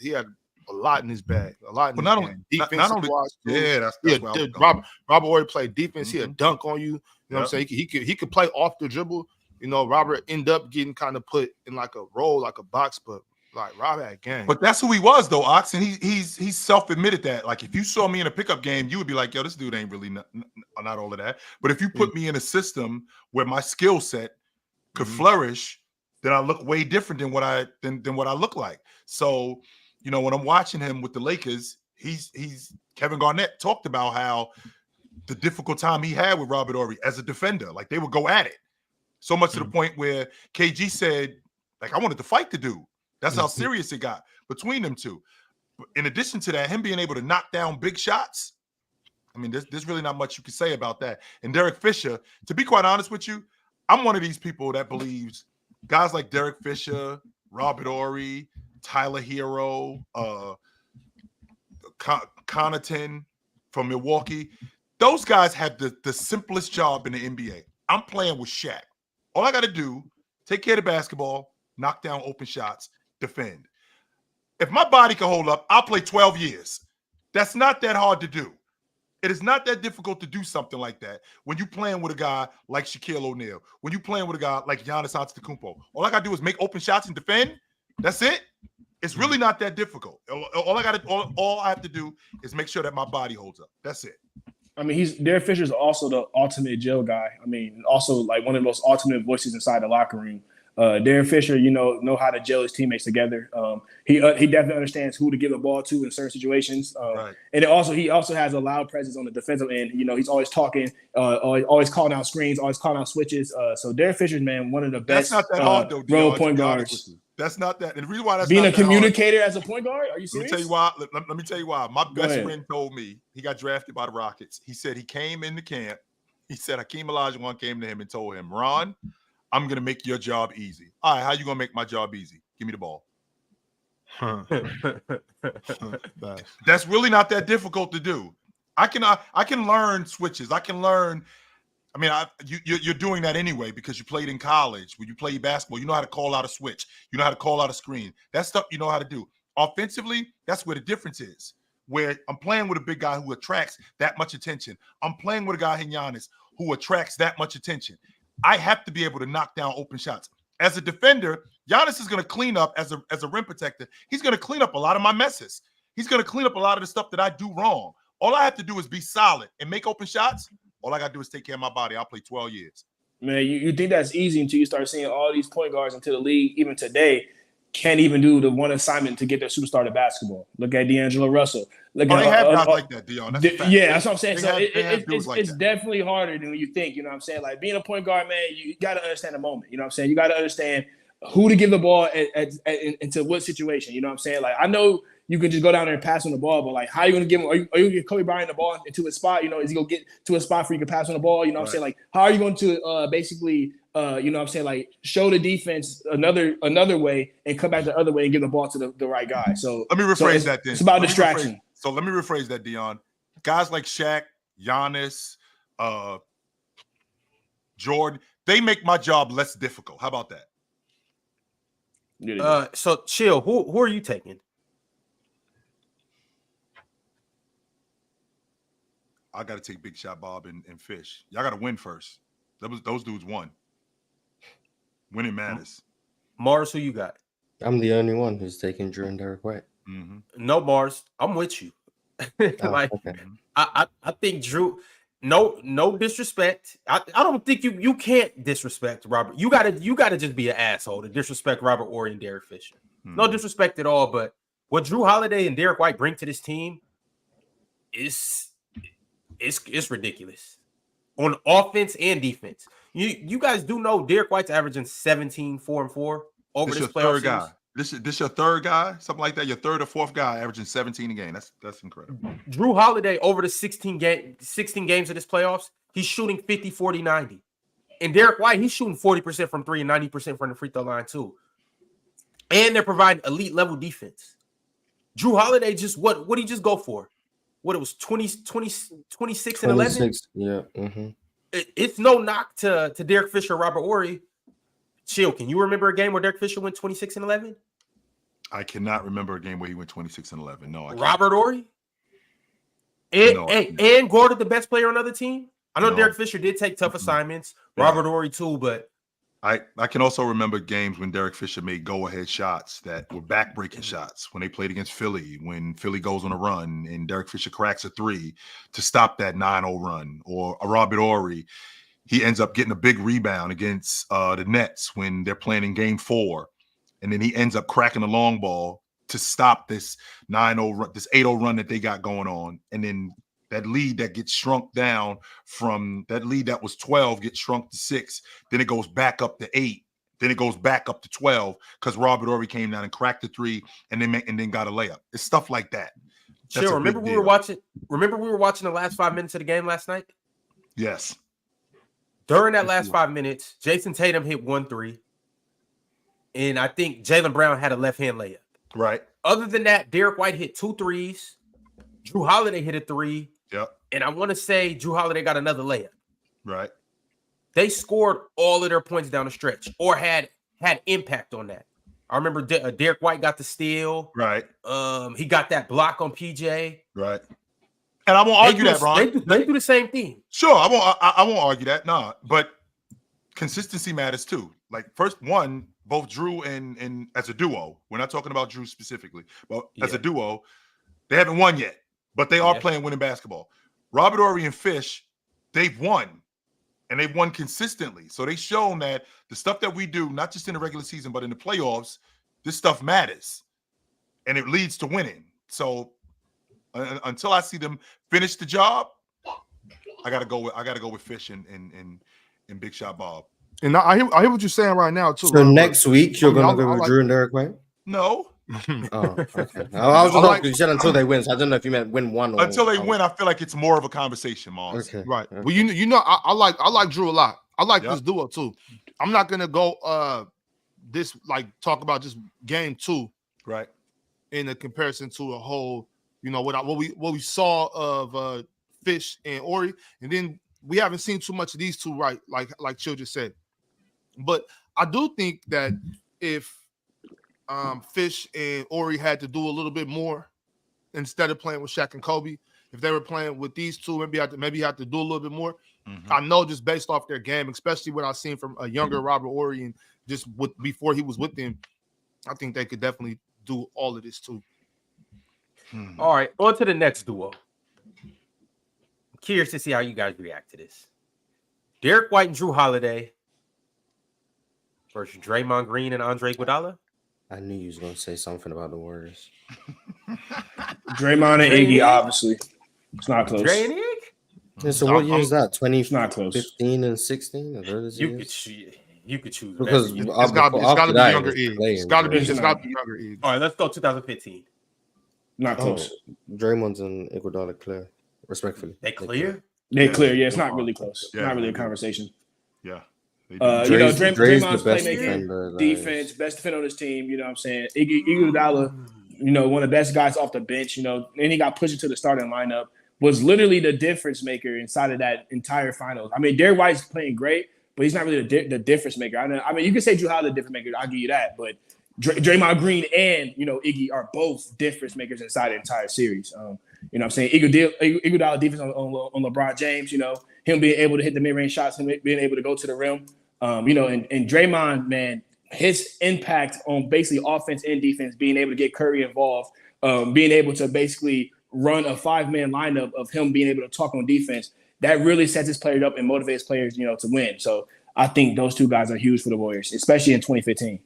a lot in his bag, a lot. In Robert Horry played defense. He'd dunk on you. You know what I'm saying? He could play off the dribble. You know, Robert ended up getting kind of put in like a role, like a box, but like Robert had game. But that's who he was though, Ox, and he's self-admitted that. Like if you saw me in a pickup game, you would be like, yo, this dude ain't really not all of that. But if you put me in a system where my skill set could flourish, then I look way different than what I look like. So, you know, when I'm watching him with the Lakers, he's Kevin Garnett talked about how the difficult time he had with Robert Horry as a defender. Like they would go at it. So much to the point where KG said, like, I wanted to fight the dude. That's how serious it got between them two. In addition to that, him being able to knock down big shots, I mean, there's really not much you can say about that. And Derek Fisher, to be quite honest with you, I'm one of these people that believes guys like Derek Fisher, Robert Horry, Tyler Hero, Connaughton from Milwaukee, those guys have the simplest job in the NBA. I'm playing with Shaq. All I got to do, take care of the basketball, knock down open shots, defend. If my body can hold up, I'll play 12 years. That's not that hard to do. It is not that difficult to do something like that when you're playing with a guy like Shaquille O'Neal, when you're playing with a guy like Giannis Antetokounmpo. All I got to do is make open shots and defend. That's it. It's really not that difficult. All I have to do is make sure that my body holds up. That's it. I mean, Derek Fisher's also the ultimate Joe guy. I mean, also like one of the most ultimate voices inside the locker room. Derek Fisher, you know how to gel his teammates together. He definitely understands who to give the ball to in certain situations. Right. And he also has a loud presence on the defensive end. You know, he's always talking, always calling out screens, always calling out switches. So Derek Fisher's, man, one of the best That's not that hard, though, role point guards. That's not that. And the reason why that's being not a communicator as a point guard. Are you serious? Let me tell you why. My best friend told me he got drafted by the Rockets. He said he came into camp. He said Hakeem Olajuwon came to him and told him, Ron, I'm going to make your job easy. All right, how you going to make my job easy? Give me the ball. That's really not that difficult to do. I can learn switches. I can learn. I mean, you're doing that anyway because you played in college. When you play basketball, you know how to call out a switch. You know how to call out a screen. That stuff you know how to do. Offensively, that's where the difference is. where I'm playing with a big guy who attracts that much attention. I'm playing with a guy in Giannis who attracts that much attention. I have to be able to knock down open shots. As a defender, Giannis is going to clean up as a rim protector. He's going to clean up a lot of my messes. He's going to clean up a lot of the stuff that I do wrong. All I have to do is be solid and make open shots. All I got to do is take care of my body. I'll play 12 years. Man, you think that's easy until you start seeing all these point guards into the league, even today, can't even do the one assignment to get their superstar to basketball. Look at D'Angelo Russell. Look at they have guys like that, Dion. That's that's what I'm saying. So it's definitely harder than you think. You know what I'm saying? Like being a point guard, man, you got to understand the moment. You know what I'm saying? You got to understand who to give the ball into what situation. You know what I'm saying? Like I know you can just go down there and pass on the ball, but like how are you going to give him? Are you going to get Kobe Bryant the ball into a spot? You know, is he going to get to a spot where you can pass on the ball? You know what I'm saying? Like how are you going to basically you know what I'm saying, like show the defense another way and come back the other way and give the ball to the right guy. So let me rephrase that then. It's about distraction. So let me rephrase that, Dion. Guys like Shaq, Giannis, Jordan, they make my job less difficult. How about that? So chill. Who are you taking? I got to take Big Shot Bob and Fish. Y'all got to win first. Those dudes won. Winning matters. Mars, who you got? I'm the only one who's taking Jrue and Derrick White. Mm-hmm. No, Mars, I'm with you. Like, okay. I think Jrue. No disrespect. I don't think you can't disrespect Robert. You gotta just be an asshole to disrespect Robert Horry and Derek Fisher. Mm-hmm. No disrespect at all, but what Jrue Holiday and Derrick White bring to this team is ridiculous on offense and defense. You guys do know Derrick White's averaging 17, 4 and 4 over this playoff guy. This your third guy, something like that. Your third or fourth guy averaging 17 a game. That's incredible. Jrue Holiday over the 16 games of this playoffs, he's shooting 50, 40, 90. And Derrick White, he's shooting 40% from 3 and 90% from the free throw line too. And they're providing elite level defense. Jrue Holiday just what did he just go for? What it was 26 and 11? Yeah. Mm-hmm. It's no knock to Derek Fisher, Robert Horry. Chill, can you remember a game where Derek Fisher went 26 and 11? I cannot remember a game where he went 26 and 11. No, I can't. Robert Horry? And guarded the best player on another team? I know Derek Fisher did take tough assignments. Yeah. Robert Horry too, but I can also remember games when Derek Fisher made go-ahead shots that were back-breaking shots when they played against Philly, when Philly goes on a run and Derek Fisher cracks a 3 to stop that 9-0 run, or a Robert Horry, he ends up getting a big rebound against the Nets when they're playing in Game 4, and then he ends up cracking a long ball to stop this 9-0 run, this 8-0 run that they got going on, and then that lead that gets shrunk down from that lead that was 12 gets shrunk to 6. Then it goes back up to 8. Then it goes back up to 12 because Robert Horry came down and cracked the 3 and then got a layup. It's stuff like that. Sure. Remember we were watching the last 5 minutes of the game last night? Yes. During that last 5 minutes, Jayson Tatum hit 1 3. And I think Jaylen Brown had a left-hand layup. Right. Other than that, Derrick White hit 2 threes. Jrue Holiday hit a 3. Yep. And I want to say Jrue Holiday got another layup. Right. They scored all of their points down the stretch or had impact on that. I remember Derrick White got the steal. Right. He got that block on PJ. Right. And I won't argue that, Ron. They do the same thing. Sure, I won't argue that. Nah, but consistency matters too. Like both Jrue and as a duo. We're not talking about Jrue specifically, but as a duo, they haven't won yet. But they are playing winning basketball. Robert Horry and Fish, they've won. And they've won consistently. So they've shown that the stuff that we do, not just in the regular season, but in the playoffs, this stuff matters. And it leads to winning. So until I see them finish the job, I gotta go with Fish and Big Shot Bob. And I hear what you're saying right now, too. So next week, you're going to go with Jrue and Derrick White? No. Oh, okay. I was just you said until they win, so I don't know if you meant win one. Until they win, I feel like it's more of a conversation, Mars. Okay. Right. Okay. Well, you know, I like Jrue a lot. I like this duo too. I'm not gonna go talk about just game 2, right? In a comparison to a whole, you know, what we saw of Fish and Horry, and then we haven't seen too much of these two, right? Like Chill just said. But I do think that if Fish and Horry had to do a little bit more instead of playing with Shaq and Kobe. If they were playing with these two, maybe you have to do a little bit more. I know just based off their game, especially what I've seen from a younger Robert Horry and just before he was with them, I think they could definitely do all of this too. All right, on to the next duo. I'm curious to see how you guys react to this. Derrick White and Jrue Holiday versus Draymond Green and Andre Iguodala. I knew you was going to say something about the Warriors. Draymond and Iggy, obviously. It's not close. Dre and Ig? Yeah, so what year is that? It's not close. 2015 and 16? You could choose. Because It's got to be younger Ig. It's got to be younger Ig. All right, let's go 2015. Not close. Draymond's and Iguodala clear, respectfully. They clear? They clear. Yeah, it's not really close. Yeah, not really a conversation. Yeah. Draymond's the best playmaking, defender, defense, best defender on his team. You know what I'm saying? Iguodala, one of the best guys off the bench. And he got pushed into the starting lineup. Was literally the difference maker inside of that entire finals. I mean, Derrick White's playing great, but he's not really the difference maker. I mean, you can say Jrue Holiday the difference maker. I'll give you that. But Draymond Green and Iggy are both difference makers inside the entire series. You know what I'm saying? Iguodala defense on LeBron James. Him being able to hit the mid-range shots, him being able to go to the rim. And Draymond, man, his impact on basically offense and defense, being able to get Curry involved, being able to basically run a 5-man lineup of him being able to talk on defense, that really sets his players up and motivates players, to win. So I think those two guys are huge for the Warriors, especially in 2015.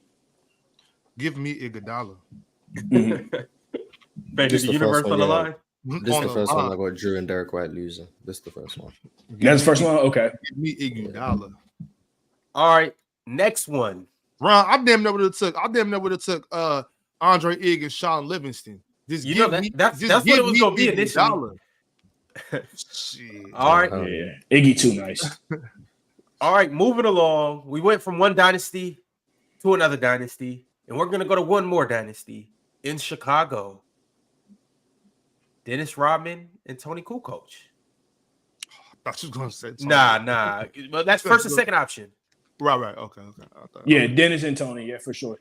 Give me Iguodala. Baby, the universe on the line. This is the first one I got Jrue and Derrick White losing. This is the first one. That's the first one? Okay. Give me Iguodala. All right, next one. Ron, I damn near would have took Andre Iguodala and Sean Livingston. That's what it was going to be initially. Shit. All right. Yeah. Iggy too nice. All right, moving along. We went from one dynasty to another dynasty, and we're going to go to one more dynasty in Chicago. Dennis Rodman and Tony Kukoc. I thought you was going to say Tony. Nah. Well, that's first and second option. Right. Okay. Yeah, Dennis and Tony. Yeah, for sure.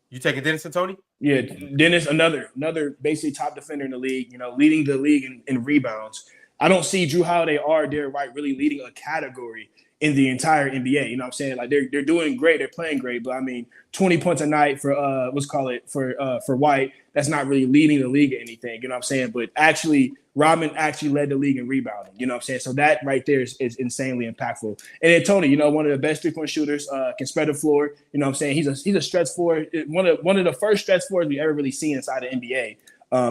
You taking Dennis and Tony? Yeah, Dennis, another basically top defender in the league, leading the league in rebounds. I don't see Jrue Holiday or Derrick White really leading a category in the entire NBA. You know what I'm saying? Like they're doing great, they're playing great, but I mean 20 points a night for for White, that's not really leading the league or anything, you know what I'm saying? But actually Rodman actually led the league in rebounding, you know what I'm saying? So that right there is insanely impactful. And then Tony, one of the best 3-point shooters, can spread the floor, you know what I'm saying? He's a stretch forward, one of the first stretch forwards we ever really seen inside the NBA.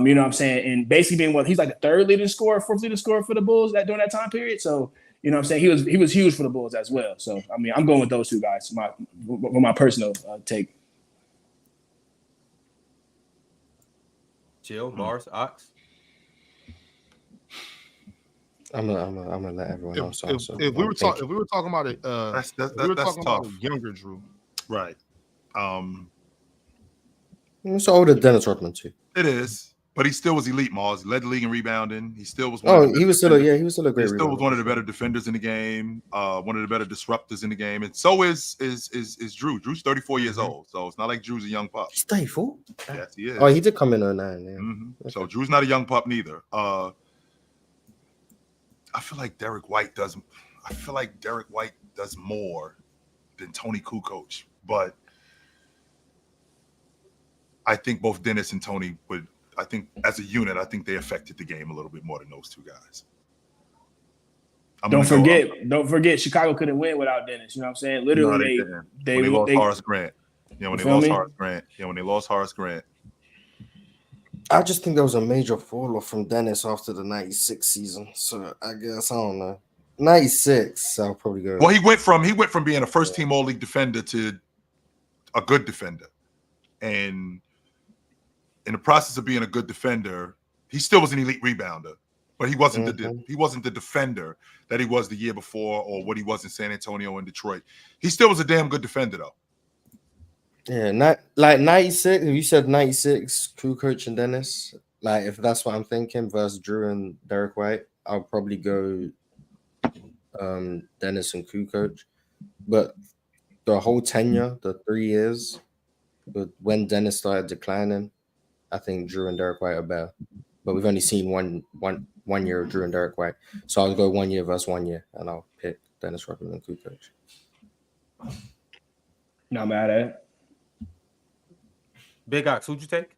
You know what I'm saying? And basically being he's like the fourth leading scorer for the Bulls during that time period. So, you know what I'm saying? He was huge for the Bulls as well. So, I mean, I'm going with those two guys, my personal take. Jill, Mars, Ox. I'm gonna let everyone else answer. If we were talking about it, that's talking tough. about younger Jrue, Right. It's older Dennis Rodman too. It is, but he still was elite. Mars led the league in rebounding. He still was. He was still a great. He still rebounder. was one of the better defenders in the game. One of the better disruptors in the game, and so is Jrue. Drew's 34 years old, so it's not like Drew's a young pup. He's 34. Yes, he is. Oh, he did come in 09. Yeah. Mm-hmm. So Drew's not a young pup neither. I feel like Derrick White does. I feel like Derrick White does more than Tony Kukoc, but I think both Dennis and Tony would. I think as a unit, I think they affected the game a little bit more than those two guys. Don't forget, Chicago couldn't win without Dennis. You know what I'm saying? Literally, they lost Horace Grant. When they lost Horace Grant. I just think there was a major fall off from Dennis after the 96 season. So I guess, I don't know. 96, I'll probably go. Well, he went from being a first-team All-League defender to a good defender. And in the process of being a good defender, he still was an elite rebounder, but he wasn't the defender that he was the year before or what he was in San Antonio and Detroit. He still was a damn good defender, though. Yeah, not like 96. If you said 96, Kukoc and Dennis, like if that's what I'm thinking versus Jrue and Derrick White, I'll probably go Dennis and Kukoc. But the whole tenure, the 3 years, when Dennis started declining, I think Jrue and Derrick White are better. But we've only seen one year of Jrue and Derrick White. So I'll go 1 year versus 1 year, and I'll pick Dennis Rodman and Kukoc. Not mad at it. Big Ox, who'd you take?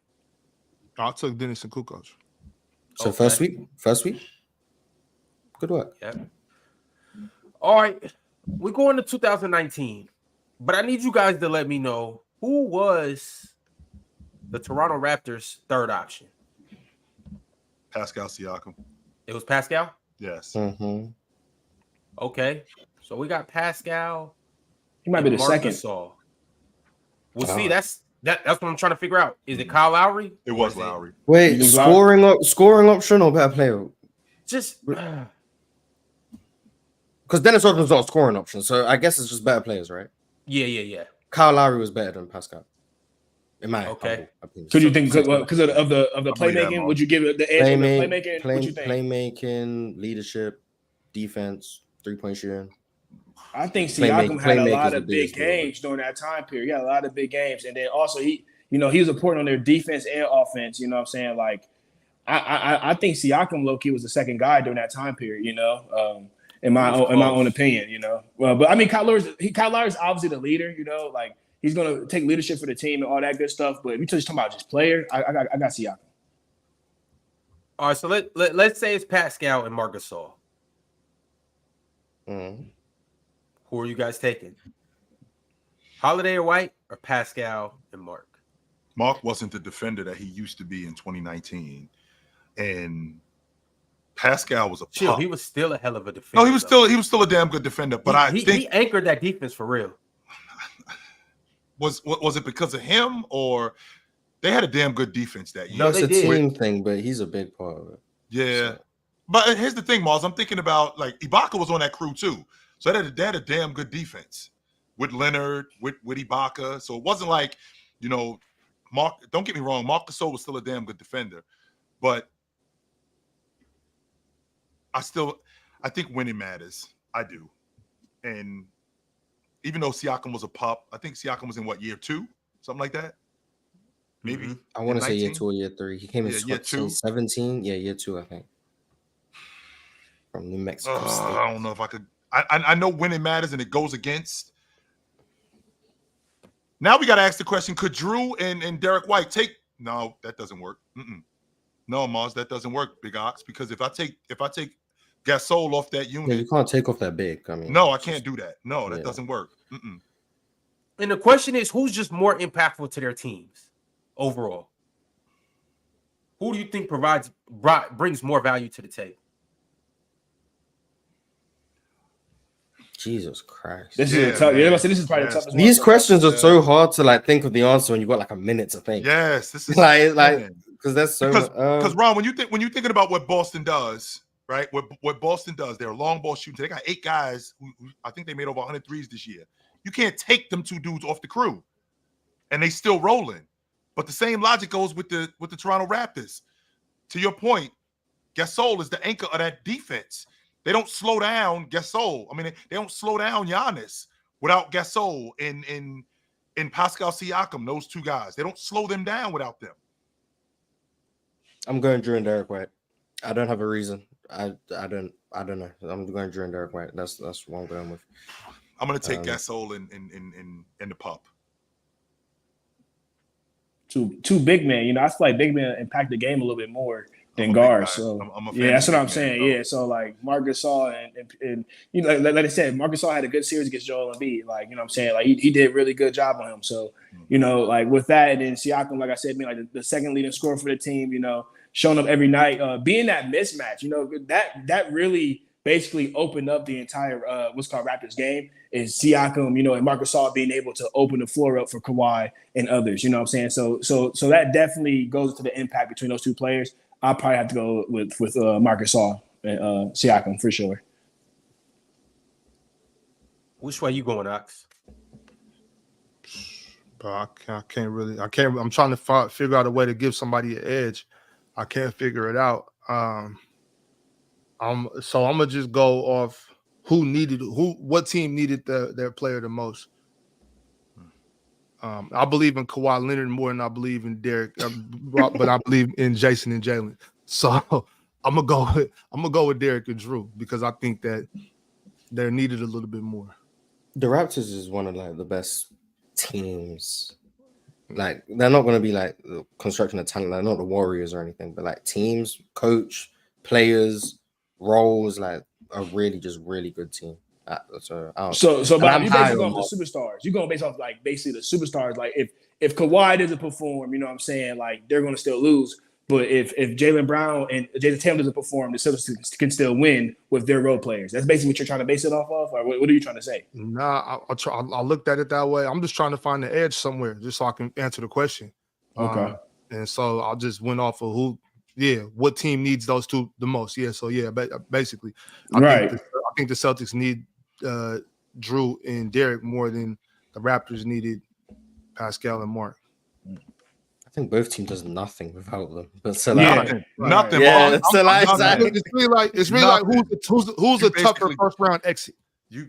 I took Dennis and Kukoc. So Okay. first week. Good work. Yeah. All right. We're going to 2019, but I need you guys to let me know who was the Toronto Raptors' third option. Pascal Siakam. It was Pascal? Yes. Mm-hmm. Okay. So we got Pascal. He might be the Marc second. Gasol. Well, see, that's what I'm trying to figure out. Is it Kyle Lowry? It was Lowry. Wait, You lose scoring option or better player? Just Because Dennis Rodman's not a scoring option, so I guess it's just better players, right? yeah. Kyle Lowry was better than Pascal. In my Okay. humble opinion. Could you think because of the believe that, playmaking? Mark. Would you give it the edge in the playmaking? What you think? Playmaking, leadership, defense, 3-point shooting. I think Siakam had a lot Playmaker's the of big biggest deal. games during that time period. He had a lot of big games, and then also he was important on their defense and offense. You know what I'm saying? Like, I think Siakam low-key was the second guy during that time period. In my own opinion. But I mean, Kyle Lowry's obviously the leader. Like he's gonna take leadership for the team and all that good stuff. But if you're just talking about just player, I got Siakam. all right. So let's say it's Pascal and Marc Gasol. Mm-hmm. Who are you guys taking? Holiday or White or Pascal and Marc? Mark wasn't the defender that he used to be in 2019, and Pascal was a Chill. pop. He was still a hell of a defender. No, he was still a damn good defender. But he anchored that defense for real. Was it because of him or they had a damn good defense that year? No, It's they a did. team thing, but he's a big part of it. Yeah. So, But here's the thing, Mars. I'm thinking about like Ibaka was on that crew too. So they had a damn good defense with Leonard, with Ibaka. So it wasn't like, Mark, don't get me wrong, Marc Gasol was still a damn good defender. But I think winning matters. I do. And even though Siakam was a pup, I think Siakam was in year 2? Something like that? Maybe. Mm-hmm. I want to say year 19? 2 or year 3. He came in year 2. 17. Yeah, year 2, I think. From New Mexico State. I don't know if I could. I know winning matters and it goes against. Now we got to ask the question: could Jrue and Derrick White take? No, that doesn't work. No, Mars, that doesn't work, Big Ox. Because if I take Gasol off that unit, Yeah, you can't take off that big. I mean, no, I can't do that. No, that Yeah. doesn't work. And the question is, who's just more impactful to their teams overall? Who do you think brings more value to the table? Jesus Christ. This is tough. Yeah, this is probably the toughest. These one. questions are so hard to think of the answer when you got like a minute to think. Yes, this is because that's so. Because Ron, when you're thinking about what Boston does, right? What Boston does, they're long ball shooting. They got 8 guys who I think they made over 100 threes this year. You can't take them 2 dudes off the crew, and they still rolling. But the same logic goes with the Toronto Raptors. To your point, Gasol is the anchor of that defense. They don't slow down Gasol. I mean, they don't slow down Giannis without Gasol and Pascal Siakam. Those 2 guys, they don't slow them down without them. I'm going Jrue and Derrick White. I don't have a reason. I don't know. I'm going Jrue and Derrick White. That's what I'm going with. I'm gonna take Gasol in the pup. Two big men. I feel like big men impact the game a little bit more than guards. So that's what I'm saying. Yeah, so like Marc Gasol and like I said, Marc Gasol had a good series against Joel Embiid. Like, what I'm saying, like he did a really good job on him. So, like with that, and then Siakam, like I said, being like the second leading scorer for the team, showing up every night, being that mismatch, that really basically opened up the entire what's called Raptors game. Is Siakam, and Marc Gasol being able to open the floor up for Kawhi and others. You know what I'm saying? So that definitely goes to the impact between those 2 players. I'll probably have to go with Marc Gasol and Siakam for sure. Which way you going, Ox? But I can't. I'm trying to figure out a way to give somebody an edge. I can't figure it out. So I'm gonna just go off what team needed their player the most. I believe in Kawhi Leonard more than I believe in Derek, but I believe in Jayson and Jaylen. So I'm gonna go with Derek and Jrue because I think that they're needed a little bit more. The Raptors is one of like the best teams. Like they're not gonna be like the construction of talent, like not the Warriors or anything, but like teams, coach, players, roles, like a really good team. So Bob, you basically going off the superstars. You're going based off like basically the superstars. Like if Kawhi doesn't perform, you know what I'm saying? Like they're going to still lose. But if Jaylen Brown and Jayson Tatum doesn't perform, the Celtics can still win with their role players. That's basically what you're trying to base it off of, or what are you trying to say? Nah, I looked at it that way. I'm just trying to find the edge somewhere, just so I can answer the question. Okay. And so I just went off of what team needs those two the most. Yeah, so basically, I think the Celtics need Jrue and Derek more than the Raptors needed Pascal and Mark. I think both teams does nothing without them. But so nothing. Yeah, it's really like who's a tougher first round exit. Oh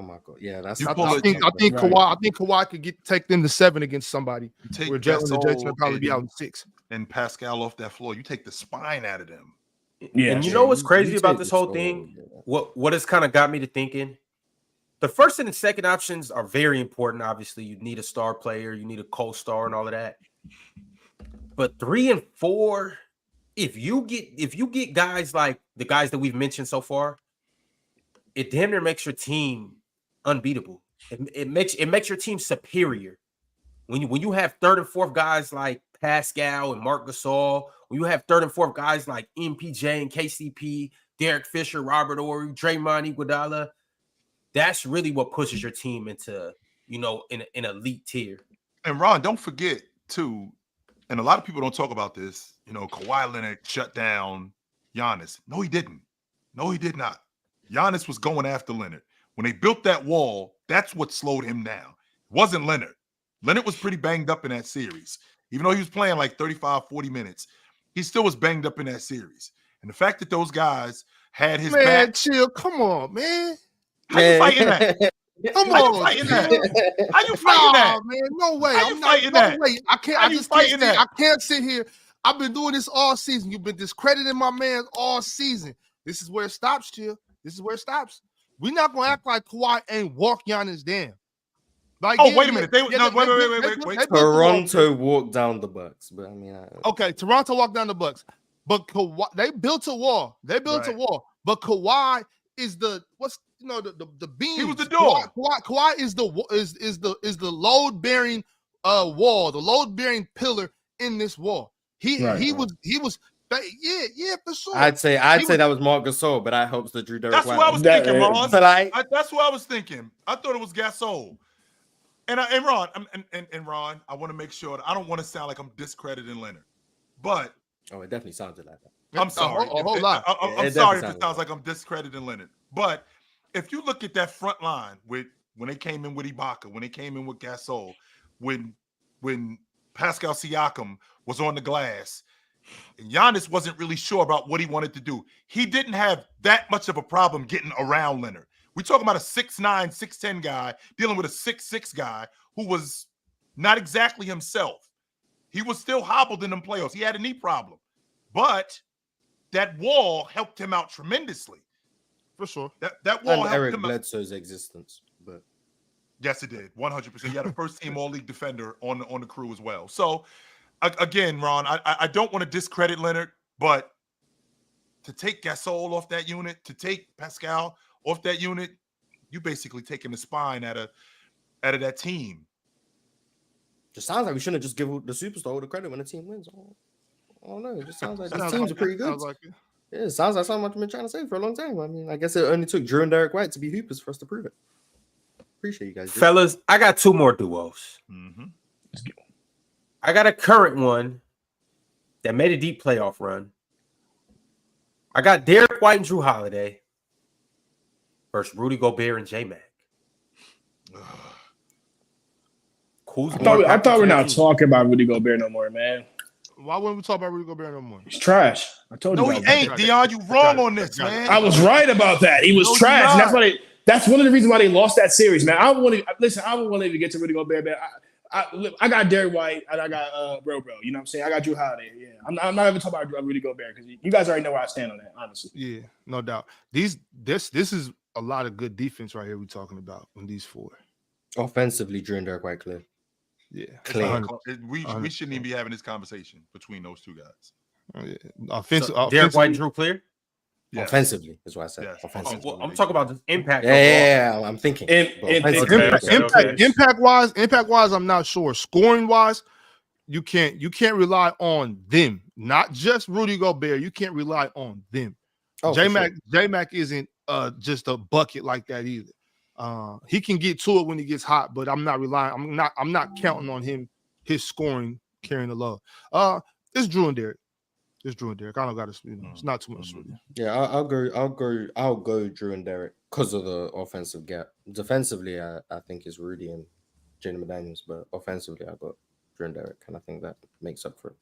my god, yeah. That's. I think Kawhi could take them to 7 against somebody. Where Jaylen and Jayson will probably be out in 6. And Pascal off that floor, you take the spine out of them. Yeah, and you know what's crazy about this whole thing? What has kind of got me to thinking? The first and the second options are very important. Obviously, you need a star player, you need a co-star, and all of that. But 3 and 4, if you get guys like the guys that we've mentioned so far, it damn near makes your team unbeatable. It makes your team superior. When you have 3rd and 4th guys like Pascal and Marc Gasol, when you have 3rd and 4th guys like MPJ and KCP, Derek Fisher, Robert Horry, Draymond Iguodala, that's really what pushes your team into, an elite tier. And Ron, don't forget too, and a lot of people don't talk about this, Kawhi Leonard shut down Giannis. No, he didn't. No, he did not. Giannis was going after Leonard. When they built that wall, that's what slowed him down. It wasn't Leonard. Leonard was pretty banged up in that series. Even though he was playing like 35, 40 minutes, he still was banged up in that series. And the fact that those guys had his back. Chill. Come on, man. How you fighting that? Come How on, you fighting that? How you fighting that? Man, no way. How you fighting that? No way. I can't sit here. I've been doing this all season. You've been discrediting my man all season. This is where it stops, Chill. This is where it stops. We're not gonna act like Kawhi ain't walk Giannis down. Like, wait a minute. Wait. Toronto walked down the Bucks, but I mean, okay, Toronto walked down the Bucks, but Kawhi, they built a wall. But Kawhi is the beam. He was the door. Kawhi is the load bearing wall, the load bearing pillar in this wall. He was. Yeah, for sure. I'd say that was Marc Gasol, but that helps the Jrue Derrick White. That's what I was thinking, Ron. That's what I was thinking. I thought it was Gasol. And Ron, Ron, I want to make sure that I don't want to sound like I'm discrediting Leonard, but it definitely sounded like that. I'm sorry. A whole lot. I'm sorry if it sounds like I'm discrediting Leonard, but if you look at that front line when they came in with Ibaka, when they came in with Gasol, when Pascal Siakam was on the glass, and Giannis wasn't really sure about what he wanted to do. He didn't have that much of a problem getting around Leonard. We're talking about a 6'9", 6'10" guy dealing with a 6'6" guy who was not exactly himself. He was still hobbled in them playoffs. He had a knee problem. But that wall helped him out tremendously. For sure. That wall helped Eric him out. Bledsoe's existence. But yes, it did. 100%. He had a first-team all-league defender on the crew as well. So, again, Ron, I don't want to discredit Leonard, but to take Gasol off that unit, to take Pascal off that unit, you basically taking the spine out of that team. Just sounds like we shouldn't just give the superstar all the credit when the team wins. I don't know. It just sounds like these teams are pretty good. Yeah, it sounds like something I've been trying to say for a long time. I mean, I guess it only took Jrue and Derrick White to be hoopers for us to prove it. Appreciate you guys. Fellas, I got 2 more duos. Mm-hmm. Let's go. I got a current one that made a deep playoff run. I got Derrick White and Jrue Holiday versus Rudy Gobert and J-Mac. I thought we're not talking about Rudy Gobert no more, man. Why wouldn't we talk about Rudy Gobert no more? He's trash. I told you. No, he ain't, Dion. You wrong on this, man. I was right about that. He was trash. And that's why That's one of the reasons why they lost that series, man. I won't even get to Rudy Gobert, man. I got Derrick White and I got bro. You know what I'm saying? I got Jrue Holiday. Yeah, I'm not even talking about Rudy Gobert because you guys already know where I stand on that, honestly. Yeah, no doubt. This is a lot of good defense right here we're talking about in these four. Offensively, Jrue and Derrick White clear. Yeah, clear. We shouldn't even be having this conversation between those two guys. Offensive, Derrick White and Jrue clear. Yeah. Offensively is what I said. Yes. Offensively. Well, I'm talking about just impact. Yeah, I'm thinking. Impact wise, I'm not sure. Scoring wise, you can't rely on them. Not just Rudy Gobert. You can't rely on them. J-Mac isn't just a bucket like that either. He can get to it when he gets hot, but I'm not relying. I'm not counting on his scoring carrying the load. It's Jrue and Derrick. I don't got to, it's not too much. Yeah, I'll go Jrue and Derrick because of the offensive gap. Defensively, I think it's Rudy and Jaden McDaniels, but offensively, I got Jrue and Derrick, and I think that makes up for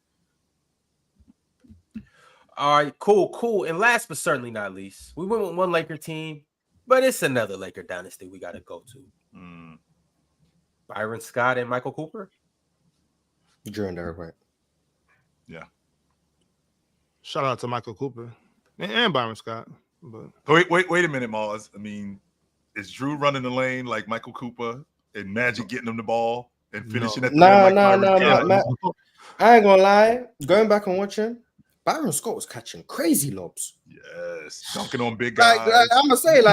it. All right, cool. And last but certainly not least, we went with one Laker team, but it's another Laker dynasty we got to go to. Byron Scott and Michael Cooper. Jrue and Derrick White. Yeah. Shout out to Michael Cooper and Byron Scott. But wait a minute, Mars. I mean, is Jrue running the lane like Michael Cooper and Magic getting him the ball and finishing at the No. I ain't gonna lie. Going back and watching, Byron Scott was catching crazy lobs. Yes, dunking on big guys. I'm gonna say,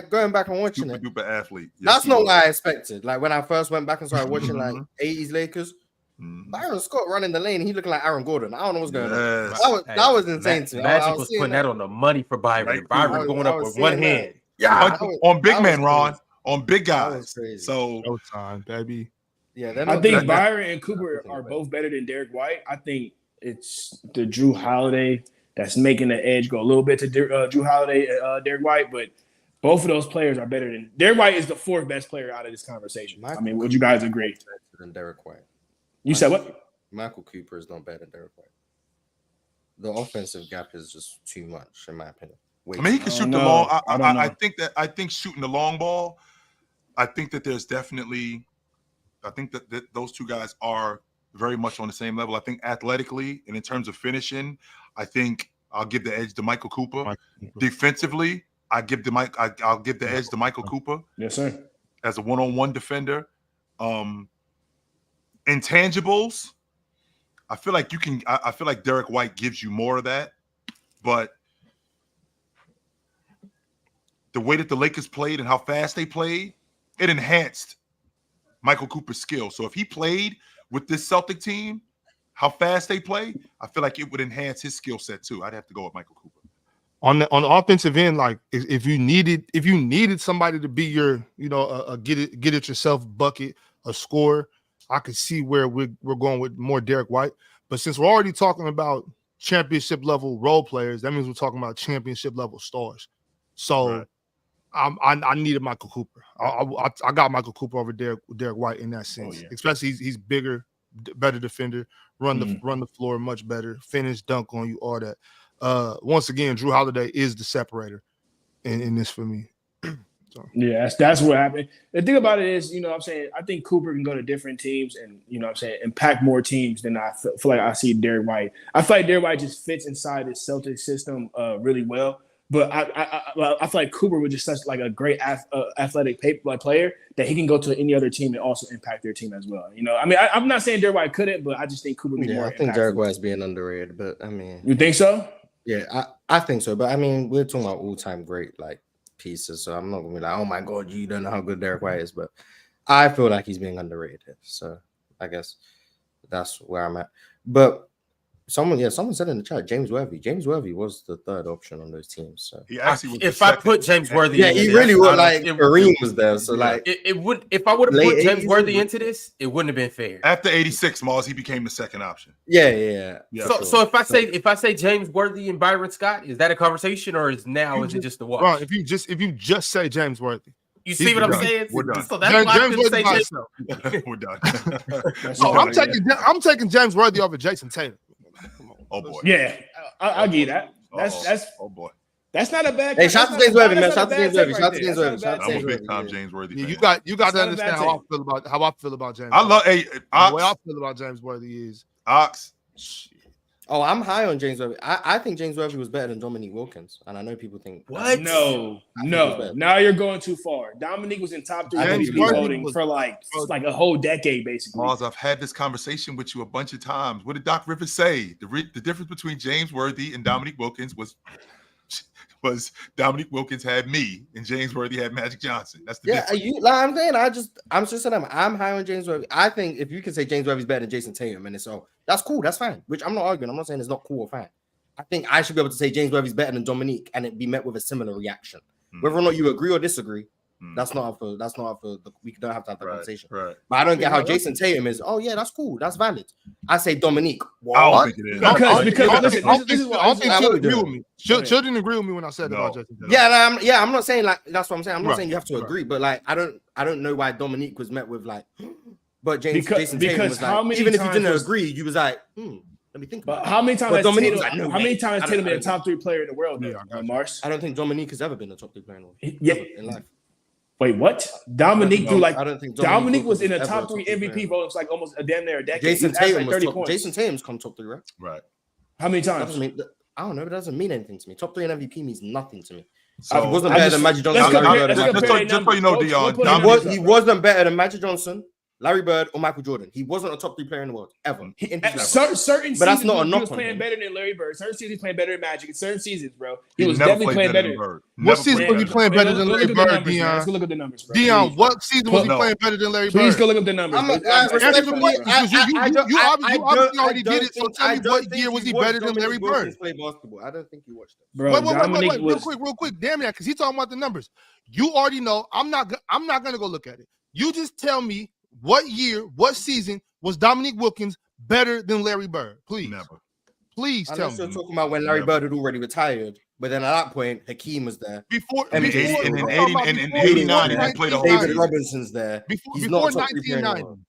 going back and watching it. Super athlete. Yes, that's not what I expected. Like when I first went back and started watching like 80s Lakers. Byron Scott running the lane, he looking like Aaron Gordon. I don't know what's going on. That was insane to me. Magic was putting that on the money for Byron. Right? Byron going up with one hand. Yeah, on big man, Ron. On big guys. So time, baby. Yeah, I think Byron and Cooper are both better than Derrick White. I think it's the Jrue Holiday that's making the edge go a little bit to Jrue Holiday, Derrick White, but both of those players are better than Derrick White is the fourth best player out of this conversation. I mean, would you guys agree? Than Derrick White. You said what? Michael Cooper is not better than Derrick White. The offensive gap is just too much, in my opinion. He can shoot the long. I think shooting the long ball. I think that there's definitely. I think that those two guys are very much on the same level. I think athletically and in terms of finishing, I think I'll give the edge to Michael Cooper. Defensively, I'll give the edge to Michael Cooper. Yes, sir. As a one-on-one defender. Intangibles, I feel like I feel like Derrick White gives you more of that, but the way that the Lakers played and how fast they played, it enhanced Michael Cooper's skill. So if he played with this Celtic team, how fast they play, I feel like it would enhance his skill set too. I'd have to go with Michael Cooper. On the offensive end, like if you needed somebody to be your, a get it yourself bucket, a scorer, I could see where we're going with more Derrick White. But since we're already talking about championship level role players, that means we're talking about championship level stars. So I needed Michael Cooper. I got Michael Cooper over Derrick White in that sense. Especially he's bigger, better defender, run the floor much better, finish, dunk on you, all that. Once again, Jrue Holiday is the separator in this for me. Yeah, that's what happened. The thing about it is, I think Cooper can go to different teams and, impact more teams than I feel like I see Derrick White. I feel like Derrick White just fits inside this Celtics system really well. But I feel like Cooper was just such like a great athletic player that he can go to any other team and also impact their team as well. I'm not saying Derrick White couldn't, but I just think Cooper would be more. I think Derrick White's being underrated, but you think so? Yeah, I think so. But we're talking about all-time great pieces, so I'm not gonna be like, oh my god, you don't know how good Derrick White is, but I feel like he's being underrated. So I guess that's where I'm at. But someone said in the chat, James Worthy. James Worthy was the third option on those teams. So he actually was if I put James Worthy, he really would. Like Kareem was there, so it would. If I would have put James Worthy into this, it wouldn't have been fair. After 86, Mars, he became the second option. Yeah. So if I say James Worthy and Byron Scott, is that a conversation or is it just a wash? Bro, if you just say James Worthy, you see what I'm saying? We're done. So that's why I couldn't say James. We're done. I'm taking James Worthy over Jayson Tatum. Oh boy. Yeah, I'll give you that. That's oh boy. That's not a bad. Hey, shout out to James Worthy, man. Shout out to James Worthy. Right Shout out to James Worthy. Shout out to I'm a James big Worthy. time James Worthy. Yeah, fan. you got to not a understand bad how I feel about James. I love the way I Ox. feel about James Worthy is Ox. Oh, I'm high on James Worthy. I think James Worthy was better than Dominique Wilkins, and I know people think What? No. Now you're going too far. Dominique was in top 3 James MVP Worthy voting was- for like a whole decade, basically. Mars, I've had this conversation with you a bunch of times. What did Doc Rivers say? The difference between James Worthy and Dominique Wilkins was Dominique Wilkins had me and James Worthy had Magic Johnson. That's the difference. I'm saying I'm just saying I'm high on James Worthy. I think if you can say James Worthy's better than Jayson Tatum, and it's that's cool, that's fine. Which I'm not arguing. I'm not saying it's not cool or fine. I think I should be able to say James Worthy's better than Dominique, and it be met with a similar reaction. Whether or not you agree or disagree, that's not up for we don't have to have that conversation. Right. But I don't get how Jayson Tatum is. Oh yeah, that's cool, that's valid. I say Dominique. I don't think it is. Because listen, this is what I don't think I Chill would do. agree with me. Chill didn't agree with me when I said about Jason Tatum. Yeah, I'm not saying like that's what I'm saying. I'm not saying you have to Right. agree, but like I don't know why Dominique was met with like, but Jayson Tatum because was how like, many even if you times didn't was- agree, you was like, let me think about But it. how many times But has Dominique Tatum, was like, no how many way. times I Tatum been a don't- top 3 player in the world? Mars. I don't think Dominique has ever been a top 3 player in the world. Yeah. Ever in life. Wait, what? Dominique threw like I don't think Dominique was in ever a top 3 MVP player. voting for like almost a damn near a decade. Jayson He averaged Tatum like 30 was top. points. Jayson Tatum's come top 3, right? Right. How many That times? doesn't mean, I don't know. It doesn't mean anything to me. Top 3 in MVP means nothing to me. So He wasn't I better just- than Magic let's Johnson. compare- Larry Bird, let's and Michael compare Jordan. just so you know, Dion, Go put Dominique- numbers He up, wasn't better than Magic Johnson, Larry Bird, or Michael Jordan. He wasn't a top 3 player in the world ever. In his life. Certain But that's seasons not a he knock was on playing him. better than Larry Bird. Certain seasons he playing better than Magic. In certain seasons, bro, he was never definitely played playing better better. than Bird. What Never season played was he better. playing better than Look Larry at the Bird, numbers, man. Dion? Let's go look at the numbers, bro. Dion, Please, what season was he No. playing better than Larry Please Bird? go look up the numbers. I'm bro. not- I Answer the respectfully- question, because you obviously already did it. So think- tell me I don't what think year was he watched better than Larry Dominique Wilkins Bird? play basketball. I don't think you watched it. Bro, Wait, Dominique real was quick. Damn it, because he's talking about the numbers. You already know. I'm not gonna go look at it. You just tell me what year, what season was Dominique Wilkins better than Larry Bird? Please, Never. please tell Unless you're me. talking about when Larry Never. Bird had already retired, but then at that point, Hakeem was there. Before In MJ. 89, he played a whole David season. Robinson's there. He's before not a top 3 player in the 1990. world.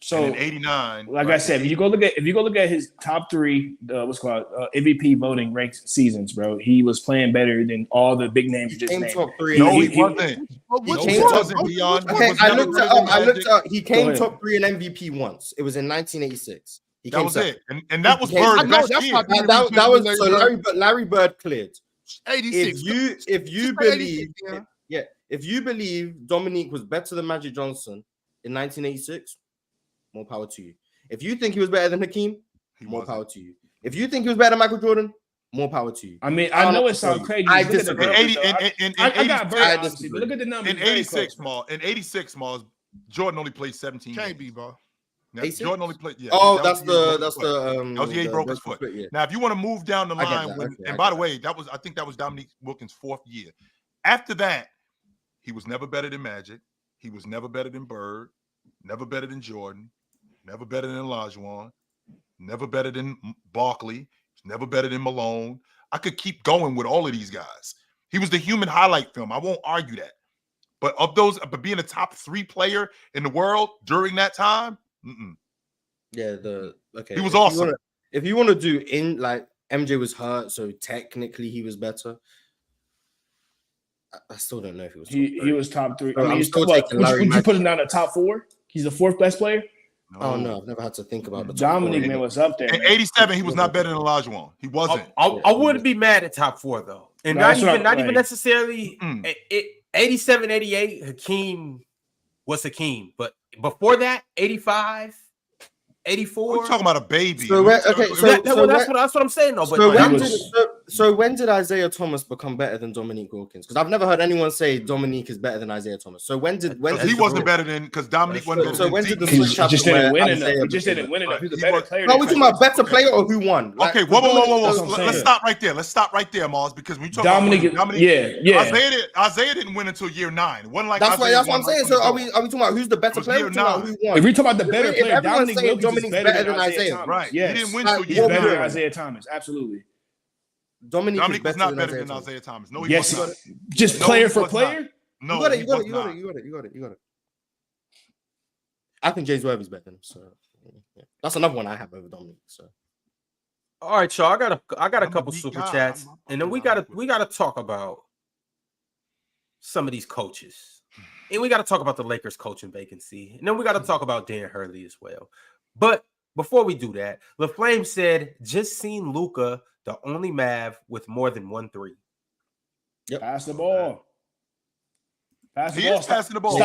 so. And in 89. Like I said, if you go look at his top 3, MVP voting ranked seasons, bro, he was playing better than all the big names you just Came named. top 3. No, He- he wasn't. But He which came one? top- wasn't, Dion. He Okay, was I never looked better it up. than I looked Magic. up. He Go came ahead. top 3 in MVP once. It was in 1986. He That came was second. it. And that was He came Bird's second. best that's year. not- That was so Larry Bird cleared. 86. If you Just say 86, believe, yeah. if you believe Dominique was better than Magic Johnson in 1986, more power to you. If you think he was better than Hakeem, He more wasn't. power to you. If you think he was better than Michael Jordan, more power to you. I mean, I know it sounds crazy. I Look at the disagree. numbers, In 80 though. in I got 80 very I honestly, disagree. but look at the numbers. in very 86 close. Mall. In 86 Malls, Jordan only played 17 Can't games. be, bro. Now, 86? Jordan only played. Yeah, Oh, that that's was the year he the broke his foot. That was the year he broke his foot. split, yeah. Now, if you want to move down the I get line, that, when, okay, I and by get the that. way, I think that was Dominique Wilkins' 4th year. After that, he was never better than Magic. He was never better than Bird. Never better than Jordan. Never better than Olajuwon. Never better than Barkley. Never better than Malone. I could keep going with all of these guys. He was the human highlight film. I won't argue that. But of those, but being a top 3 player in the world during that time, Yeah, okay. he was if you awesome. if you want to do in like MJ was hurt, so technically he was better. I still don't know if he was. He was top 3. Bro, I mean, I'm he's still what, taking would Larry you Magic. put him down to top 4? He's the 4th best player. Oh no, I've never had to think about the top Dominique, four. man, was up there. In Man. 87, he was not better than Olajuwon. He wasn't. I wouldn't be mad at top 4 though, and No, not that's what even I'm saying. necessarily 87, 88. Hakeem was Hakeem, but before that, 85, 84. We're talking about a baby. So that's what I'm saying though. But So like, when did Isaiah Thomas become better than Dominique Wilkins? Because I've never heard anyone say Dominique is better than Isaiah Thomas. So when he wasn't better than because Dominique wasn't better So than when did the Zeke. switch happen? just didn't where win enough. Isaiah He just became didn't win enough. He's a He better was- player. No, than we're talking about better player or who won. Okay, Like, whoa. That's what I'm Let's saying. stop right there. Let's stop right there, Mars, because when you talk Dominique, about yeah. Isaiah didn't win until year 9. It wasn't like That's Isaiah what I'm won saying. right So from are the we door. talking about who's the better was player? year We're talking about 9. who won. If we talk about the better If player, everyone's Dominique saying Wilkins is Dominic's better better than than Isaiah Isaiah, Thomas. right. He Yes. didn't win till He's year better than 9. Isaiah Thomas. Absolutely. Dominique was not better than Thomas. Isaiah Thomas. No, he Yes. was not. Just No, player he for was player. not. No, You got it. he You got was it. not. You got it. I think James Worthy's better than him. So yeah. That's another one I have over Dominique. So All right, y'all. I got a I'm a couple geek super guy. chats, I'm and then we fucking gotta talk about some of these coaches, and we gotta talk about the Lakers coaching vacancy, and then we gotta talk about Dan Hurley as well. But before we do that, LaFlame said, "Just seen Luka, the only Mav with more than 1 3." Yep. Pass the ball. Pass the He ball. is passing the ball.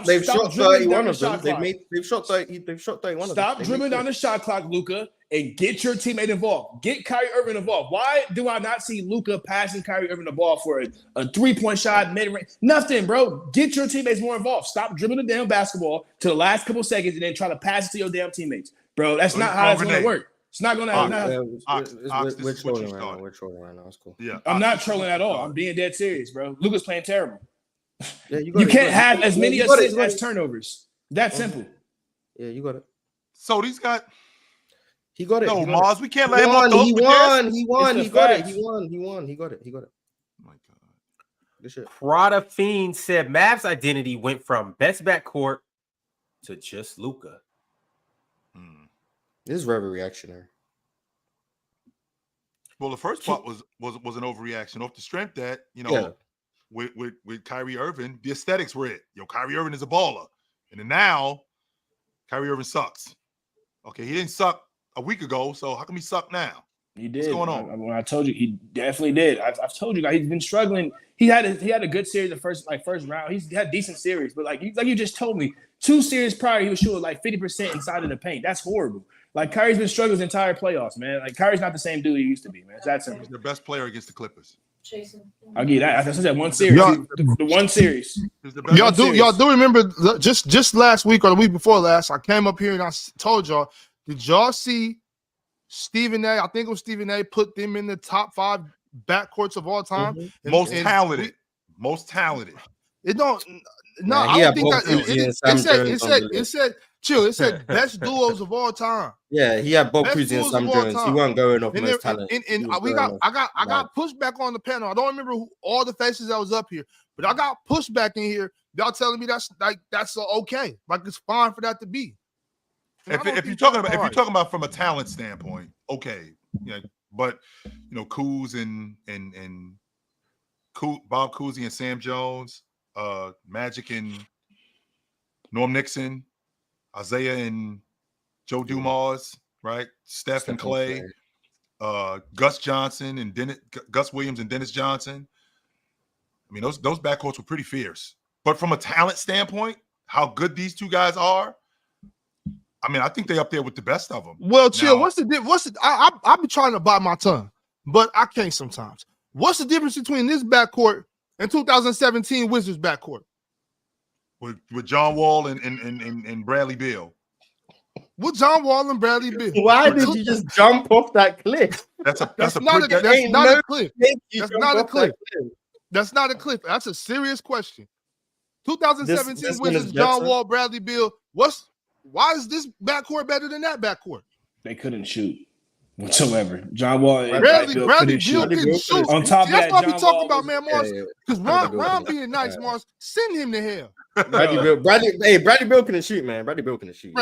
They've shot 31 of them. They've They've shot 31 of them. Stop dribbling down the shot clock, Luka, and get your teammate involved. Get Kyrie Irving involved. Why do I not see Luka passing Kyrie Irving the ball for a 3-point shot, mid-range? Nothing, bro. Get your teammates more involved. Stop dribbling the damn basketball to the last couple seconds and then try to pass it to your damn teammates. Bro, that's not how it's going to work. It's not going to We're trolling right now. We're trolling right now. It's cool. Yeah, I'm not trolling at all. I'm being dead serious, bro. Luka's playing terrible. Yeah, You can't have as many assists as turnovers. That simple. Yeah, you got it. So these guys. He got it. No, he got Mars, it. we can't let him off the hook with this. He won. It's He the got it. facts. He won. He got it. Oh my God. Good shit. Prada Fiend said Mavs identity went from best backcourt to just Luka. This is very reactionary. Well, the first part was an overreaction off the strength that, with Kyrie Irving, the aesthetics were it. Kyrie Irving is a baller. And then now, Kyrie Irving sucks. Okay, he didn't suck a week ago, so how come he suck now? He did. What's going on? When I told you, he definitely did. I've told you guys, he's been struggling. He had a good series the first round. He's had decent series, but like you just told me, 2 series prior, he was shooting like 50% inside of the paint. That's horrible. Like Kyrie's been struggling his entire playoffs, man. Like Kyrie's not the same dude he used to be, man. It's that simple. He's the best player against the Clippers. I'll give you that. I said that one series. The one series. Y'all do remember just last week or the week before last, I came up here and I told y'all, did y'all see Stephen A? I think it was Stephen A. put them in the top 5 backcourts of all time. Mm-hmm. Most talented. It don't. No, Man, I don't think that. It said chill. It said best duos of all time. Yeah, he had Bob Best Cousy and duos Sam of all Jones. He time. wasn't going off And most talent. I got pushback on the panel. I don't remember all the faces that was up here, but I got pushback in here. Y'all telling me that's okay. Like it's fine for that to be. If you're talking about from a talent standpoint, okay, yeah. But Kuz and Bob Cousy and Sam Jones, Magic and Norm Nixon, Isaiah and Joe Dumars, right? Steph and Clay, Gus Johnson and Gus Williams and Dennis Johnson. I mean, those backcourts were pretty fierce. But from a talent standpoint, how good these two guys are, I mean, I think they're up there with the best of them. Well, chill. What's the I've been trying to bite my tongue, but I can't sometimes. What's the difference between this backcourt and 2017 Wizards backcourt? With John Wall and Bradley Beal. With John Wall and Bradley Beal. Why did you just jump off that cliff? That's not a cliff. That's not a cliff. That's a serious question. 2017 Wizards, John Wall, Bradley Beal. Why is this backcourt better than that backcourt? They couldn't shoot whatsoever. John Wall and Bradley Beal couldn't shoot. On top of that, that's what we John talk Wall about, man, Mars. Because Ron being nice, Mars, send him to hell. Bradley Beal couldn't shoot, man. Bradley Beal couldn't shoot.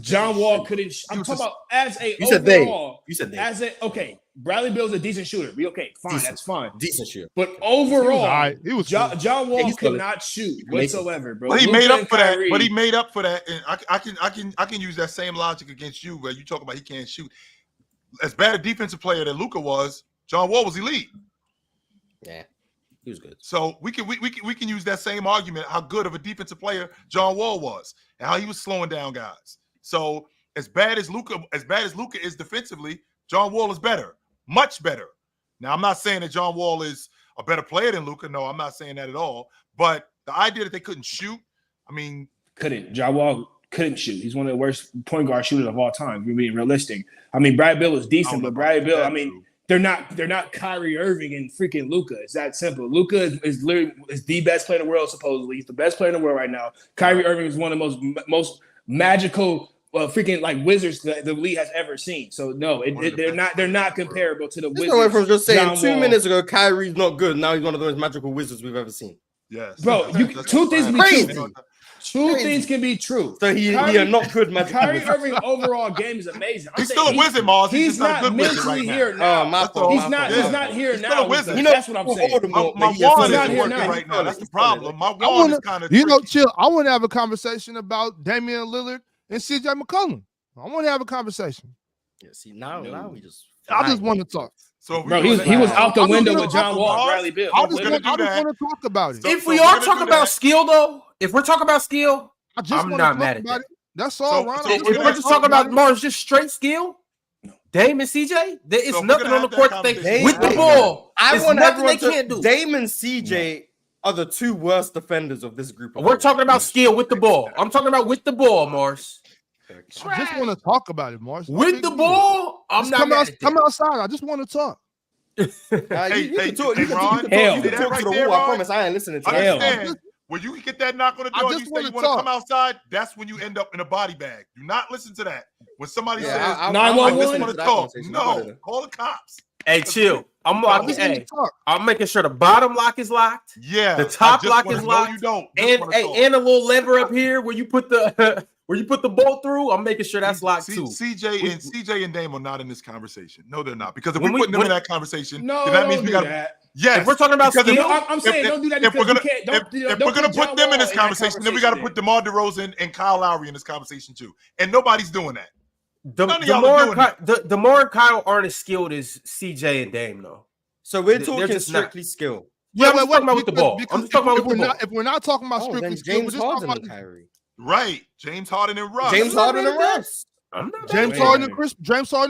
John Wall couldn't. I'm talking about as a. You said overall, they. You said they. As a okay. Bradley Beal's a decent shooter. Okay, fine, Decent. that's fine. Decent shooter. But overall, he was John Wall could not shoot whatsoever, bro. But he made up for that. And I can use that same logic against you, where you talk about he can't shoot. As bad a defensive player that Luka was, John Wall was elite. Yeah, he was good. So we can use that same argument how good of a defensive player John Wall was and how he was slowing down guys. So as bad as Luka is defensively, John Wall is better, much better. Now I'm not saying that John Wall is a better player than Luka. No, I'm not saying that at all. But the idea that they couldn't shoot, I mean, John Wall couldn't shoot. He's one of the worst point guard shooters of all time. We're being realistic. I mean, Brad Beal was decent, but Brad Beal, I mean, they're not Kyrie Irving and freaking Luka. It's that simple. Luka is the best player in the world, supposedly. He's the best player in the world right now. Kyrie Irving is one of the most magical freaking like Wizards the league has ever seen. So no, they're not comparable to the Wizards. No, from just saying John 2 Wall. minutes ago, Kyrie's not good. Now he's one of the most magical Wizards we've ever seen. yes, Bro, two things we Two things can be true. So he a not good man. Kyrie Irving overall game is amazing. He's still a wizard, Mars. He's not a good wizard mentally right here now. now. He's not here He's now. still a wizard. That's what I'm saying. My wand isn't working right now. That's the problem. My wand is kind of chill. I want to have a conversation about Damian Lillard and CJ McCollum. I want to have a conversation. Yeah, see, now we just. I just want to talk. So bro, he was out the window with John Wall, Bradley Beal. I just want to talk about it. If we are talking about skill, though, if we're talking about skill, I'm not mad at that. That's all, Ron. If we're just talking about Mars, just straight skill, Dame and CJ, there is nothing on the court that they with the ball. I want nothing they everyone can't do. Dame and CJ are the two worst defenders of this group. We're talking about skill with the ball. I'm talking about with the ball, Mars. I just want to talk about it, Mars. With the ball, I'm not mad at that. Come outside. I just want to talk. You can talk to the wall. I promise I ain't listening to that. When you get that knock on the door and you say you want to come outside, that's when you end up in a body bag. Do not listen to that. When somebody says, I just want to talk. No, call the cops. Hey, chill. I'm making sure the bottom lock is locked. Yeah. The top lock is locked. You don't. And a little lever up here where you put the bolt through. I'm making sure that's locked too. CJ and Dame are not in this conversation. No, they're not. Because if we put them in that conversation, then that means we got to. Yes. If we're talking about skill, I'm saying don't do that. If we're gonna put them in this conversation, then we got to put DeMar DeRozan and Kyle Lowry in this conversation too. And nobody's doing that. DeMar and Kyle aren't as skilled as CJ and Dame, though. So we're talking strictly skill. Yeah, I'm talking about with the ball. I'm talking about with the ball. If we're not talking about strictly skill, James Harden and Kyrie. Right, James Harden and Russ. James Harden and Russ. James Harden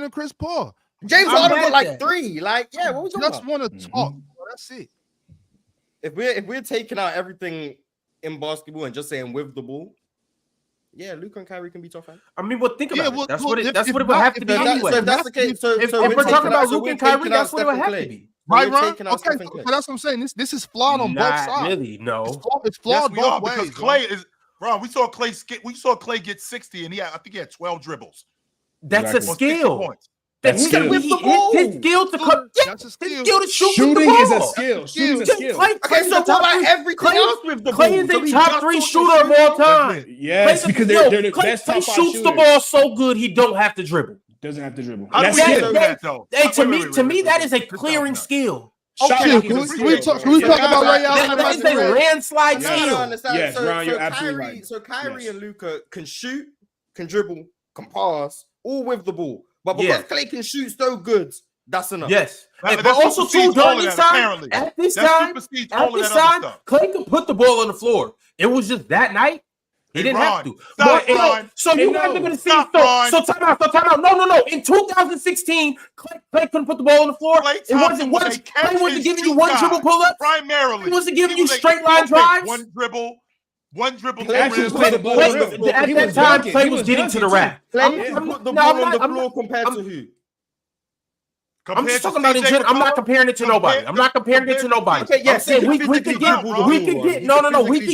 and Chris Paul. James Harden got like 3. Like, yeah, what was just want to talk. That's it. If we're taking out everything in basketball and just saying with the ball, yeah, Luka and Kyrie can be tough. I mean, well, think about it. That's what it would have to be anyway. So if that's the case, if we're talking about Luka and Kyrie, that's what it would have to be. Right, Ron? Okay, so that's what I'm saying. This is flawed on both sides. Really, no. It's flawed both ways. Because Clay is Ron. We saw Clay get 60, and I think he had 12 dribbles. That's a skill. That's skill. His skill to come. That's a skill. His skill to shoot Shooting with the ball. is a skill. Shooting is a skill. Clay, so what about everything else with the ball? Clay is a top 3 shooter of all time. Yes, because they're the best top 5 shooters. Shoots the ball so good he don't have to dribble. Doesn't have to dribble. How do we get that though? Hey, to me, that is a clearing skill. Okay, can we talk about Ray Allen? That is a landslide skill. Yes, Ron, you're absolutely right. So Kyrie and Luka can shoot, can dribble, can pass, all with the ball. But because Clay can shoot so good, that's enough. Yes. But also too, during this time, at this time, Clay could put the ball on the floor. It was just that night. He didn't have to. So you guys are going to see. So time out. No. In 2016, Clay couldn't put the ball on the floor. Clay wasn't giving you one dribble pull up. Primarily, he wasn't giving you straight line drives. One dribble. At that time, Clay was getting to the rack. Clay put the ball on the floor compared to who? I'm just talking about in general. I'm not comparing it to nobody. Okay, yes, we could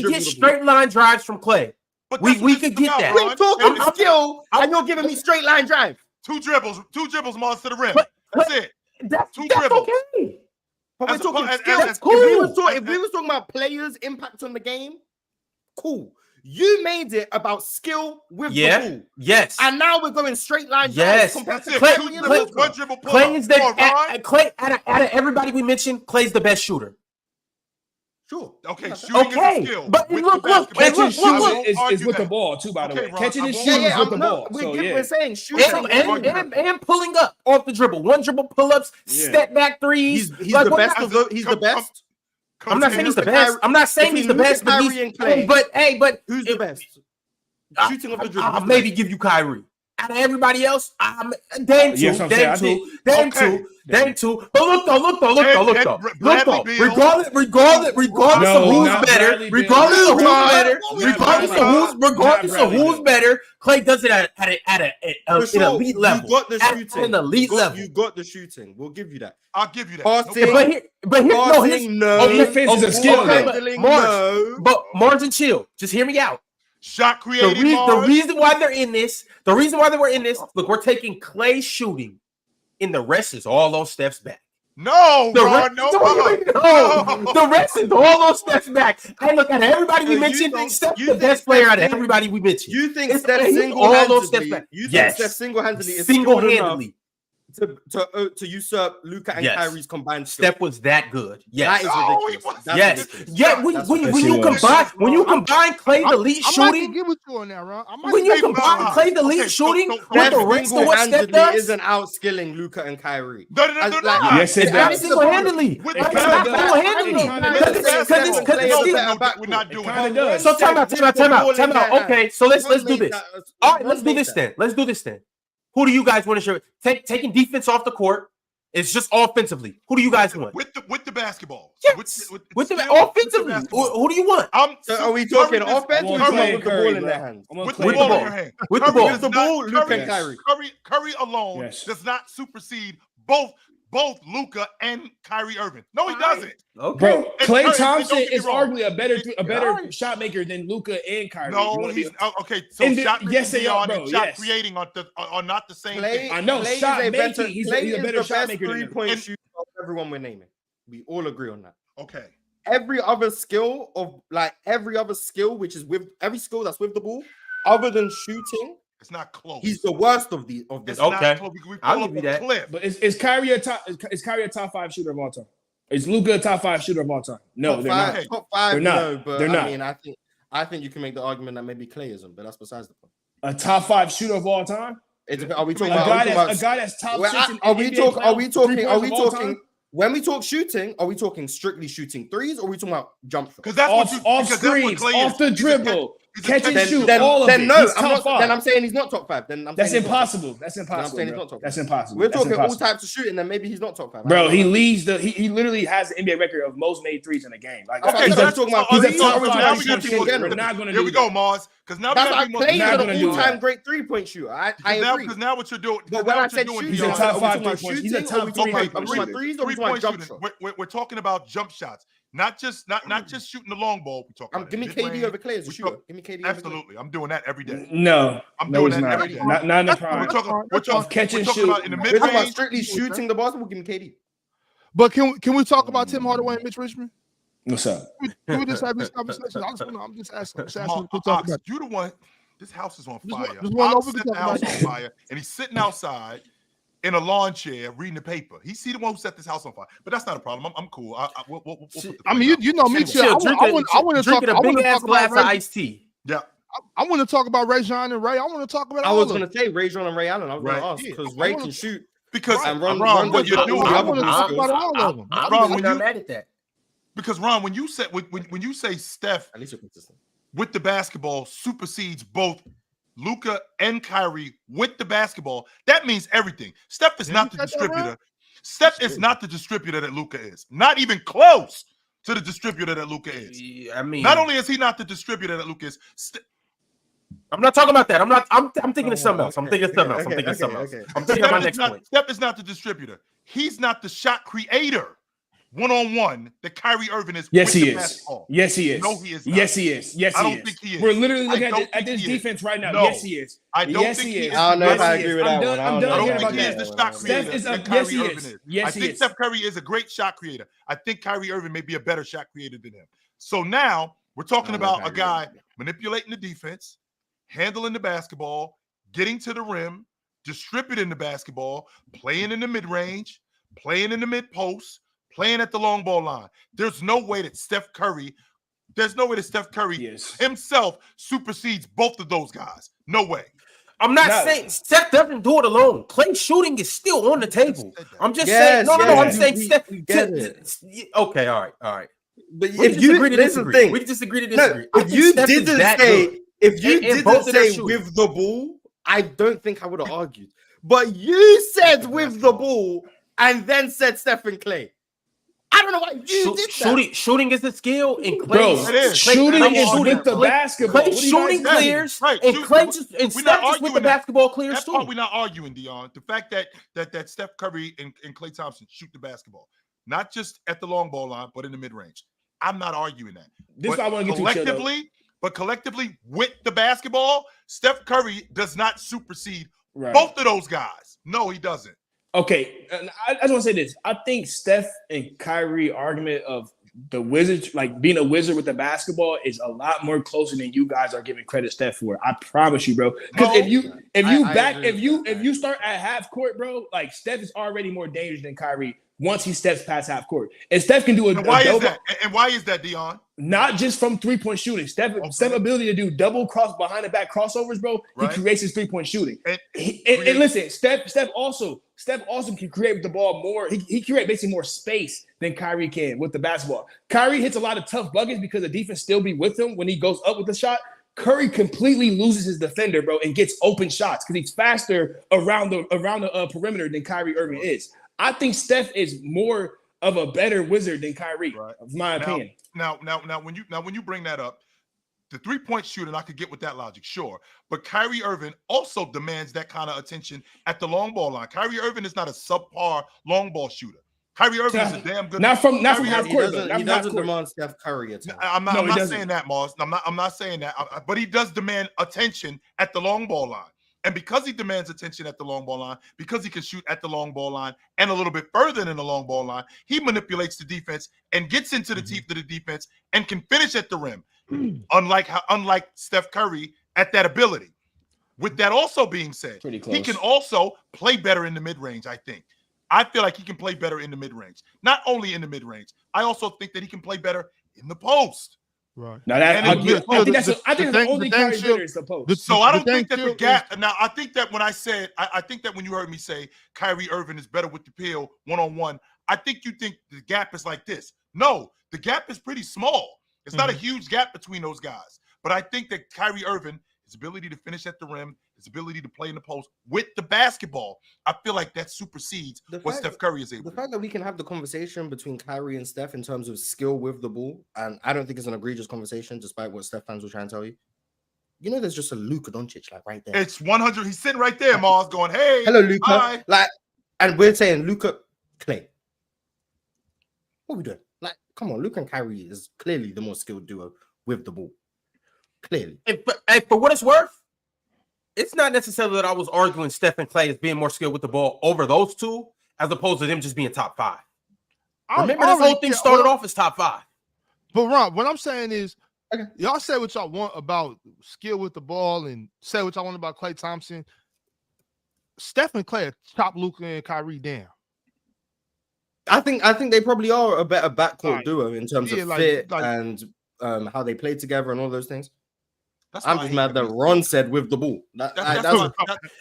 get straight line drives from Clay. We could get that. We're talking skill, and you're giving me straight line drive. Two dribbles, Mars to the rim. That's it. That's okay. But we're talking skill. That's cool. If we was talking about players' impact on the game, cool. You made it about skill with the ball. Yes. And now we're going straight line. Yes. That's it. One dribble pull Clay is Clay out of everybody we mentioned, Clay's the best shooter. Sure. Okay. Shooting is a skill. But look. Catching is with the ball too. By the way, catching and shooting is with the ball. We're saying shooting and pulling up off the dribble. One dribble pull ups, step back threes. He's the best of the. He's the best. I'm not saying he's the best. I'm not saying he's the best. But who's the best? Shooting off the dribble. I'll maybe give you Kyrie. Out of everybody else, Dame too. But look though. Regardless of who's better, Clay does it at an elite level. You got the shooting. At an elite level. You got the shooting. We'll give you that. I'll give you that. Defense is a skill. But Margin, chill. Just hear me out. Shot creating. The reason why they're in this, look, we're taking Clay shooting, and the rest is all on Steph's back. No, The Ron, rest, no. the rest is all those steps back. I look at everybody we mentioned. Steph's the best player out of everybody we mentioned. You think It's Steph all those steps single-handedly? back. You think Yes. Steph single-handedly is Single-handedly. to usurp Luka and Kyrie's combined skill? Steph was that good. Yes. That is ridiculous. That's Yes. ridiculous. Yeah. When you combine Clay the lead I might shooting, give it to him now, Ron. when you combine Clay the lead shooting with the rest of what Steph does, isn't outskilling Luka and Kyrie. No. Yes, it does. Single-handedly. With It's the not best- single-handedly. We're not doing Kinda that. does. So time out. Okay, so let's do this. All right, let's do this then. Who do you guys want to show? Taking defense off the court. It's just offensively. Who do you guys want? With the basketball. Yes. With the offensively. Who do you want? So are we talking offense or Curry, with the ball in their hands? With the With the ball ball. in your hand. With the Curry ball. does The ball, not- Luka and Kyrie. Curry alone Yes. does not supersede both Luka and Kyrie Irving. No, he doesn't. Okay. Bro, And Klay Curry, Thompson don't get me is wrong. arguably a better shot maker than Luka and Kyrie. You No, wanna be- he's okay. So And the- shot yes, they are, beyond bro, and shot yes. creating are not the same Clay, thing. I know, Clay shot is a making, better, he's a Clay is better the shot best maker than him. three-point shooter of everyone we're naming. We all agree on that. Okay. Every other skill which is with every skill that's with the ball, other than shooting, It's not close. he's the worst of this. It's Okay. not close. We I'll pull give up you a that. clip. But is Kyrie a top 5 shooter of all time? Is Luka a top 5 shooter of all time? No, top they're five, not. top five, They're not. no, but They're I not. mean, I think you can make the argument that maybe Clay isn't, but that's besides the point. A top 5 shooter of all time? Are we talking A about? guy that's top 6 in Are we NBA talking? Are we playoff talking? three-pointers Are we of all talking? time? When we talk shooting, are we talking strictly shooting threes, or are we talking about jump shots? Because that's Off what screens, Clay off is. the He's a dribble, he's a catch and catch- shoot, Then all of then it. no, He's I'm top not. 5. Then I'm saying he's not top 5. Then I'm That's saying he's not top impossible. That's impossible. saying he's Bro. not top That's five. impossible. We're That's talking all impossible. types of shooting, then maybe he's not top 5. Bro, he literally has the NBA record of most made threes in a game. Like Okay, he's so a- that's talking about he's a threes, top or we 5 talking shooter about in shooting general. in We're not gonna Here do we go, that. Mars. Because now That's we like got Clay is not an gonna do all-time that. great three-point shooter. I agree. Because now what you're doing. But when I said doing, shooting, He's a are we top talking 5 about three-point. He's shooting, a top or are we talking 3 about three-point threes, or are we talking about jump shots? We're talking about jump shots, not just shooting the long ball. We talk about Give me KD over Clay as a shooter. Give me KD over Clay. Absolutely, I'm doing that every day. No, I'm no, doing he's that not. every day. Not in the We're prime. talking catch and shoot. about in the We're talking about mid-range. strictly shooting the basketball. Give me KD. But can we talk about Tim Hardaway and Mitch Richmond? What's up? Can we just have this conversation? I'm just asking. Mark, to talk about. you the one. This house is on fire. Just one I'm over set to the talk house about. on fire, and he's sitting outside in a lawn chair reading the paper. He's the one who set this house on fire. But that's not a problem. I'm cool. We'll put the I mean, you know me too. I want to talk. Drinking a I want big to ass talk glass about of Ray. iced tea. Yeah. I want to talk about Ray John and Ray. I want to talk about. I all was of going to say Ray John and Ray Allen. I was going to ask because Ray can shoot. Because And Ron, run what the you're ball. doing, I want to talk about all of them. Ron, when I'm you mad at that. because Ron, when you say Steph At least you're consistent. with the basketball supersedes both Luka and Kyrie with the basketball, that means everything. Steph is not the distributor. Steph is not the distributor that Luka is. Not even close to the distributor that Luka is. I mean, Not only is he not the distributor that Luka is, I'm not talking about that. I'm thinking of something else. I'm thinking of something else. I'm thinking of something else. I'm thinking of my next point. Steph is not the distributor. He's not the shot creator one-on-one that Kyrie Irving is. Yes, with he the is. basketball. Yes, he is. No, he is not. Yes, he is. Yes, I he don't is. think he is. We're literally I looking don't at think this he is. defense right now. No. Yes, he is. I don't yes, think he he is. is. I don't know if I Yes, he agree is. with that one. I'm I done don't hearing think about he is that. the shot Steph creator is a- that yes, Kyrie he Irving is. is. Yes, I he think is. Steph Curry is a great shot creator. I think Kyrie Irving may be a better shot creator than him. So now we're talking about a guy manipulating the defense, handling the basketball, getting to the rim, distributing the basketball, playing in the mid-range, playing in the mid-post, playing at the long ball line. There's no way that Steph Curry Yes. himself supersedes both of those guys. No way. I'm not No. saying Steph doesn't do it alone. Clay shooting is still on the table. I'm just Yes, saying. No. yes, I'm saying we Steph. get it. Okay. All right. But We if can you disagree to this is the disagree. thing. We can disagree to No, disagree. I if think you Steph is didn't that say good. if you And both didn't of their say shooting. with the ball, I don't think I would have argued. But you said with the ball and then said Stephen Clay. I don't know why you did that. Shooting is a skill, and Bro, Clay It is. shooting Clay- is with the Clay- basketball. Clay What do you shooting guys mean? clears, Right, and shoot- Clay just we're and not Steph just with arguing the that. basketball clears That too. part we're not arguing, Dion. The fact that Steph Curry and Klay Thompson shoot the basketball, not just at the long ball line, but in the mid-range. I'm not arguing that. This is what I want to get to, Chill, collectively with the basketball, Steph Curry does not supersede Right. both of those guys. No, he doesn't. Okay, I just want to say this. I think Steph and Kyrie argument of the Wizards, like being a wizard with the basketball, is a lot more closer than you guys are giving credit Steph for. I promise you, bro. Because if you start at half court, bro, like Steph is already more dangerous than Kyrie once he steps past half court. And Steph can do And why is that, Dion? Not just from 3-point shooting. Steph's ability to do double cross behind the back crossovers, bro. Right. He creates his 3-point shooting. And listen, Steph also can create with the ball more. He creates basically more space than Kyrie can with the basketball. Kyrie hits a lot of tough buckets because the defense still be with him when he goes up with the shot. Curry completely loses his defender, bro, and gets open shots because he's faster around the perimeter than Kyrie Irving is. I think Steph is more of a better wizard than Kyrie, right. Of my opinion. Now, when you bring that up, the 3-point shooting, I could get with that logic, sure. But Kyrie Irving also demands that kind of attention at the long ball line. Kyrie Irving is not a subpar long ball shooter. Kyrie Irving is a damn good. Not from half court. He doesn't demand Steph Curry attention. I'm not saying that, Mars. I'm not saying that. But he does demand attention at the long ball line. And because he demands attention at the long ball line, because he can shoot at the long ball line and a little bit further than the long ball line, he manipulates the defense and gets into the teeth of the defense and can finish at the rim. Unlike Steph Curry at that ability. With that also being said, he can also play better in the mid-range, I think. I feel like he can play better in the mid-range. Not only in the mid-range, I also think that he can play better in the post. Right. Now I think that's the only Kyrie is supposed. So I don't think that the gap. Now I think that when I said, I think that when you heard me say Kyrie Irving is better with the pill one-on-one, I think you think the gap is like this. No, the gap is pretty small. It's not a huge gap between those guys. But I think that Kyrie Irving, his ability to finish at the rim, his ability to play in the post with the basketball, I feel like that supersedes what Steph Curry is able to do. The fact that we can have the conversation between Kyrie and Steph in terms of skill with the ball, and I don't think it's an egregious conversation, despite what Steph fans will try and tell you. You know, there's just a Luka Doncic like right there. It's 100. He's sitting right there, Mars, going, "Hey, hello, Luka." Hi. Like, and we're saying Luka, Clay. What are we doing? Like, come on, Luka and Kyrie is clearly the more skilled duo with the ball. Clearly. And for what it's worth, it's not necessarily that I was arguing Steph and Clay as being more skilled with the ball over those two, as opposed to them just being top 5. Remember, this whole thing started off as top 5. But Ron, what I'm saying is, y'all say what y'all want about skill with the ball and say what y'all want about Klay Thompson. Steph and Clay chop Luka and Kyrie down. I think they probably are a better backcourt duo in terms of fit and how they play together and all those things. I'm just mad that Ron said with the ball. I'm not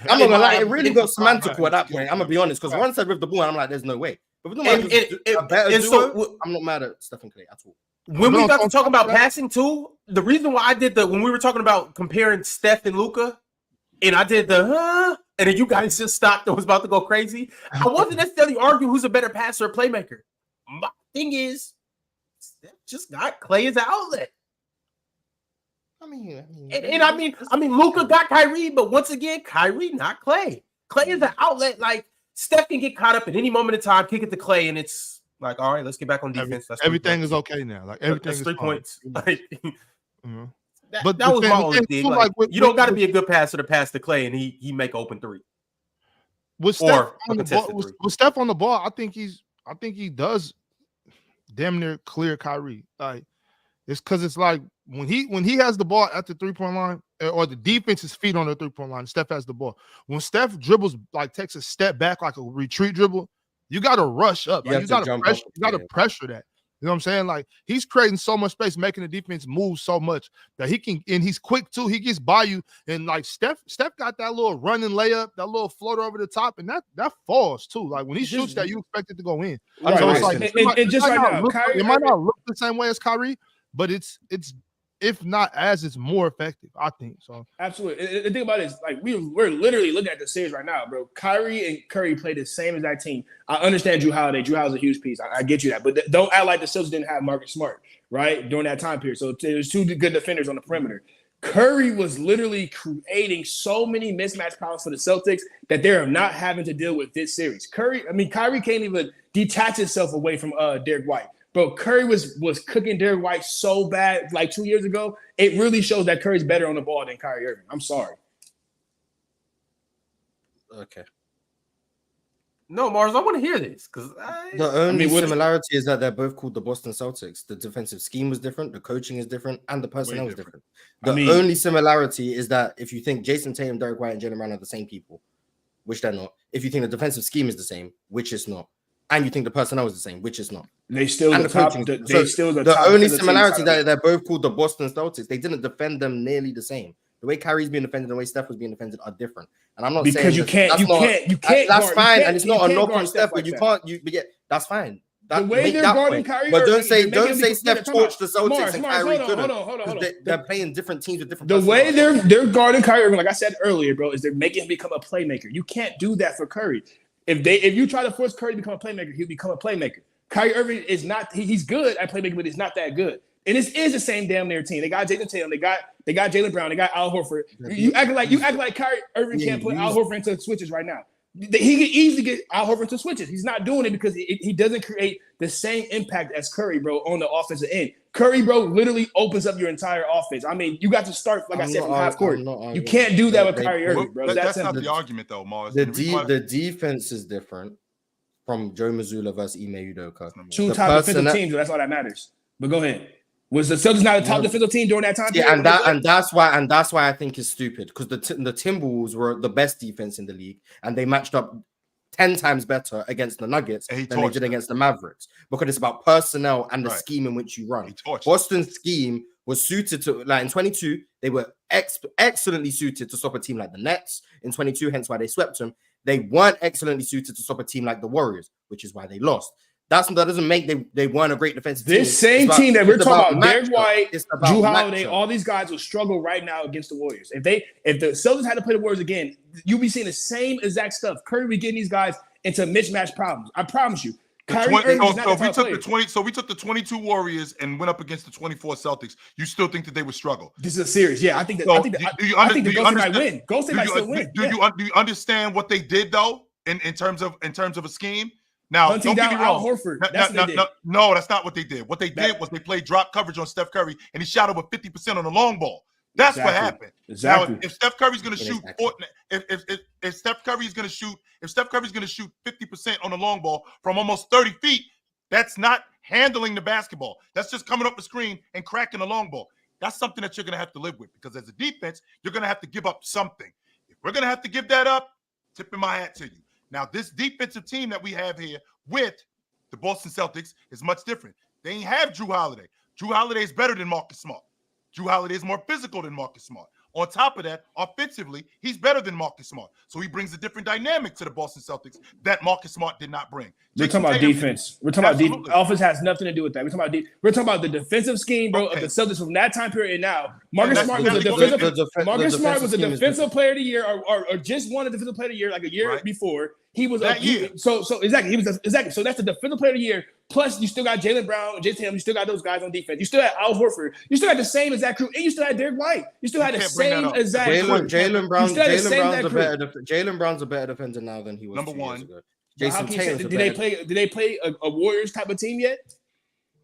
gonna lie, it really got semantical at that point. I'm gonna be honest, because Ron said with the ball, and I'm like, there's no way. But with a better duo, I'm not mad at Stephen Clay at all. When we got to talk about passing too, the reason why I did when we were talking about comparing Steph and Luka, and I did and then you guys just stopped and was about to go crazy. I wasn't necessarily arguing who's a better passer or playmaker. My thing is, Steph just got Clay as an outlet. I mean, Luka got Kyrie, but once again, Kyrie, not Clay. Clay is an outlet. Like, Steph can get caught up at any moment in time, kick it to Clay, and it's like, all right, let's get back on defense. Everything is okay now. Like, everything is 3 points. Like, but that was my only thing. Like, you don't got to be a good passer to pass to Clay, and he make open 3. With Steph on the ball, I think he does damn near clear Kyrie. Like, it's because it's like when he has the ball at the 3-point line, or the defense's feet on the 3-point line, Steph has the ball. When Steph dribbles, like takes a step back, like a retreat dribble, you got to rush up. You got to pressure that. You know what I'm saying? Like, he's creating so much space, making the defense move so much that he can, and he's quick too. He gets by you, and like Steph got that little running layup, that little floater over the top, and that falls too. Like, when he shoots that, you expect it to go in. Right, so right. It's like it might not look the same way as Kyrie, but it's if not as, it's more effective, I think. So absolutely. The thing about it is, like, we're literally looking at the series right now, bro. Kyrie and Curry play the same as that team. I understand Jrue Holiday. Jrue Holiday's a huge piece. I get you that, but don't act like the Celtics didn't have Marcus Smart, right, during that time period. So there's 2 good defenders on the perimeter. Curry was literally creating so many mismatch problems for the Celtics that they're not having to deal with this series. Kyrie can't even detach himself away from Derrick White. Bro, Curry was cooking Derrick White so bad like 2 years ago. It really shows that Curry's better on the ball than Kyrie Irving. I'm sorry. Okay. No, Mars, I want to hear this because the only similarity is that they're both called the Boston Celtics. The defensive scheme was different, the coaching is different, and the personnel was different. The only similarity is that if you think Jayson Tatum, Derrick White, and Jaylen Brown are the same people, which they're not. If you think the defensive scheme is the same, which it's not, and you think the personnel is the same, which it's not. They still and the top. The only similarity that they're both called the Boston Celtics. They didn't defend them nearly the same. The way Kyrie's being defended, the way Steph was being defended are different. And I'm not because saying you can't. That's fine, and it's not a knock on Steph, but you can't. But yeah, that's fine. The way they're guarding Kyrie, but don't say Steph torched the Celtics and Kyrie couldn't. Hold on. They're playing different teams with different. The way they're guarding Kyrie Irving, like I said earlier, bro, is they're making him become a playmaker. You can't do that for Curry. If you try to force Curry to become a playmaker, he'll become a playmaker. Kyrie Irving is not. He's good at playmaking, but he's not that good. And this is the same damn near team. They got Jayson Tatum. They got Jaylen Brown. They got Al Horford. You act like Kyrie Irving can't put Al Horford into switches right now. He can easily get Al Horford to switches. He's not doing it because he doesn't create the same impact as Curry, bro, on the offensive end. Curry, bro, literally opens up your entire offense. I mean, you got to start, like I said, from half court. You can't do that with Kyrie Irving, bro. That's not the argument, though, Mars. The defense is different from Joe Mazzulla versus Ime Udoka. Two top defensive teams, that's all that matters. But go ahead. Was the Celtics not a top defensive team during that time? Yeah, and that's why I think it's stupid, because the Timberwolves were the best defense in the league, and they matched up 10 times better against the Nuggets than they did against the Mavericks, because it's about personnel and the scheme in which you run. Boston's scheme was suited to, like in 22, they were excellently suited to stop a team like the Nets in 22, hence why they swept them. They weren't excellently suited to stop a team like the Warriors, which is why they lost. That doesn't make they weren't a great defensive team. This same team that we're talking about, Derrick White, Jrue Holiday, all these guys will struggle right now against the Warriors. If the Celtics had to play the Warriors again, you'll be seeing the same exact stuff. Curry be getting these guys into mismatch problems. I promise you. Kyrie Irving is not the top player. So we took the 22 Warriors and went up against the 24 Celtics. You still think that they would struggle? This is a series, yeah. I think the Ghost might win. Ghost might still win. Do you understand what they did though in terms of a scheme? Now, hunting don't get me wrong. Al Horford. No, that's not what they did. What they did was they played drop coverage on Steph Curry, and he shot over 50% on the long ball. That's what happened. Exactly. Now, if Steph Curry's going to shoot, if Steph Curry's going to shoot 50% on the long ball from almost 30 feet, that's not handling the basketball. That's just coming up the screen and cracking the long ball. That's something that you're going to have to live with, because as a defense, you're going to have to give up something. If we're going to have to give that up, tipping my hat to you. Now, this defensive team that we have here with the Boston Celtics is much different. They ain't have Jrue Holiday. Jrue Holiday is better than Marcus Smart. Jrue Holiday is more physical than Marcus Smart. On top of that, offensively, he's better than Marcus Smart. So he brings a different dynamic to the Boston Celtics that Marcus Smart did not bring. We're talking about defense. We're talking about defense. Offense has nothing to do with that. We're talking about the defensive scheme, bro, of the Celtics from that time period. And now, Marcus Smart was a defensive player of the year, or just won a defensive player of the year like a year before. He was that year. So exactly. So that's the defensive player of the year. Plus, you still got Jaylen Brown, Jayson Tatum. You still got those guys on defense. You still had Al Horford. You still had the same exact crew, and you still had Derrick White. You still had the same exact crew. Jaylen Brown's a better defender now than he was number 2 one. years ago. Jayson Tatum's did they play a Warriors type of team yet?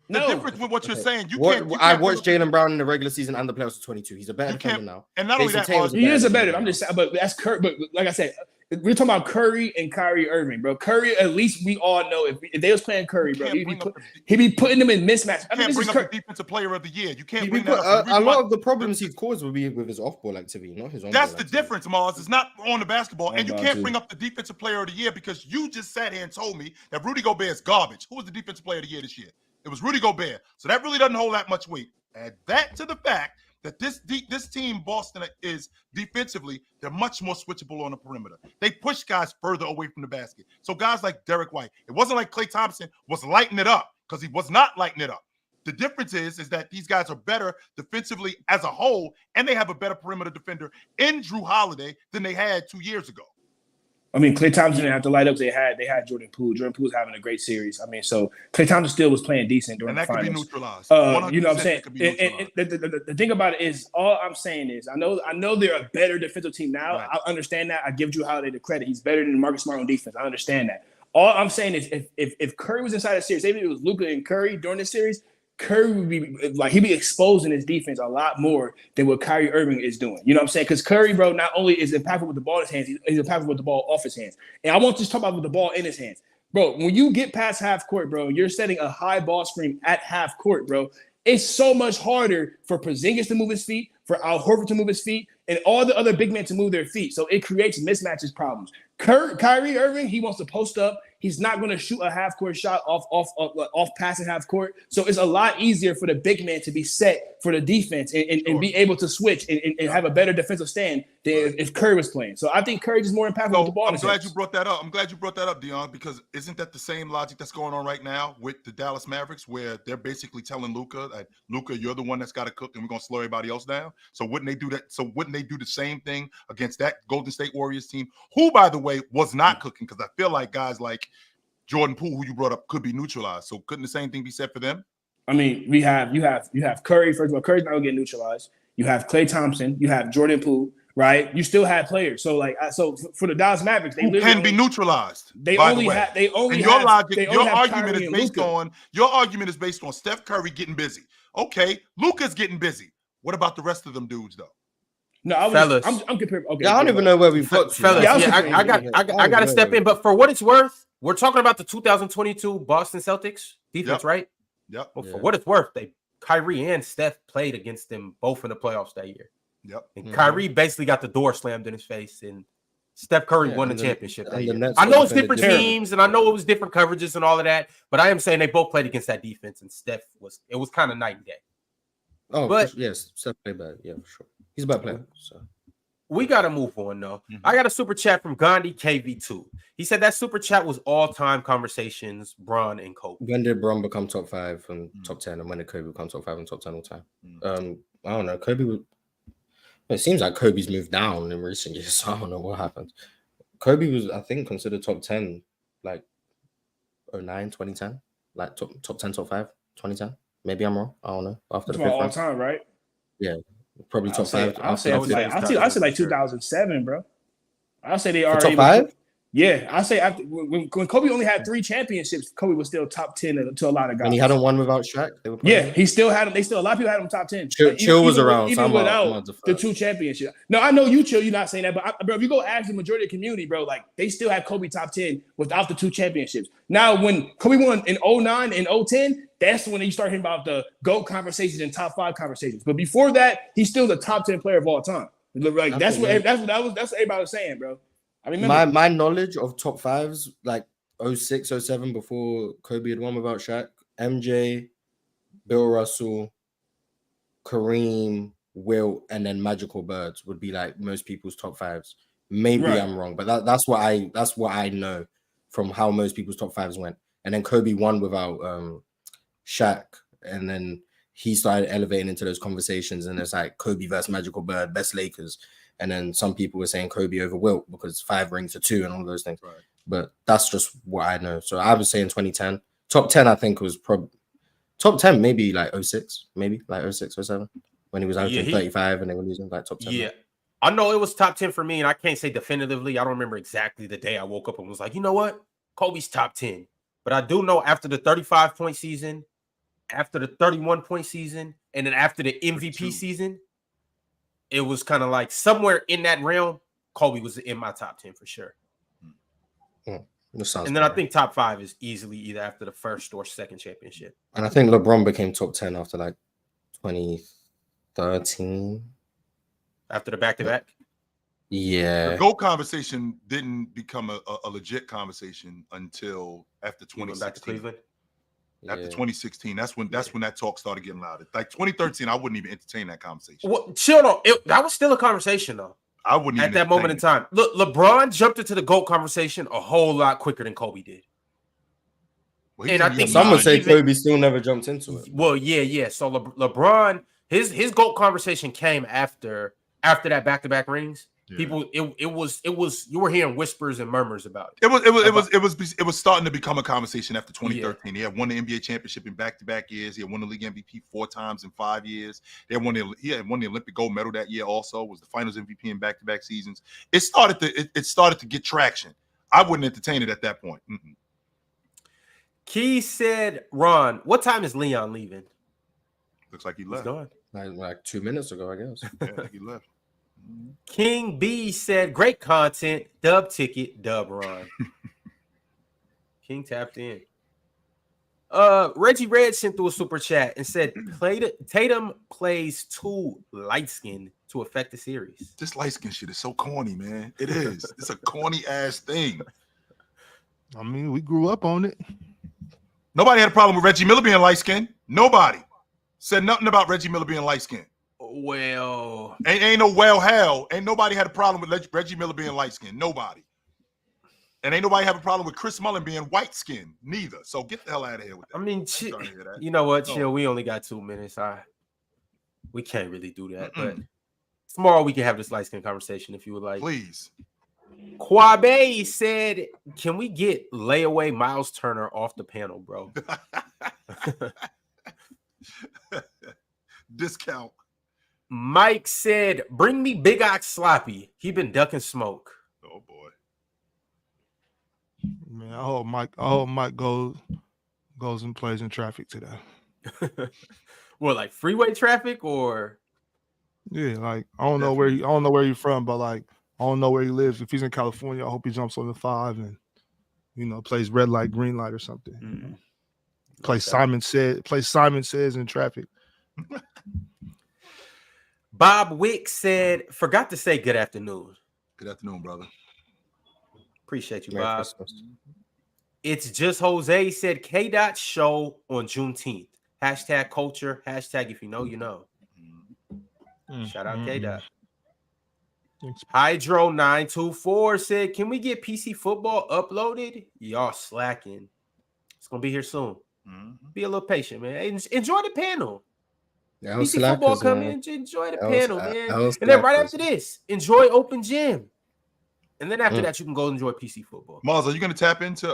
No. The difference with what you're saying, I watched Jaylen Brown in the regular season and the playoffs of 22. He's a better defender now. And not only that, he is a better. I'm just saying, but that's Curry. But like I said, we're talking about Curry and Kyrie Irving, bro. Curry, at least we all know if they was playing Curry, bro, he'd be putting them in mismatch. You can't bring up the defensive player of the year. You can't bring that up. A lot of the problems he caused would be with his off-ball activity, not his on-ball That's the difference, Mars. It's not on the basketball. And you can't bring up the defensive player of the year because you just sat here and told me that Rudy Gobert is garbage. Who was the defensive player of the year this year? It was Rudy Gobert. So that really doesn't hold that much weight. Add that to the fact that this team, Boston, is defensively, they're much more switchable on the perimeter. They push guys further away from the basket. So guys like Derrick White, it wasn't like Klay Thompson was lighting it up, because he was not lighting it up. The difference is that these guys are better defensively as a whole, and they have a better perimeter defender in Jrue Holiday than they had 2 years ago. I mean, Klay Thompson didn't have to light up. They had Jordan Poole. Jordan Poole's having a great series. I mean, so Klay Thompson still was playing decent during the finals. And that could be neutralized. You know what I'm saying? And the thing about it is, all I'm saying is, I know they're a better defensive team now. Right. I understand that. I give Jrue Holiday the credit. He's better than Marcus Smart on defense. I understand that. All I'm saying is, if Curry was inside the series, maybe it was Luka and Curry during this series, Curry would be like he'd be exposing his defense a lot more than what Kyrie Irving is doing. You know what I'm saying? Because Curry, bro, not only is impactful with the ball in his hands, he's impactful with the ball off his hands. And I want to just talk about with the ball in his hands. Bro, when you get past half court, bro, you're setting a high ball screen at half court, bro. It's so much harder for Porzingis to move his feet, for Al Horford to move his feet, and all the other big men to move their feet. So it creates mismatches problems. Kyrie Irving, he wants to post up. He's not going to shoot a half-court shot off passing half court. So it's a lot easier for the big man to be set for the defense and be able to switch and have a better defensive stand than if Curry was playing. So I think Curry is more impactful with the ball. I'm glad you brought that up. Dion, because isn't that the same logic that's going on right now with the Dallas Mavericks, where they're basically telling Luka, Luka, you're the one that's got to cook, and we're going to slow everybody else down? So wouldn't they do that? So wouldn't they do the same thing against that Golden State Warriors team, who, by the way, was not cooking? Because I feel like guys like Jordan Poole, who you brought up, could be neutralized. So couldn't the same thing be said for them? I mean, you have Curry. First of all, Curry's not gonna get neutralized. You have Klay Thompson. You have Jordan Poole. Right? You still have players. So for the Dallas Mavericks, they can be neutralized. Your argument is based on Steph Curry getting busy. Okay, Luka's getting busy. What about the rest of them dudes though? No, I'm comparing. Okay, I don't even know where we've got to. Fellas, I got to step in. But for what it's worth, we're talking about the 2022 Boston Celtics defense, right? Yep. Well, for what it's worth, Kyrie and Steph played against them both in the playoffs that year. Yep. And Kyrie basically got the door slammed in his face, and Steph Curry won the championship that year. I know it's different teams, and I know it was different coverages and all of that, but I am saying they both played against that defense, and Steph was kind of night and day. Oh, but yes, Steph played bad. Yeah, for sure. He's a bad player. So we got to move on, though. Mm-hmm. I got a super chat from Gandhi KV2. He said that super chat was all-time conversations, Bron and Kobe. When did Bron become top 5 and top 10, and when did Kobe become top 5 and top 10 all time? I don't know. It seems like Kobe's moved down in recent years. So I don't know what happened. Kobe was, I think, considered top 10, like 09, 2010, like top 10, top 5, 2010. Maybe I'm wrong. I don't know. After the all time, right? Yeah, probably top 5. I'll say like 2007, bro. I'll say they already top 5. Yeah, I say after when Kobe only had 3 championships, Kobe was still top 10 to a lot of guys. And he hadn't won without Shaq. He still had him. A lot of people had him top 10. Chill was around, even without the 2 championships. No, I know you, Chill. You're not saying that, but bro, if you go ask the majority of the community, bro, like they still had Kobe top 10 without the 2 championships. Now, when Kobe won in 09 and 010, that's when you start hearing about the GOAT conversations and top 5 conversations. But before that, he's still the top 10 player of all time. Like that's what everybody was saying, bro. I remember my knowledge of top 5s, like 06, 07, before Kobe had won without Shaq, MJ, Bill Russell, Kareem, Wilt, and then Magical Birds would be like most people's top 5s. Maybe I'm wrong, but that's what I know from how most people's top 5s went. And then Kobe won without Shaq, and then he started elevating into those conversations, and it's like Kobe versus Magical Bird, best Lakers. And then some people were saying Kobe over Wilt because 5 rings to 2 and all those things. Right. But that's just what I know. So I was saying 2010. Top 10, I think, was probably top 10, maybe like 06, maybe like 06 or 07, when he was averaging 35 and they were losing like top 10. Yeah. I know it was top 10 for me, and I can't say definitively. I don't remember exactly the day I woke up and was like, you know what? Kobe's top 10. But I do know after the 35-point season, after the 31-point season, and then after the MVP season, it was kind of like somewhere in that realm, Kobe was in my top 10 for sure. And then I think top 5 is easily either after the first or second championship. And I think LeBron became top 10 after like 2013. After the back-to-back? Yeah. The GOAT conversation didn't become a legit conversation until after 2016. Back to Cleveland? After 2016, that's when that talk started getting louder. Like 2013, I wouldn't even entertain that conversation. Well, chill on. That was still a conversation though. I wouldn't at that moment in time. Look, LeBron jumped into the GOAT conversation a whole lot quicker than Kobe did. Well, and I think some would say Kobe still never jumped into it. Well, yeah. So LeBron, his GOAT conversation came after that back-to-back rings. Yeah. People, it was you were hearing whispers and murmurs about it. It was starting to become a conversation after 2013. Yeah. He had won the NBA championship in back-to-back years. He had won the league MVP 4 times in 5 years. He had won the Olympic gold medal that year. Also, was the Finals MVP in back-to-back seasons. It started to get traction. I wouldn't entertain it at that point. Key said, "Ron, what time is Leon leaving?" Looks like he He's left. gone. Like 2 minutes ago, I guess. Yeah, he left. King B said, great content, dub ticket, dub run. King tapped in. Reggie Red sent through a super chat and said, Tatum plays too light-skinned to affect the series. This light skin shit is so corny, man. It is. It's a corny ass thing. I mean, we grew up on it. Nobody had a problem with Reggie Miller being light skinned. Nobody said nothing about Reggie Miller being light skinned. Well, Ain't no well hell. Ain't nobody had a problem with Reggie Miller being light skinned. Nobody. And ain't nobody have a problem with Chris Mullin being white skinned. Neither. So get the hell out of here with that. I mean, trying to hear that. you know what? No. Chill. We only got 2 minutes. We can't really do that. But tomorrow we can have this light skin conversation if you would like. Please. Quabe said, can we get layaway Miles Turner off the panel, bro? Discount. Mike said, bring me Big Ox Sloppy. He been ducking smoke. Oh boy. Man, I hope Mike goes and plays in traffic today. What, like freeway traffic or? Yeah, like I don't know where you're from, but like I don't know where he lives. If he's in California, I hope he jumps on the 5 and plays red light, green light or something. Mm-hmm. Play Simon Says in traffic. Bob Wick said, forgot to say good afternoon. Good afternoon, brother. Appreciate you, Merry Bob. Christmas. It's just Jose said K-Dot show on Juneteenth. Hashtag culture. Hashtag if you know, you know. Shout out K-Dot. Hydro924 said, can we get PC football uploaded? Y'all slacking. It's going to be here soon. Be a little patient, man. Enjoy the panel. PC football coming. Enjoy the panel, man. And then right after this, enjoy Open Gym. And then after that, you can go enjoy PC football. Mars, are you going to tap into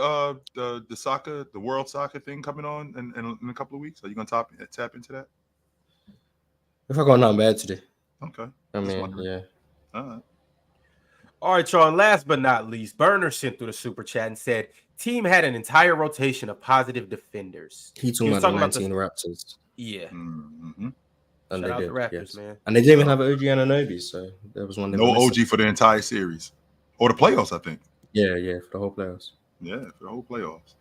the soccer, the world soccer thing coming on in a couple of weeks? Are you going to tap into that? If I got nothing bad today. Okay. I mean, yeah. All right, y'all. And last but not least, Burner sent through the super chat and said, team had an entire rotation of positive defenders. He talking about the 19 Raptors. Yeah. And shout they out did, the Raptors, man. And they didn't even have OG Anunoby, so there was one. No OG for the entire series. Or the playoffs, I think. Yeah, for the whole playoffs. Yeah, for the whole playoffs.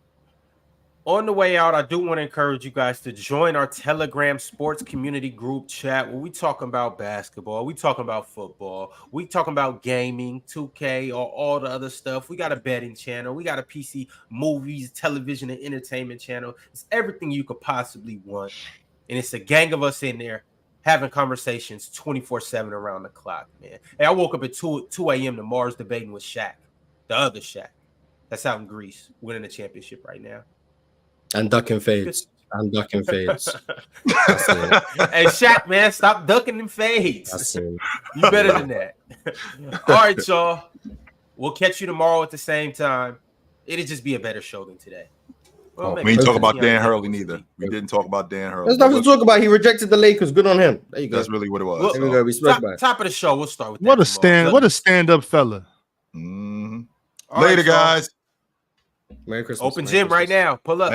On the way out, I do want to encourage you guys to join our Telegram sports community group chat where we talking about basketball, we talking about football, we talking about gaming, 2K, or all the other stuff. We got a betting channel, we got a PC movies, television, and entertainment channel. It's everything you could possibly want, and it's a gang of us in there having conversations 24/7 around the clock, man. Hey, I woke up at 2 a.m. to Mars debating with Shaq, the other Shaq. That's out in Greece, winning the championship right now. And ducking fades. And ducking fades. Hey, Shaq, man, stop ducking them fades. You better than that. All right, y'all. We'll catch you tomorrow at the same time. It'll just be a better show than today. Well, we didn't talk about Dan Hurley neither. We didn't talk about Dan Hurley. There's nothing to talk about. He rejected the Lakers. Good on him. There you go. That's really what it was. There we go. We spoke about it. Top of the show. We'll start with that. What a stand-up fella. Later, right, guys. Merry Christmas. Open Gym right now. Pull up.